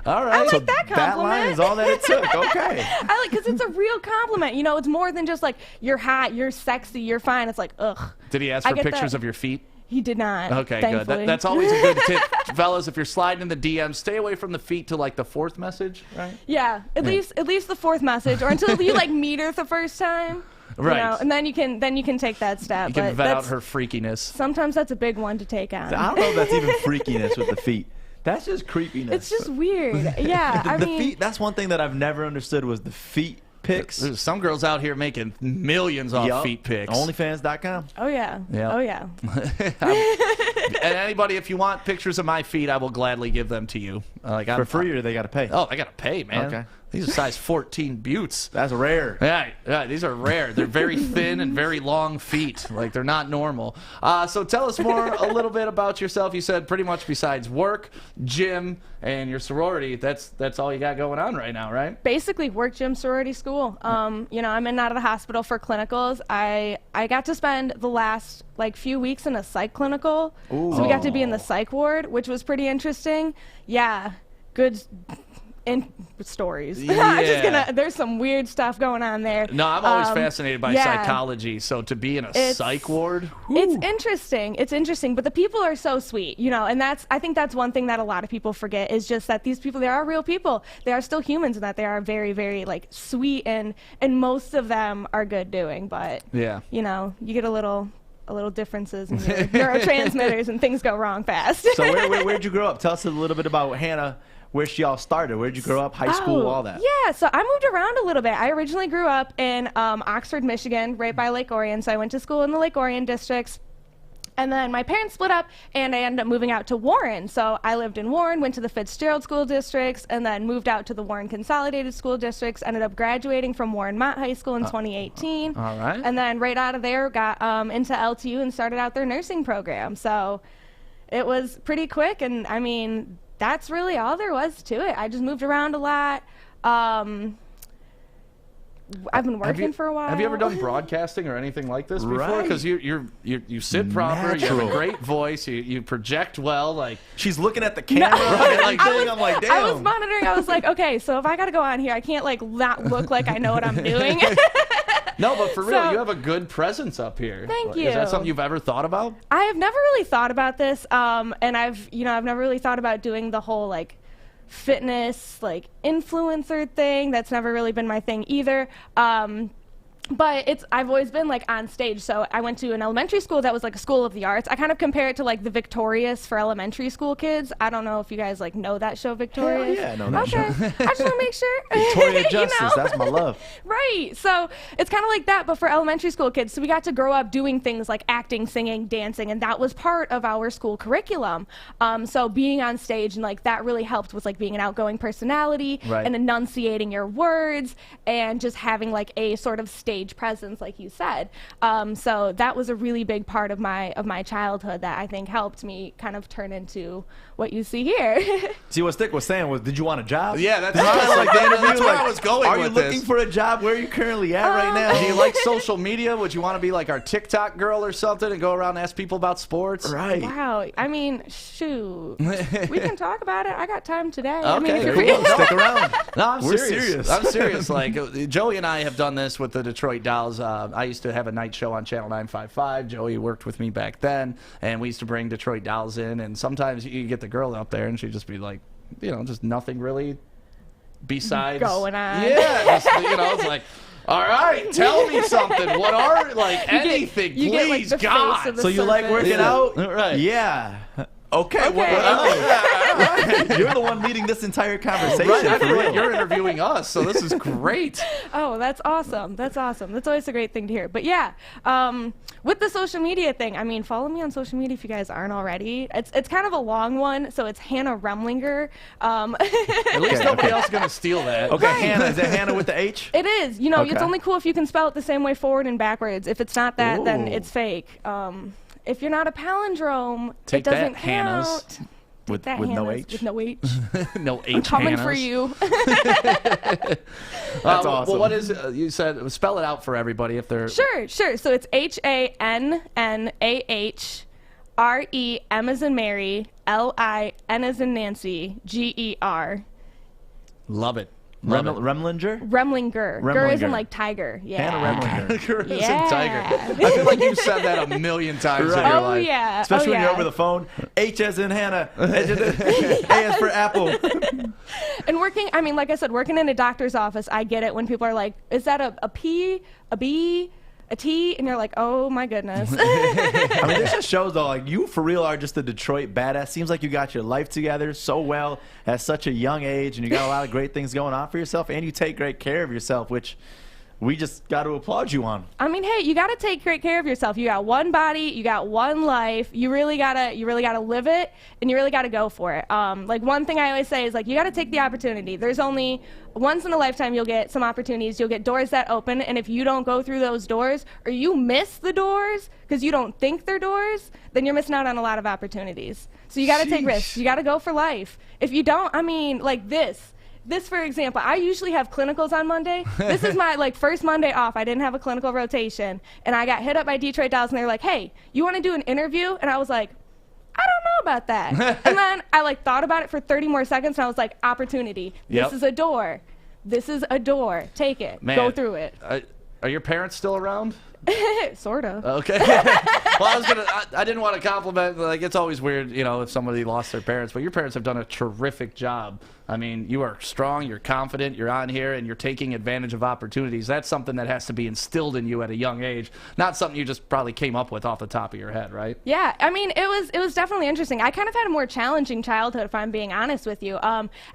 All right. I like So that compliment. that line is all that it took. Okay. I like, because it's a real compliment. You know, it's more than just like, you're hot, you're sexy, you're fine. It's like, ugh. Did he ask for pictures of your feet? He did not. Okay, thankfully. good. That's always a good tip, fellas. If you're sliding in the DM, stay away from the feet to like the fourth message, right? Yeah, at least the fourth message, or until you like meet her the first time. Right. You know, and then you can take that step. You can but vet out her freakiness. Sometimes that's a big one to take on. I don't know if that's even freakiness with the feet. That's just creepiness. It's just weird. Yeah, the feet. That's one thing that I've never understood was the feet pics. There's some girls out here making millions off feet pics. Onlyfans.com. Oh yeah. Yeah. Oh yeah. And anybody, if you want pictures of my feet, I will gladly give them to you. For free, or they got to pay? Oh, I got to pay, man. Okay. These are size 14 buttes. That's rare. Yeah, these are rare. They're very thin and very long feet. Like, they're not normal. So tell us a little bit about yourself. You said pretty much besides work, gym, and your sorority, that's all you got going on right now, right? Basically, work, gym, sorority, school. You know, I'm in and out of the hospital for clinicals. I got to spend the last few weeks in a psych clinical. Ooh. So we got to be in the psych ward, which was pretty interesting. Yeah, good stories. Yeah. There's some weird stuff going on there. No, I'm always fascinated by psychology. So to be in a psych ward, it's interesting. It's interesting, but the people are so sweet, you know. And I think that's one thing that a lot of people forget is just that these people, they are real people. They are still humans, and that they are very, very sweet, and most of them are good doing. But you know, you get a little differences in your neurotransmitters, and things go wrong fast. So where'd you grow up? Tell us a little bit about Hannah. Where she all started? Where'd you grow up? High school, all that? Yeah, so I moved around a little bit. I originally grew up in Oxford, Michigan, right by Lake Orion. So I went to school in the Lake Orion districts. And then my parents split up, and I ended up moving out to Warren. So I lived in Warren, went to the Fitzgerald school districts, and then moved out to the Warren Consolidated School Districts. Ended up graduating from Warren Mott High School in 2018. All right. And then right out of there, got into LTU and started out their nursing program. So it was pretty quick, and I mean, that's really all there was to it. I just moved around a lot. I've been working for a while. Have you ever done broadcasting or anything like this before? Right. Because you sit proper, you have a great voice, you project well. Like she's looking at the camera, right? I'm like, damn. I was monitoring. I was like, okay, so if I got to go on here, I can't not look like I know what I'm doing. No, but for real, you have a good presence up here. Thank you. Is that something you've ever thought about? I have never really thought about this, and I've never really thought about doing the whole fitness influencer thing. That's never really been my thing either. But I've always been on stage. So I went to an elementary school that was a school of the arts. I kind of compare it to the Victorious for elementary school kids. I don't know if you guys know that show, Victorious. Hell yeah, I know that show. I just want to make sure. Victoria Justice, that's my love. Right. So it's kind of like that, but for elementary school kids. So we got to grow up doing things like acting, singing, dancing, and that was part of our school curriculum. So being on stage and that really helped with being an outgoing personality and enunciating your words and just having a sort of stage presence, like you said. So that was a really big part of my childhood that I think helped me kind of turn into what you see here. See, what Stick was saying was, did you want a job? Yeah, that's where I was going. Are you looking for a job? Where are you currently at right now? Do you like social media? Would you want to be like our TikTok girl or something and go around and ask people about sports? Right. Wow. I mean, shoot. We can talk about it. I got time today. Okay, I mean, if there you're you go. Stick around. No, We're serious. I'm serious. Joey and I have done this with the Detroit Dolls. I used to have a night show on Channel 955. Joey worked with me back then, and we used to bring Detroit Dolls in. And sometimes you get the girl up there, and she'd just be just nothing really besides going on. Yeah, it's like, all right, tell me something. What are anything, you please, get, the God. face of the So you like surface. working out? Right. Yeah. Okay. You're the one leading this entire conversation. Right, for real. you're interviewing us, so this is great. Oh, that's awesome. That's awesome. That's always a great thing to hear. But yeah, with the social media thing, I mean, follow me on social media if you guys aren't already. It's kind of a long one, so it's Hannah Remlinger. At least nobody else is going to steal that. Okay, right. Hannah. Is it Hannah with the H? It is. It's only cool if you can spell it the same way forward and backwards. If it's not that, then it's fake. If you're not a palindrome, Take it doesn't that, count. Hannahs. With that, no Hannah's, H? With no H. No H. I'm coming for Hannahs. you. That's awesome. Well, what is you said? Spell it out for everybody if they're Sure. So it's HANNAHRE, M as in Mary, LI, N as in Nancy, GER. Love it. Remlinger? Remlinger. Gur is in Remlinger. like tiger. Yeah. Hannah Remlinger. Gur is in Yeah. tiger. I feel like you've said that a million times in your Oh life. yeah. Especially oh, when yeah. you're over the phone. H as in Hannah. A as for Apple. And working, I mean, like I said, working in a doctor's office, I get it when people are like, is that a P, a B, a T? And you're like, oh my goodness. I mean, this just shows, though, like, you for real are just a Detroit badass. Seems like you got your life together so well at such a young age, and you got a lot of great things going on for yourself, and you take great care of yourself, which we just got to applaud you on. I mean, hey, you got to take great care of yourself. You got one body, you got one life. You really gotta live it, and you really gotta go for it. Like one thing I always say is like you gotta take the opportunity. There's only once in a lifetime you'll get some opportunities. You'll get doors that open, and if you don't go through those doors, or you miss the doors because you don't think they're doors, then you're missing out on a lot of opportunities. So you gotta take risks. You gotta go for life. If you don't, I mean, like this, for example, I usually have clinicals on Monday. This is my first Monday off. I didn't have a clinical rotation, and I got hit up by Detroit Dolls, and they were like, "Hey, you want to do an interview?" And I was like, "I don't know about that." And then I thought about it for 30 more seconds, and I was like, "Opportunity. This is a door. This is a door. Take it. Man, go through it." Are your parents still around? Sort of. Okay. Well, I didn't want to compliment. Like, it's always weird, if somebody lost their parents. But your parents have done a terrific job. I mean, you are strong, you're confident, you're on here, and you're taking advantage of opportunities. That's something that has to be instilled in you at a young age, not something you just probably came up with off the top of your head, right? Yeah, I mean, it was definitely interesting. I kind of had a more challenging childhood, if I'm being honest with you.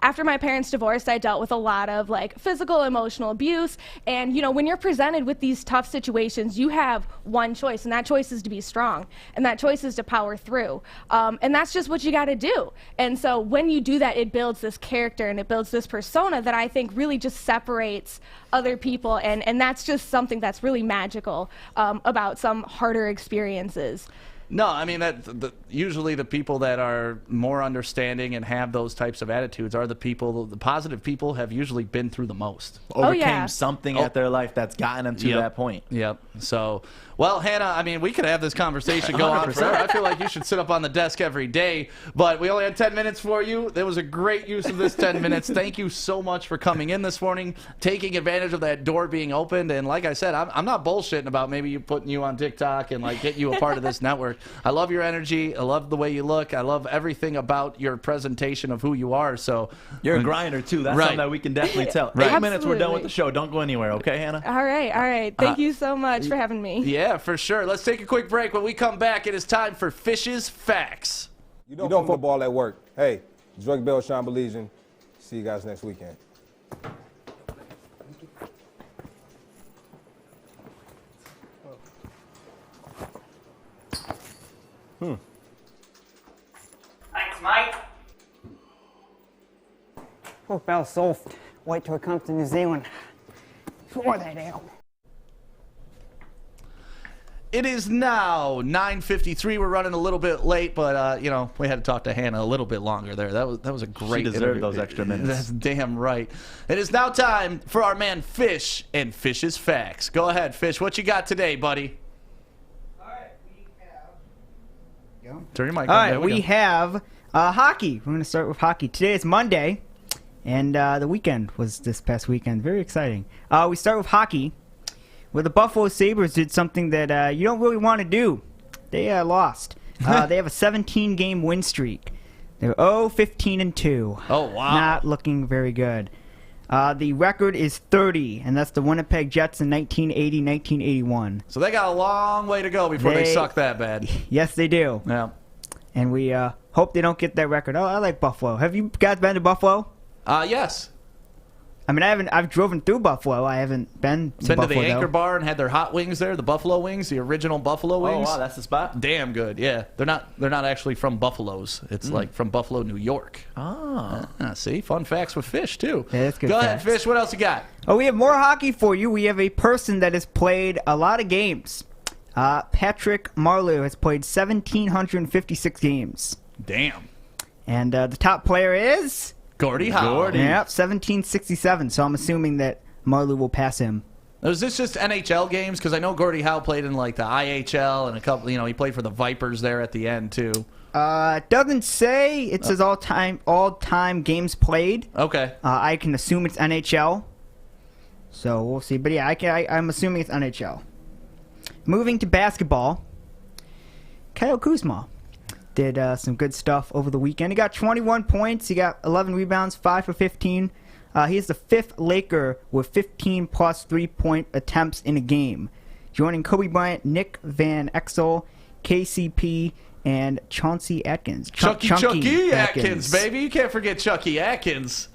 After my parents divorced, I dealt with a lot of physical, emotional abuse, and when you're presented with these tough situations, you have one choice, and that choice is to be strong, and that choice is to power through, and that's just what you got to do. And so when you do that, it builds this character and it builds this persona that I think really just separates other people, and that's just something that's really magical about some harder experiences. No, I mean, usually the people that are more understanding and have those types of attitudes are the positive people have usually been through the most. Overcame something at their life that's gotten them to that point. Yep. So, well, Hannah, I mean, we could have this conversation go on forever. I feel like you should sit up on the desk every day, but we only had 10 minutes for you. There was a great use of this 10 minutes. Thank you so much for coming in this morning, taking advantage of that door being opened. And like I said, I'm not bullshitting about maybe putting you on TikTok and getting you a part of this network. I love your energy. I love the way you look. I love everything about your presentation of who you are. So you're a grinder too. That's something that we can definitely tell. Right. 8 minutes, we're done with the show. Don't go anywhere, okay, Hannah? All right. Thank you so much for having me. Yeah, for sure. Let's take a quick break. When we come back, it is time for Fish's Facts. You don't football at work. Hey, Drake Bell, Sean Baligian. See you guys next weekend. Thanks, mate. Oh, Bell's soft. Wait till it comes to New Zealand. Pour that out. It is now 9:53. We're running a little bit late, but we had to talk to Hannah a little bit longer there. That was a great. She deserved interview. those extra minutes. That's damn right. It is now time for our man Fish and Fish's Facts. Go ahead, Fish. What you got today, buddy? All right, we have. Turn your mic on. All right, There we go. have hockey. We're going to start with hockey. Today is Monday, and the weekend was this past weekend. Very exciting. We start with hockey, where the Buffalo Sabres did something that you don't really want to do. They lost. They have a 17-game win streak. They're 0-15-2. Oh, wow. Not looking very good. The record is 30, and that's the Winnipeg Jets in 1980-1981. So they got a long way to go before they suck that bad. Yes, they do. Yeah. And we hope they don't get that record. Oh, I like Buffalo. Have you guys been to Buffalo? Yes. I mean, I've driven through Buffalo. I haven't been to Been Buffalo, to the Anchor though. Bar and had their hot wings there, the Buffalo wings, the original Buffalo wings. Oh, wow, that's the spot? Damn good, yeah. They're not actually from Buffalo's. It's like from Buffalo, New York. See, fun facts with Fish, too. Yeah, that's good Go ahead, facts. Fish. What else you got? Oh, we have more hockey for you. We have a person that has played a lot of games. Patrick Marleau has played 1,756 games. Damn. And the top player is Gordie Howe. Yep, 1767. So I'm assuming that Marley will pass him. Was this just NHL games? Because I know Gordie Howe played in like the IHL and a couple. He played for the Vipers there at the end too. It doesn't say. It says all time games played. Okay. I can assume it's NHL. So we'll see. But yeah, I'm assuming it's NHL. Moving to basketball, Kyle Kuzma did some good stuff over the weekend. He got 21 points. He got 11 rebounds, 5 for 15. He is the 5th Laker with 15 plus 3-point attempts in a game, joining Kobe Bryant, Nick Van Exel, KCP, and Chauncey Atkins. Chucky Atkins, baby. You can't forget Chucky Atkins.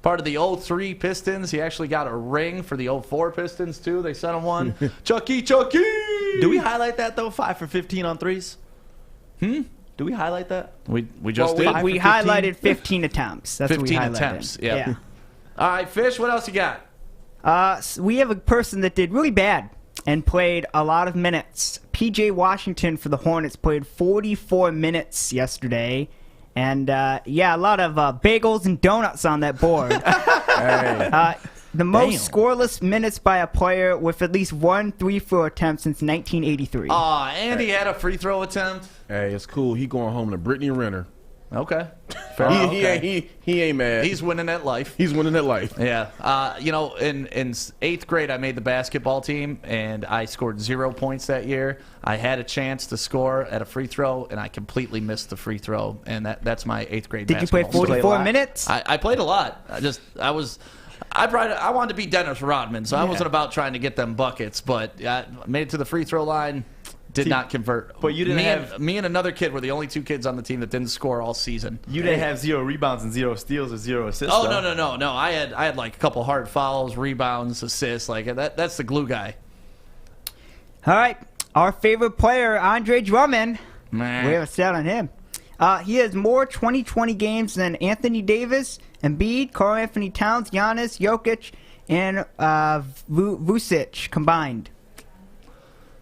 Part of the 03 Pistons. He actually got a ring for the 04 Pistons, too. They sent him one. Chucky! Do we highlight that, though? 5 for 15 on threes? Do we highlight that? We just did. We highlighted 15 attempts. That's 15 what we highlighted. attempts, yeah. All right, Fish, what else you got? We have a person that did really bad and played a lot of minutes. P.J. Washington for the Hornets played 44 minutes yesterday. And, a lot of bagels and donuts on that board. The most scoreless minutes by a player with at least one 3-throw attempt since 1983. And he had a free throw attempt. Hey, it's cool. He going home to Brittany Renner. Okay. He ain't mad. He's winning at life. He's winning at life. Yeah. In 8th grade, I made the basketball team, and I scored 0 points that year. I had a chance to score at a free throw, and I completely missed the free throw, and that's my 8th grade basketball. Did you play 44 minutes? I played a lot. I wanted to be Dennis Rodman, so I wasn't about trying to get them buckets, but I made it to the free throw line. Did not convert. But you didn't me and another kid were the only 2 kids on the team that didn't score all season. You didn't have 0 rebounds and 0 steals or 0 assists. Oh, no. I had like a couple hard fouls, rebounds, assists. Like that's the glue guy. All right. Our favorite player, Andre Drummond. We have a stat on him. He has more 2020 games than Anthony Davis, Embiid, Karl Anthony Towns, Giannis, Jokic, and Vucic combined.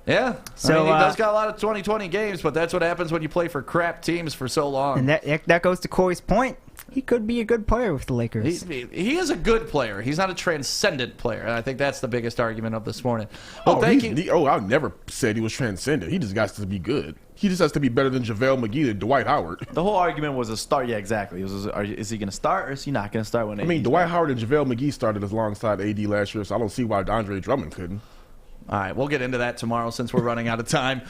Yeah, so he does got a lot of 2020 games, but that's what happens when you play for crap teams for so long. And that goes to Corey's point. He could be a good player with the Lakers. He is a good player. He's not a transcendent player, and I think that's the biggest argument of this morning. Well, thank you. I never said he was transcendent. He just got to be good. He just has to be better than JaVale McGee and Dwight Howard. The whole argument was a start. Yeah, exactly. Is he going to start or is he not going to start when Dwight Howard and JaVale McGee started alongside AD last year, so I don't see why Andre Drummond couldn't. All right, we'll get into that tomorrow since we're running out of time.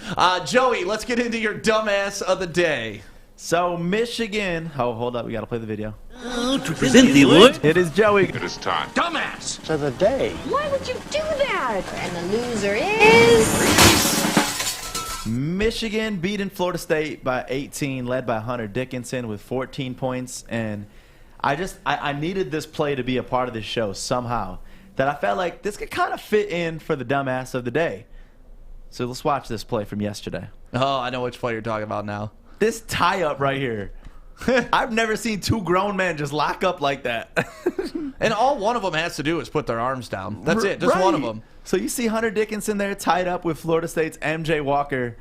Joey, let's get into your dumbass of the day. So, Michigan. Oh, hold up. We got to play the video. To present the award. It is Joey. It is time. Dumbass of the day. Why would you do that? And the loser is... Michigan beating Florida State by 18, led by Hunter Dickinson with 14 points. And I needed this play to be a part of this show somehow. That I felt like this could kind of fit in for the dumbass of the day. So let's watch this play from yesterday. Oh, I know which play you're talking about now. This tie-up right here. I've never seen 2 grown men just lock up like that. And all one of them has to do is put their arms down. That's it, just one of them. So you see Hunter Dickinson there tied up with Florida State's MJ Walker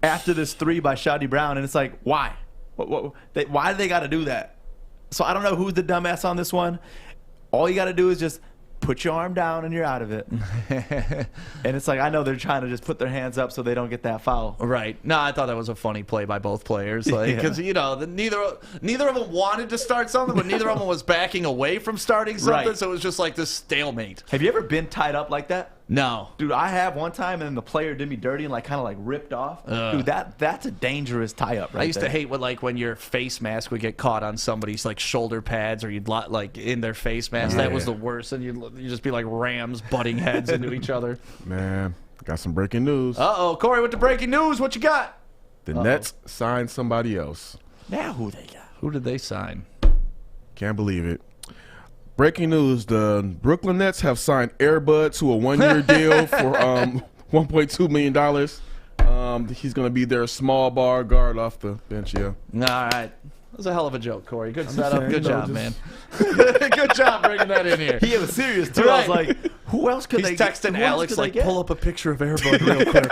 after this 3 by Shawty Brown, and it's like, why? Why do they got to do that? So I don't know who's the dumbass on this one. All you got to do is just put your arm down and you're out of it. And it's like, I know they're trying to just put their hands up so they don't get that foul. Right. No, I thought that was a funny play by both players. Because, neither of them wanted to start something, but neither of them was backing away from starting something. Right. So it was just like this stalemate. Have you ever been tied up like that? No. Dude, I have one time, and then the player did me dirty and kind of ripped off. Dude, that's a dangerous tie-up right I used to hate when your face mask would get caught on somebody's shoulder pads or you'd in their face mask. Yeah. That was the worst. And you'd just be like rams butting heads into each other. Man, got some breaking news. Uh-oh, Corey with the breaking news. What you got? The Nets signed somebody else. Now who they got? Who did they sign? Can't believe it. Breaking news, the Brooklyn Nets have signed Air Bud to a 1-year deal for $1.2 million. He's going to be their small bar guard off the bench, yeah. All right. That was a hell of a joke, Corey. Good setup. Good job, man. Good job bringing that in here. He was serious, too. Right. I was like, Who else could He's they texting who else Alex could they like, get? pull up a picture of Airbud real quick.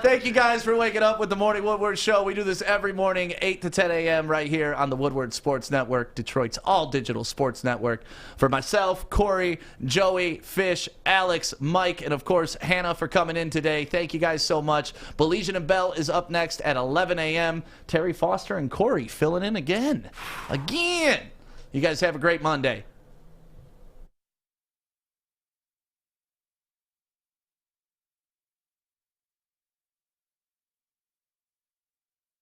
Thank you guys for waking up with the Morning Woodward Show. We do this every morning, 8 to 10 a.m. right here on the Woodward Sports Network, Detroit's all-digital sports network. For myself, Corey, Joey, Fish, Alex, Mike, and, of course, Hannah for coming in today. Thank you guys so much. Baligian and Bell is up next at 11 a.m. Terry Foster and Corey filling in again. You guys have a great Monday.